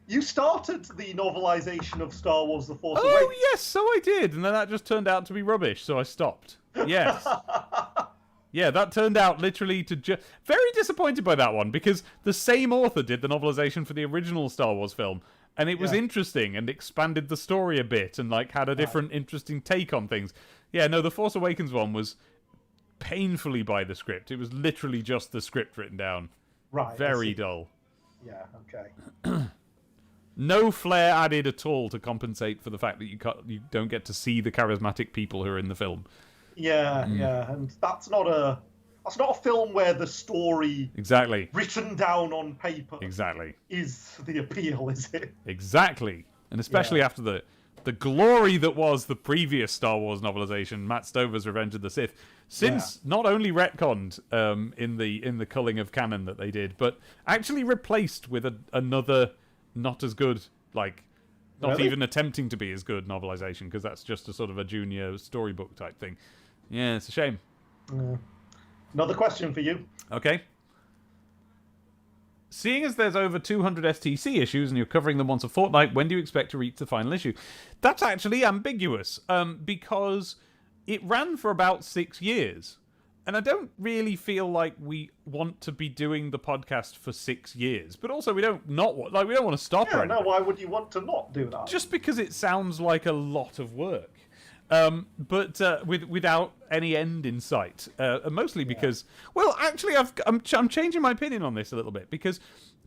You started the novelization of Star Wars The Force Awakens. Oh, yes, so I did. And then that just turned out to be rubbish, so I stopped. Yes. Yeah, that turned out literally to very disappointed by that one, because the same author did the novelization for the original Star Wars film. And it was interesting and expanded the story a bit and had a different interesting take on things. Yeah, no, the Force Awakens one was painfully by the script. It was literally just the script written down. Right. Very dull. Yeah, okay. No flair added at all to compensate for the fact that you don't get to see the charismatic people who are in the film. Yeah, yeah, and that's not a... That's not a film where the story Exactly. written down on paper Exactly. is the appeal, is it? Exactly. And especially after the glory that was the previous Star Wars novelization, Matt Stover's Revenge of the Sith, since not only retconned in the culling of canon that they did, but actually replaced with another not as good, like not even attempting to be as good novelization, because that's just a sort of a junior storybook type thing. Yeah, it's a shame. Another question for you. Okay. Seeing as there's over 200 STC issues and you're covering them once a fortnight, when do you expect to reach the final issue? That's actually ambiguous, because it ran for about 6 years. And I don't really feel like we want to be doing the podcast for 6 years. But also we don't want to stop or anything. No, why would you want to not do that? Just because it sounds like a lot of work. But without any end in sight. Mostly because, well, actually, I'm changing my opinion on this a little bit, because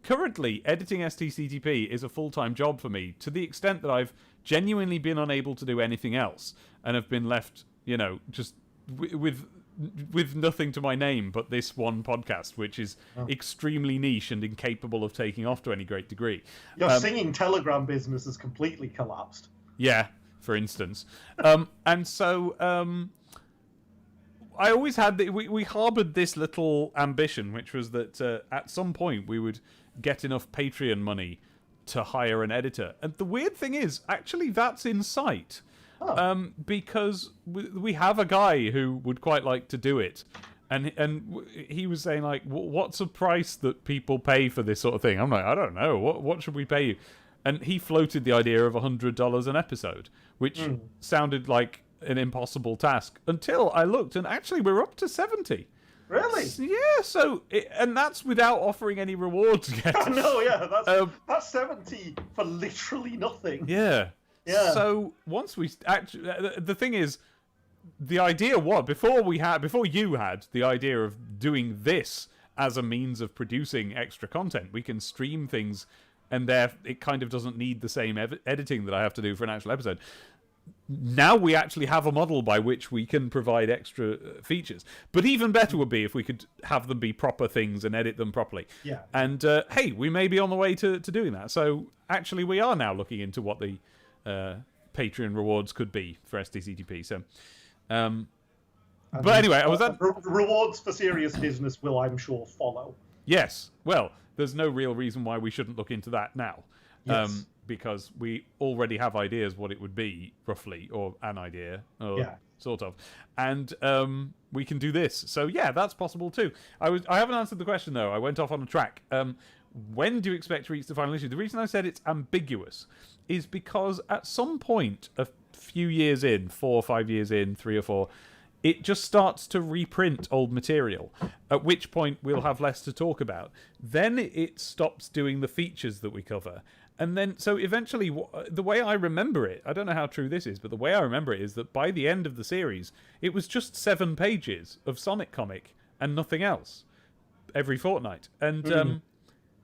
currently editing STCTP is a full-time job for me, to the extent that I've genuinely been unable to do anything else and have been left, just with nothing to my name but this one podcast, which is extremely niche and incapable of taking off to any great degree. Your singing Telegram business has completely collapsed. Yeah. For instance, and so I always had we harbored this little ambition, which was that at some point we would get enough Patreon money to hire an editor. And the weird thing is, actually, that's in sight, because we have a guy who would quite like to do it, and he was saying, like, what's a price that people pay for this sort of thing? I'm like, I don't know. What should we pay you? And he floated the idea of $100 an episode, which sounded like an impossible task until I looked, and actually we're up to 70. Really? Yeah. And that's without offering any rewards yet. No, yeah, that's 70 for literally nothing. Yeah. Yeah. So once we actually, the thing is, the idea before you had the idea of doing this as a means of producing extra content, we can stream things. And it kind of doesn't need the same editing that I have to do for an actual episode. Now we actually have a model by which we can provide extra features. But even better would be if we could have them be proper things and edit them properly. Yeah. And, hey, we may be on the way to doing that. So, actually, we are now looking into what the Patreon rewards could be for STCTP. So, but anyway, rewards for serious business will, I'm sure, follow. Yes. Well, there's no real reason why we shouldn't look into that now. Yes. Because we already have ideas what it would be, roughly, or an idea, sort of. And we can do this. So, yeah, that's possible too. I haven't answered the question, though. I went off on a track. When do you expect to reach the final issue? The reason I said it's ambiguous is because at some point, a few years in, 4 or 5 years in, 3 or 4, it just starts to reprint old material, at which point we'll have less to talk about. Then it stops doing the features that we cover. And then, so eventually, the way I remember it, I don't know how true this is, but the way I remember it is that by the end of the series, it was just 7 pages of Sonic comic and nothing else every fortnight. And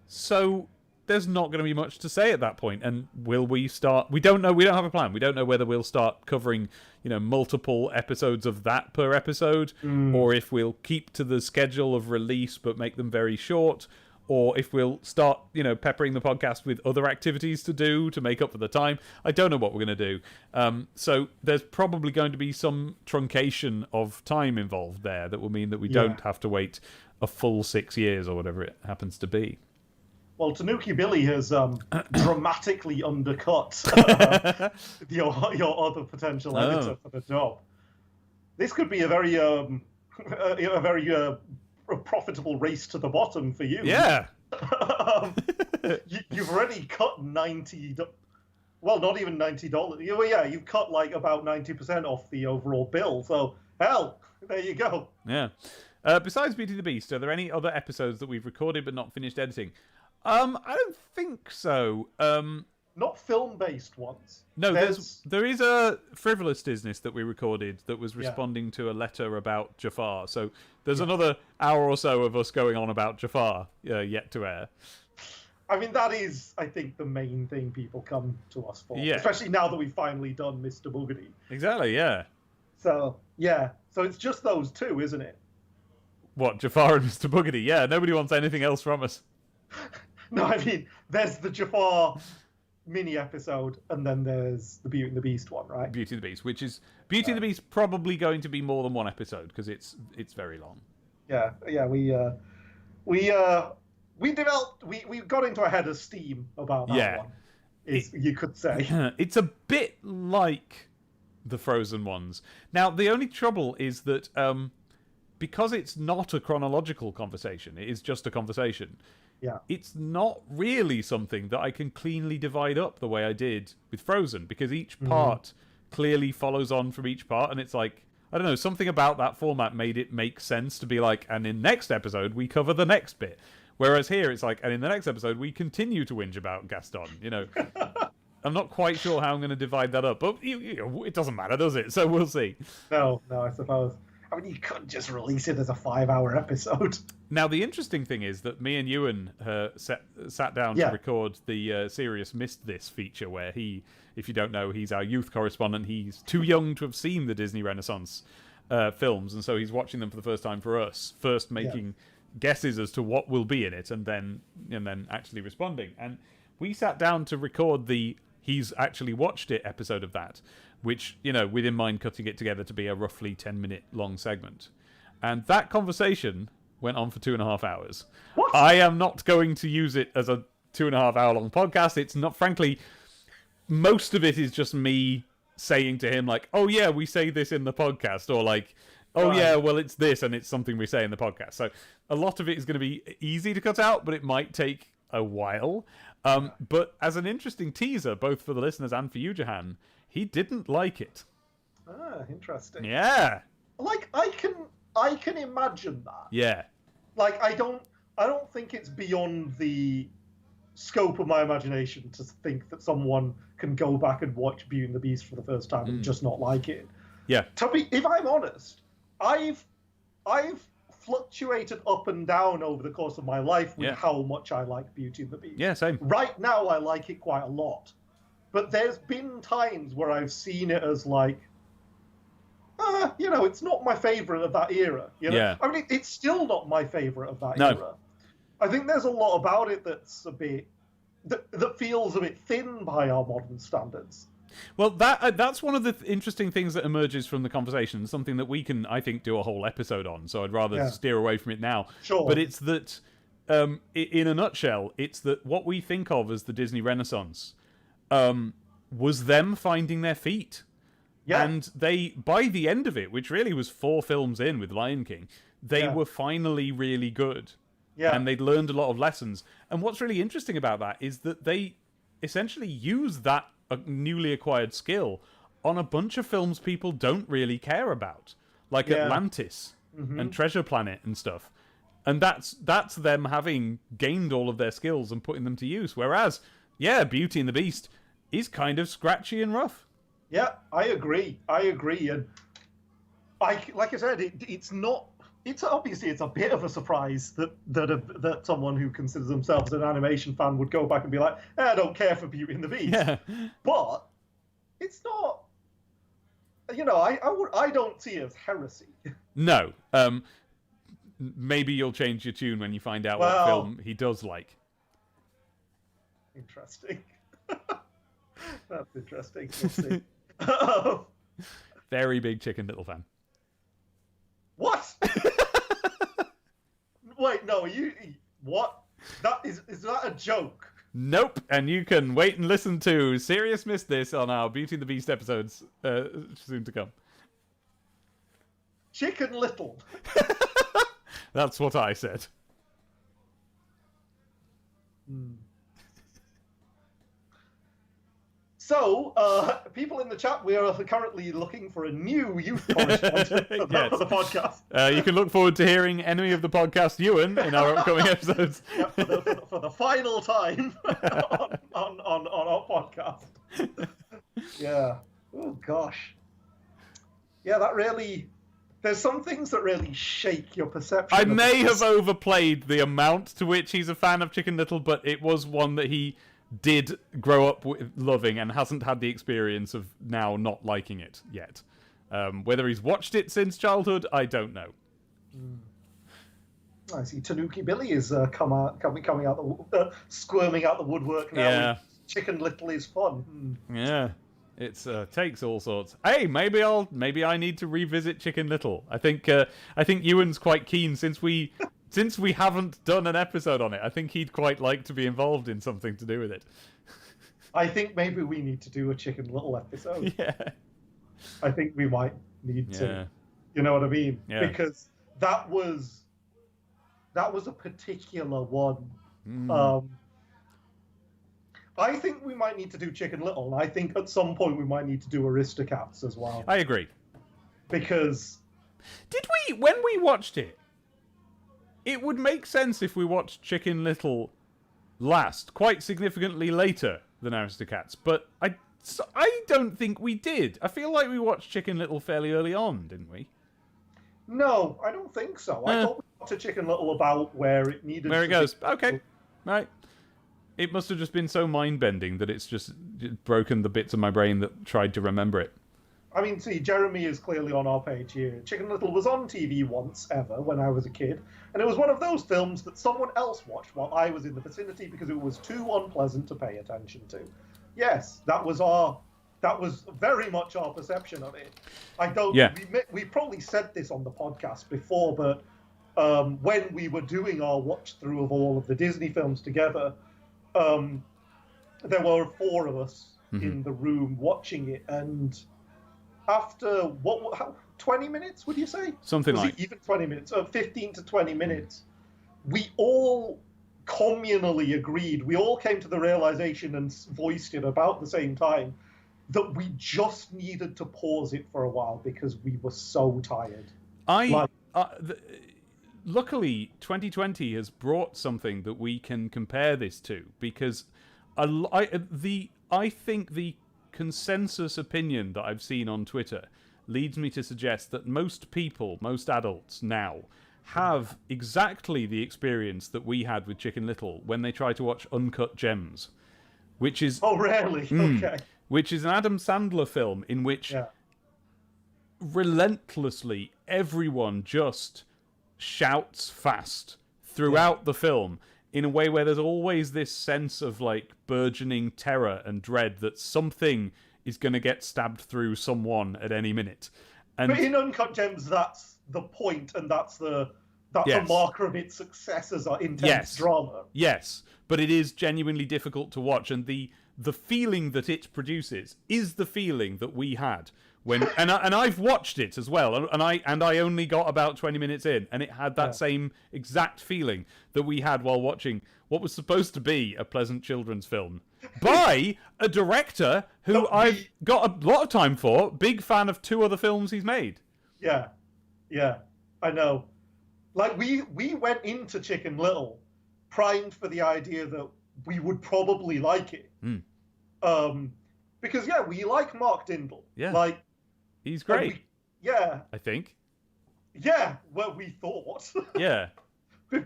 so there's not going to be much to say at that point. And will we start? We don't know. We don't have a plan. We don't know whether we'll start covering, multiple episodes of that per episode, or if we'll keep to the schedule of release but make them very short, or if we'll start, peppering the podcast with other activities to do to make up for the time. I don't know what we're going to do. So there's probably going to be some truncation of time involved there that will mean that we don't have to wait a full 6 years or whatever it happens to be. Well, Tanuki Billy has dramatically undercut your other potential editor for the job. This could be a very profitable race to the bottom for you. Yeah. You've already cut $90. Well, not even $90. Yeah, you've cut like about 90% off the overall bill. So, hell, there you go. Yeah. Besides Beauty and the Beast, are there any other episodes that we've recorded but not finished editing? I don't think so. Not film-based ones. No, there is a Frivolous Disness that we recorded that was responding to a letter about Jafar. So there's another hour or so of us going on about Jafar yet to air. I mean, that is, I think, the main thing people come to us for. Yeah. Especially now that we've finally done Mr. Boogedy. Exactly, yeah. So, yeah. So it's just those two, isn't it? What, Jafar and Mr. Boogedy? Yeah, nobody wants anything else from us. No, I mean, there's the Jafar mini episode, and then there's the Beauty and the Beast one, right? Beauty and the Beast, which is Beauty and the Beast probably going to be more than one episode because it's very long. Yeah, we developed, we got into a head of steam about that one. You could say it's a bit like the Frozen ones. Now, the only trouble is that because it's not a chronological conversation, it is just a conversation. Yeah, it's not really something that I can cleanly divide up the way I did with Frozen, because each part clearly follows on from each part, and it's like, I don't know, something about that format made it make sense to be like, and in next episode we cover the next bit. Whereas here it's like, and in the next episode we continue to whinge about Gaston, you know. I'm not quite sure how I'm going to divide that up, but it doesn't matter, does it? So we'll see. No, I suppose. I mean, you couldn't just release it as a 5-hour episode. Now, the interesting thing is that me and Ewan sat down to record the Serious Missed This feature, where he, if you don't know, he's our youth correspondent. He's too young to have seen the Disney Renaissance films, and so he's watching them for the first time for us, first making guesses as to what will be in it, and then actually responding. And we sat down to record the He's Actually Watched It episode of that, which, you know, with in mind cutting it together to be a roughly 10-minute long segment. And that conversation went on for 2.5 hours. What? I am not going to use it as a 2.5 hour long podcast. It's not, frankly, most of it is just me saying to him, like, oh yeah, we say this in the podcast, or like, oh yeah, well it's this and it's something we say in the podcast. So a lot of it is going to be easy to cut out, but it might take a while. But as an interesting teaser, both for the listeners and for you, Jahan, he didn't like it. Ah, interesting. Yeah. Like, I can imagine that. Yeah. Like, I don't think it's beyond the scope of my imagination to think that someone can go back and watch Beauty and the Beast for the first time and just not like it. Yeah. If I'm honest, I've fluctuated up and down over the course of my life with how much I like Beauty and the Beast. Yeah, same. Right now, I like it quite a lot. But there's been times where I've seen it as like, you know, it's not my favourite of that era. You know? Yeah. I mean, it's still not my favourite of that era. I think there's a lot about it that's a bit that feels a bit thin by our modern standards. Well, that's one of the interesting things that emerges from the conversation, something that we can, I think, do a whole episode on, so I'd rather steer away from it now. Sure. But it's that, in a nutshell, it's that what we think of as the Disney Renaissance was them finding their feet. Yeah. And they, by the end of it, which really was 4 films in with Lion King, they were finally really good. Yeah. And they'd learned a lot of lessons. And what's really interesting about that is that they essentially use that a newly acquired skill on a bunch of films people don't really care about, like Atlantis and Treasure Planet and stuff. And that's them having gained all of their skills and putting them to use. Whereas, Beauty and the Beast is kind of scratchy and rough. Yeah, I agree. And like I said, it's not. It's obviously it's a bit of a surprise that someone who considers themselves an animation fan would go back and be like, I don't care for Beauty and the Beast. Yeah. But it's not. You know, I don't see it as heresy. No. Maybe you'll change your tune when you find out what film he does like. Interesting. That's interesting. We'll see. Very big Chicken Little fan. What? Wait, no, what? Is that a joke? Nope. And you can wait and listen to Serious Missed This on our Beauty and the Beast episodes soon to come. Chicken Little. That's what I said. So, people in the chat, we are currently looking for a new youth correspondent for the podcast. You can look forward to hearing Enemy of the Podcast Ewan in our upcoming episodes. For the final time on our podcast. Yeah. Oh, gosh. Yeah, that really... There's some things that really shake your perception. I may have overplayed the amount to which he's a fan of Chicken Little, but it was one that he did grow up with loving and hasn't had the experience of now not liking it yet. Whether he's watched it since childhood, I don't know. I see Tanuki Billy is coming out squirming out the woodwork now. Yeah. Chicken Little is fun. Yeah. It's takes all sorts. Hey, maybe I need to revisit Chicken Little. I think Ewan's quite keen since we haven't done an episode on it. I think he'd quite like to be involved in something to do with it. I think maybe we need to do a Chicken Little episode. Yeah. I think we might need to. You know what I mean? Yeah. Because that was a particular one. I think we might need to do Chicken Little, and I think at some point we might need to do Aristocats as well. I agree. Because when we watched it, it would make sense if we watched Chicken Little last, quite significantly later than Aristocats, but I don't think we did. I feel like we watched Chicken Little fairly early on, didn't we? No, I don't think so. I thought we got to Chicken Little about where it needed Where it to goes. be. Okay. Right. It must have just been so mind-bending that it's just broken the bits of my brain that tried to remember it. I mean, see, Jeremy is clearly on our page here. Chicken Little was on TV once ever when I was a kid, and it was one of those films that someone else watched while I was in the vicinity because it was too unpleasant to pay attention to. Yes, that was very much our perception of it. We probably said this on the podcast before, but when we were doing our watch through of all of the Disney films together, there were 4 of us in the room watching it, and after 20 minutes, would you say? Something like even 20 minutes, 15 to 20 minutes, we all communally agreed. We all came to the realization and voiced it about the same time that we just needed to pause it for a while because we were so tired. Luckily, 2020 has brought something that we can compare this to, because I think the consensus opinion that I've seen on Twitter leads me to suggest that most adults now, have exactly the experience that we had with Chicken Little when they try to watch Uncut Gems, which is... Oh, really? Okay. Which is an Adam Sandler film in which relentlessly everyone just shouts fast throughout the film in a way where there's always this sense of like burgeoning terror and dread that something is going to get stabbed through someone at any minute. And but in Uncut Gems, that's the point, and that's a marker of its success as an intense drama. Yes, but it is genuinely difficult to watch, and the feeling that it produces is the feeling that we had when and I've watched it as well, and I only got about 20 minutes in, and it had that same exact feeling that we had while watching what was supposed to be a pleasant children's film by a director who I've got a lot of time for. Big fan of 2 other films he's made. Yeah, I know. Like we went into Chicken Little primed for the idea that we would probably like it. Because we like Mark Dindal. Yeah. Like he's great. I think. Yeah, well, we thought. Yeah.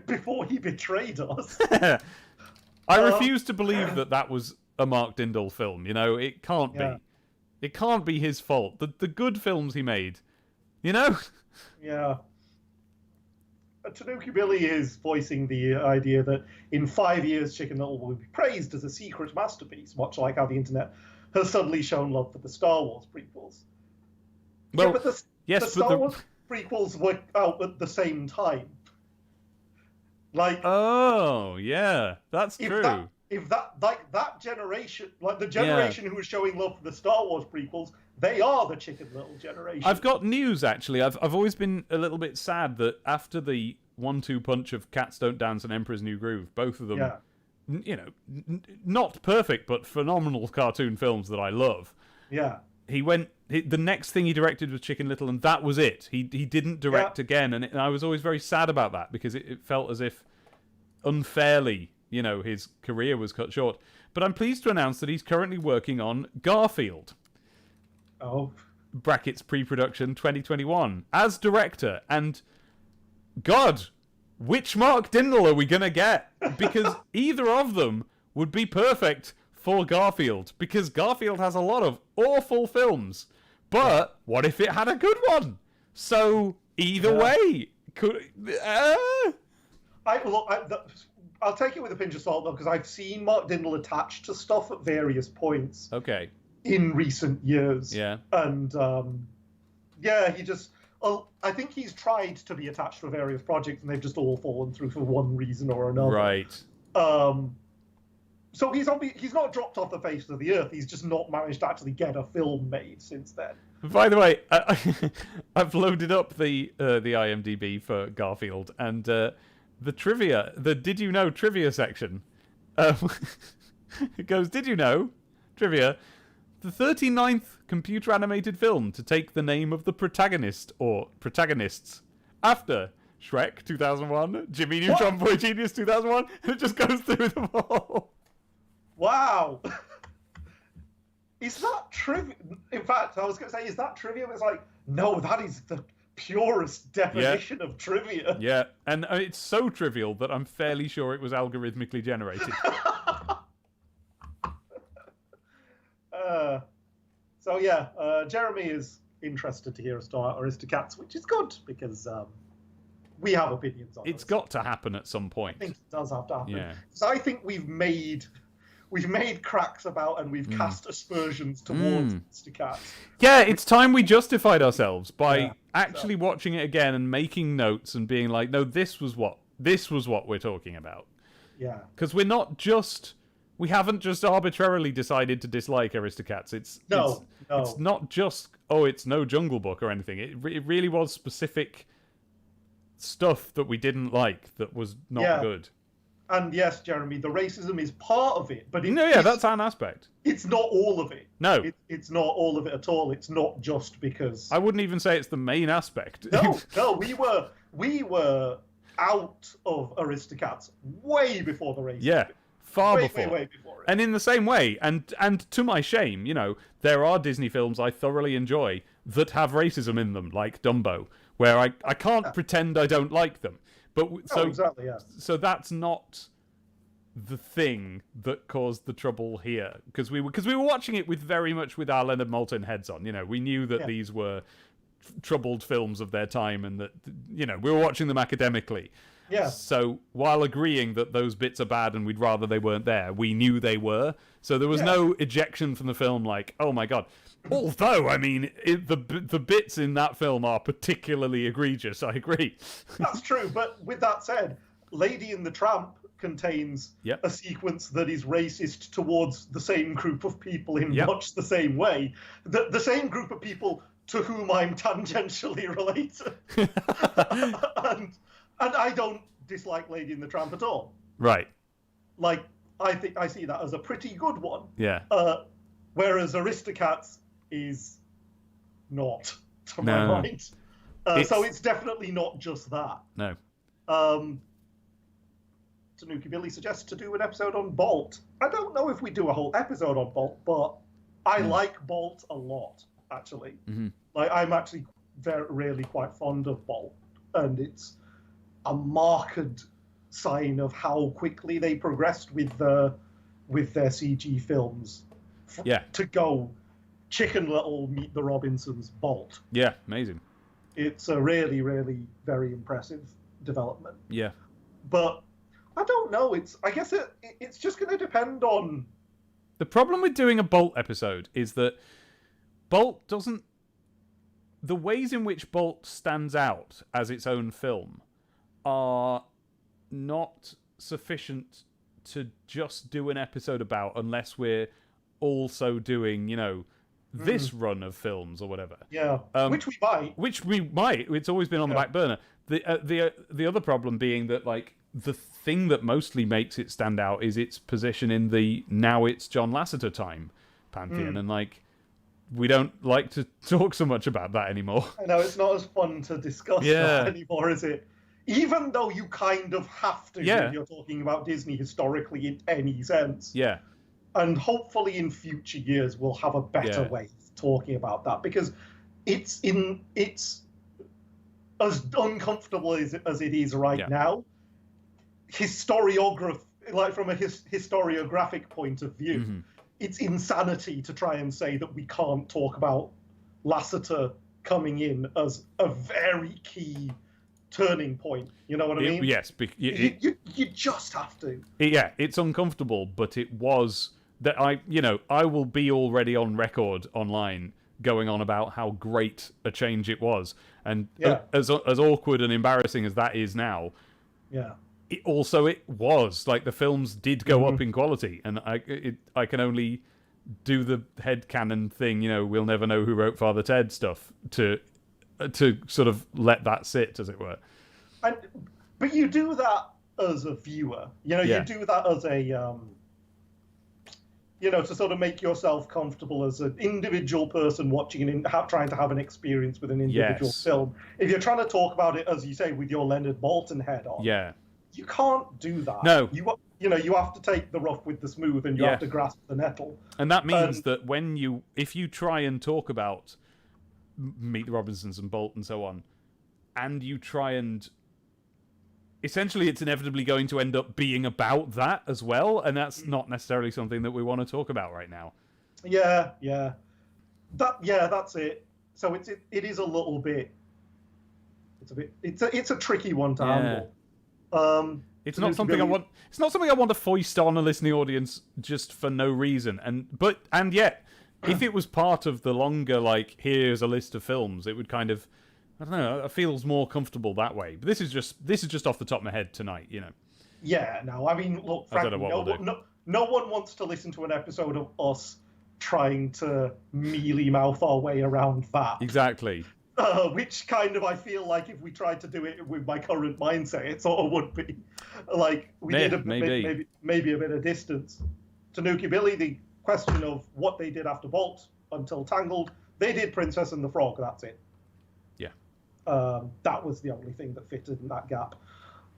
Before he betrayed us. I refuse to believe that was a Mark Dindal film. You know, it can't be. It can't be his fault. The good films he made, you know? Yeah. Tanuki Billy is voicing the idea that in 5 years Chicken Little will be praised as a secret masterpiece, much like how the internet has suddenly shown love for the Star Wars prequels. Well, but the Star Wars prequels were out at the same time. Like, oh yeah, that's true. If that generation, like the generation who was showing love for the Star Wars prequels, they are the Chicken Little generation. I've got news actually. I've always been a little bit sad that after the 1-2 punch of Cats Don't Dance and Emperor's New Groove, both of them, you know, not perfect but phenomenal cartoon films that I love. Yeah. The next thing he directed was Chicken Little, and that was it. He didn't direct again, and I was always very sad about that because it felt as if unfairly, you know, his career was cut short. But I'm pleased to announce that he's currently working on Garfield. Oh. Brackets pre-production 2021 as director, and God, which Mark Dindal are we gonna get? Because either of them would be perfect for Garfield, because Garfield has a lot of awful films, but what if it had a good one? So either way, I'll take it with a pinch of salt though, because I've seen Mark Dindal attached to stuff at various points. Okay. In recent years. Yeah. And he just. I think he's tried to be attached to various projects, and they've just all fallen through for one reason or another. Right. So he's not dropped off the face of the earth. He's just not managed to actually get a film made since then. By the way, I've loaded up the IMDb for Garfield, and the trivia, the Did You Know trivia section, it goes, Did you know, trivia, the 39th computer-animated film to take the name of the protagonist, or protagonists, after Shrek 2001, Jimmy Neutron Boy Genius 2001, and it just goes through them all. Wow. Is that trivia? In fact, I was going to say, is that trivia? It's like, no, that is the purest definition of trivia. Yeah, and it's so trivial that I'm fairly sure it was algorithmically generated. Jeremy is interested to hear us talk about Aristocats, which is good because we have opinions on it. It's got to happen at some point. I think it does have to happen. Yeah. So I think we've made cracks about and we've cast aspersions towards Aristocats. Yeah, it's time we justified ourselves by actually watching it again and making notes and being like, no, this was what we're talking about. Yeah. Because we haven't just arbitrarily decided to dislike Aristocats. It's not just, it's no Jungle Book or anything. It really was specific stuff that we didn't like that was not good. And yes, Jeremy, the racism is part of it, but that's an aspect. It's not all of it. No, it's not all of it at all. It's not just because. I wouldn't even say it's the main aspect. No, we were out of Aristocats way before the racism. Yeah. Far before. Way before it. And in the same way, and to my shame, there are Disney films I thoroughly enjoy that have racism in them, like Dumbo, where I can't pretend I don't like them. But exactly, yeah. So that's not the thing that caused the trouble here, because we were watching it very much with our Leonard Maltin heads on. We knew that these were troubled films of their time, and that we were watching them academically. Yeah. So while agreeing that those bits are bad and we'd rather they weren't there, we knew they were. So there was no ejection from the film like, oh my god. Although, I mean, the bits in that film are particularly egregious, I agree. That's true, but with that said, Lady and the Tramp contains a sequence that is racist towards the same group of people in much the same way. The same group of people to whom I'm tangentially related. And I don't dislike Lady and the Tramp at all. Right. Like, I think I see that as a pretty good one. Yeah. Whereas Aristocats is not, to my mind. So it's definitely not just that. No. Tanuki Billy suggests to do an episode on Bolt. I don't know if we do a whole episode on Bolt, but I like Bolt a lot, actually. Mm-hmm. Like, I'm actually really quite fond of Bolt, and it's a marked sign of how quickly they progressed with their CG films. To go Chicken Little, Meet the Robinsons, Bolt. Yeah, amazing. It's a really, really very impressive development. Yeah. But I don't know. I guess it's just going to depend on. The problem with doing a Bolt episode is that Bolt doesn't. The ways in which Bolt stands out as its own film are not sufficient to just do an episode about unless we're also doing, this run of films or whatever. Yeah, which we might. It's always been on the back burner. The other problem being that, like, the thing that mostly makes it stand out is its position in the now it's John Lasseter time pantheon, and like we don't like to talk so much about that anymore. I know, it's not as fun to discuss that anymore, is it? Even though you kind of have to when you're talking about Disney historically in any sense. Yeah. And hopefully in future years we'll have a better way of talking about that, because it's as uncomfortable as it is right now. Like from a historiographic point of view, it's insanity to try and say that we can't talk about Lasseter coming in as a very key turning point. You know what I mean? Yes. You just have to. It's uncomfortable, but it was that I will be already on record online going on about how great a change it was, and as awkward and embarrassing as that is now, it was like the films did go up in quality, and I can only do the headcanon thing, we'll never know who wrote Father Ted stuff to sort of let that sit, as it were. But you do that as a viewer, you do that as a to sort of make yourself comfortable as an individual person watching trying to have an experience with an individual film. If you're trying to talk about it, as you say, with your Leonard Maltin head on, you can't do that. No. You have to take the rough with the smooth, and you have to grasp the nettle. And that means that if you try and talk about Meet the Robinsons and Bolt and so on, and you try and essentially it's inevitably going to end up being about that as well, and that's not necessarily something that we want to talk about right now. That's it. So it is a little bit, it's a tricky one to handle. It's not something I want to foist on a listening audience just for no reason. And yet if it was part of the longer, like, here's a list of films, it would kind of, I don't know, it feels more comfortable that way. But this is just off the top of my head tonight, Yeah, no, I mean, look, frankly, no one wants to listen to an episode of us trying to mealy mouth our way around that. Exactly. Which kind of, I feel like if we tried to do it with my current mindset, it sort of would be like we did maybe a bit of distance. Tanuki Billy, the question of what they did after Bolt until Tangled, they did Princess and the Frog. That's it. Yeah. That was the only thing that fitted in that gap.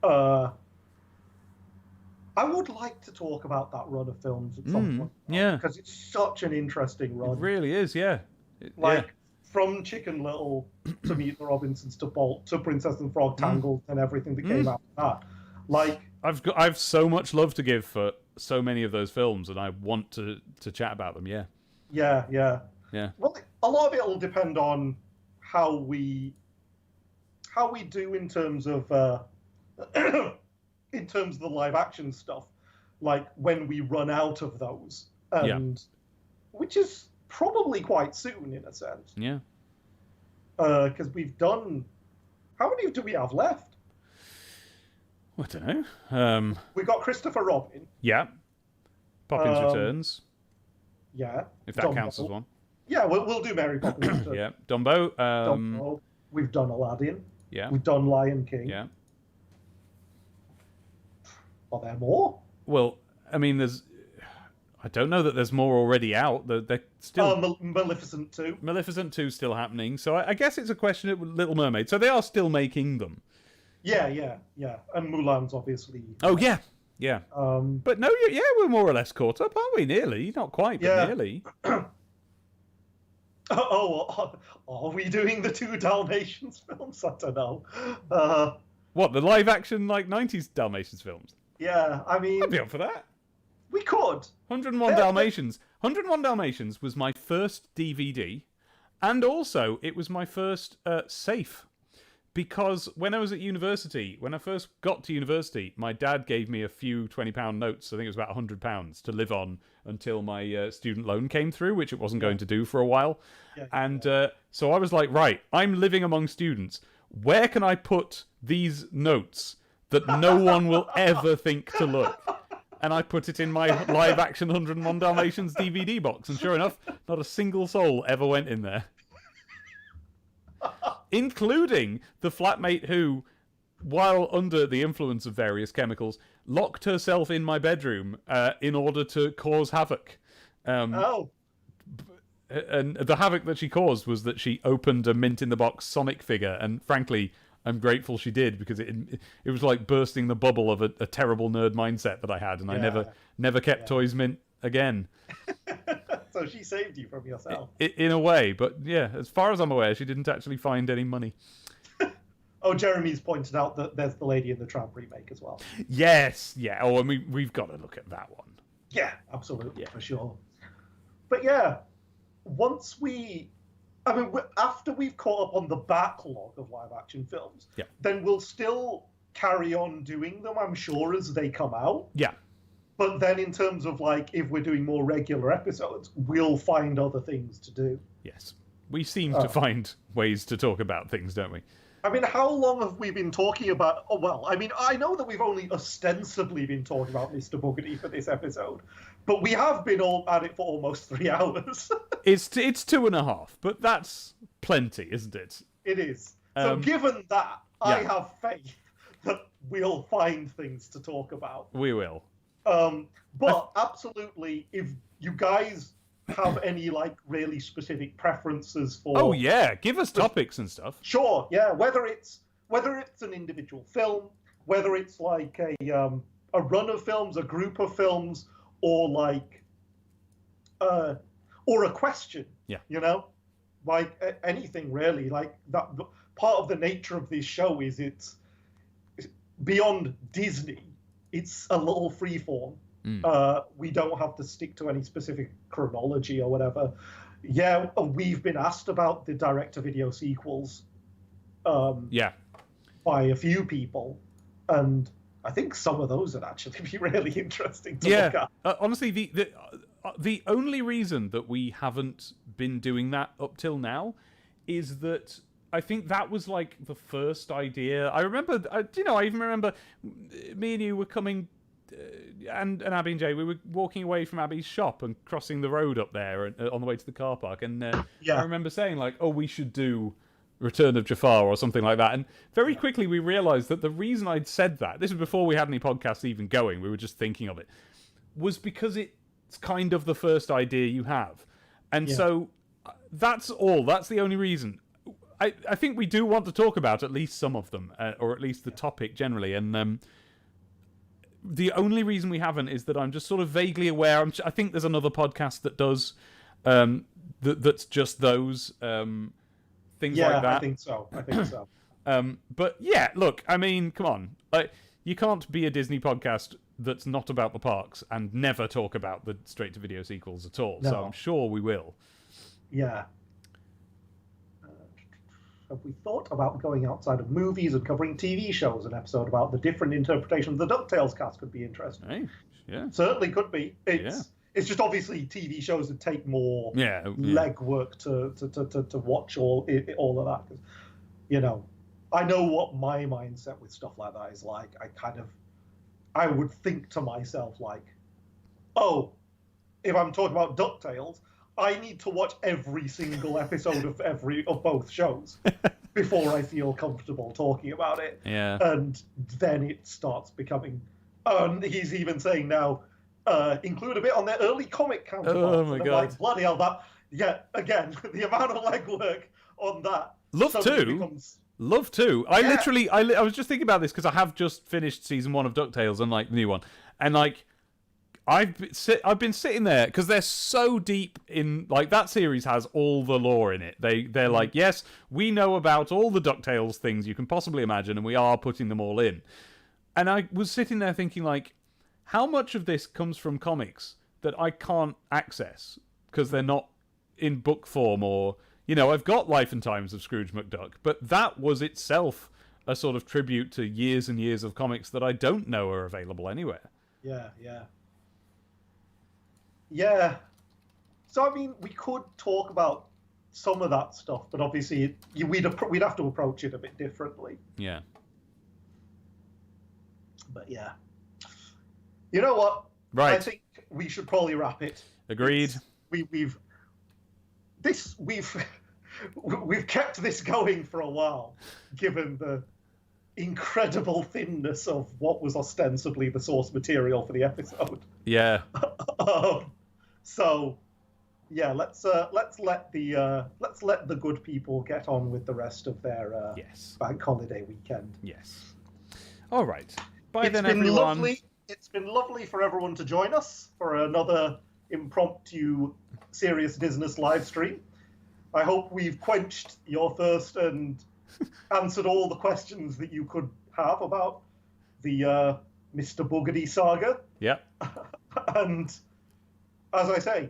I would like to talk about that run of films at some point. Yeah. Because it's such an interesting run. It really is, yeah. From Chicken Little to Meet the Robinsons to Bolt to Princess and the Frog, Tangled, and everything that came after that. Like, I've so much love to give for so many of those films, and I want to chat about them. Yeah. Well, a lot of it will depend on how we do in terms of the live action stuff, like when we run out of those, which is probably quite soon in a sense. Yeah. Because we've done, how many do we have left? I don't know. We've got Christopher Robin. Yeah. Poppins Returns. Yeah. If that counts as one. Yeah, we'll do Mary Poppins Returns. Yeah. Dumbo. Dumbo. We've done Aladdin. Yeah. We've done Lion King. Yeah. Are there more? Well, I mean, I don't know that there's more already out. They're still Maleficent 2. Maleficent 2 still happening. So I guess it's a question of Little Mermaid. So they are still making them. Yeah. And Mulan's obviously. Oh yeah. But no, we're more or less caught up, aren't we? Nearly, not quite, but nearly. Are we doing the 2 Dalmatians films? I don't know. What, the live action, like, 90s Dalmatians films? Yeah, I mean, I'd be up for that. We could. 101 Dalmatians. 101 Dalmatians was my first DVD, and also it was my first safe. Because when I was at university, when I first got to university, my dad gave me a few £20 notes, I think it was about £100, to live on until my student loan came through, which it wasn't going to do for a while. So I was like, right, I'm living among students. Where can I put these notes that no one will ever think to look? And I put it in my live-action 101 Dalmatians DVD box, and sure enough, not a single soul ever went in there. Including the flatmate who, while under the influence of various chemicals, locked herself in my bedroom in order to cause havoc. And the havoc that she caused was that she opened a mint-in-the-box Sonic figure, and frankly, I'm grateful she did, because it was like bursting the bubble of a terrible nerd mindset that I had, and I never kept toys mint again. So she saved you from yourself. In a way, but yeah, as far as I'm aware, she didn't actually find any money. Jeremy's pointed out that there's the Lady and the Tramp remake as well. Yes, yeah. Oh, and we've got to look at that one. Yeah, absolutely, for sure. But yeah, once we I mean, after we've caught up on the backlog of live-action films, Yeah. then we'll still carry on doing them, I'm sure, as they come out. Yeah. But then in terms of, like, if we're doing more regular episodes, we'll find other things to do. Yes. We seem to find ways to talk about things, don't we? I mean, how long have we been talking about... Oh, well, I mean, I know that we've only ostensibly been talking about Mr. Boogedy for this episode, but we have been all at it for almost 3 hours. It's 2.5, but that's plenty, isn't it? It is. So given that, I have faith that we'll find things to talk about. We will. But absolutely, if you guys have any, like, really specific preferences for... Oh, yeah. Give us topics and stuff. Sure, yeah. Whether it's an individual film, whether it's like a run of films, a group of films, or like or a question. Yeah. You know, like anything really. Like that. Part of the nature of this show is it's beyond Disney. It's a little freeform. We don't have to stick to any specific chronology or whatever. Yeah, we've been asked about the direct-to-video sequels. By a few people, and I think some of those would actually be really interesting to look at. Honestly, the only reason that we haven't been doing that up till now is that I think that was like the first idea. I remember, I even remember me and you were coming, and Abby and Jay, we were walking away from Abby's shop and crossing the road up there on the way to the car park, and I remember saying like, "Oh, we should do Return of Jafar" or something like that. And very quickly we realised that the reason I'd said that, this was before we had any podcasts even going, we were just thinking of it, was because it's kind of the first idea you have. And so that's all. That's the only reason. I think we do want to talk about at least some of them, or at least the topic generally. And the only reason we haven't is that I'm just sort of vaguely aware. I think there's another podcast that does that's just those things like that. I think so. But yeah, look, I mean, come on. You can't be a Disney podcast that's not about the parks and never talk about the straight-to-video sequels at all. No. So I'm sure we will. Yeah. Have we thought about going outside of movies and covering TV shows? An episode about the different interpretations of the DuckTales cast could be interesting. Hey, yeah. Certainly could be. It's just obviously TV shows that take more legwork to watch all of that. 'Cause, you know, I know what my mindset with stuff like that is like. I would think to myself like, oh, if I'm talking about DuckTales, I need to watch every single episode of both shows before I feel comfortable talking about it. Yeah. And then it starts becoming. He's even saying now, include a bit on their early comic counterparts. Oh my god! Like, bloody hell, that. Yeah, again, the amount of legwork on that. Love too. I was just thinking about this because I have just finished season 1 of DuckTales and like the new one, and like I've been sitting there because they're so deep in, like, that series has all the lore in it. They're like, yes, we know about all the DuckTales things you can possibly imagine, and we are putting them all in. And I was sitting there thinking like, how much of this comes from comics that I can't access because they're not in book form, or, you know, I've got Life and Times of Scrooge McDuck, but that was itself a sort of tribute to years and years of comics that I don't know are available anywhere. Yeah. So, I mean, we could talk about some of that stuff, but obviously we'd have to approach it a bit differently. Yeah. But yeah. You know what? Right. I think we should probably wrap it. Agreed. We've kept this going for a while, given the incredible thinness of what was ostensibly the source material for the episode. Yeah. So, yeah, let's let the good people get on with the rest of their bank holiday weekend. Yes. All right. Bye then, everyone. It's been lovely for everyone to join us for another impromptu Serious Disness live stream. I hope we've quenched your thirst and answered all the questions that you could have about the Mr. Boogedy saga. Yeah. And as I say,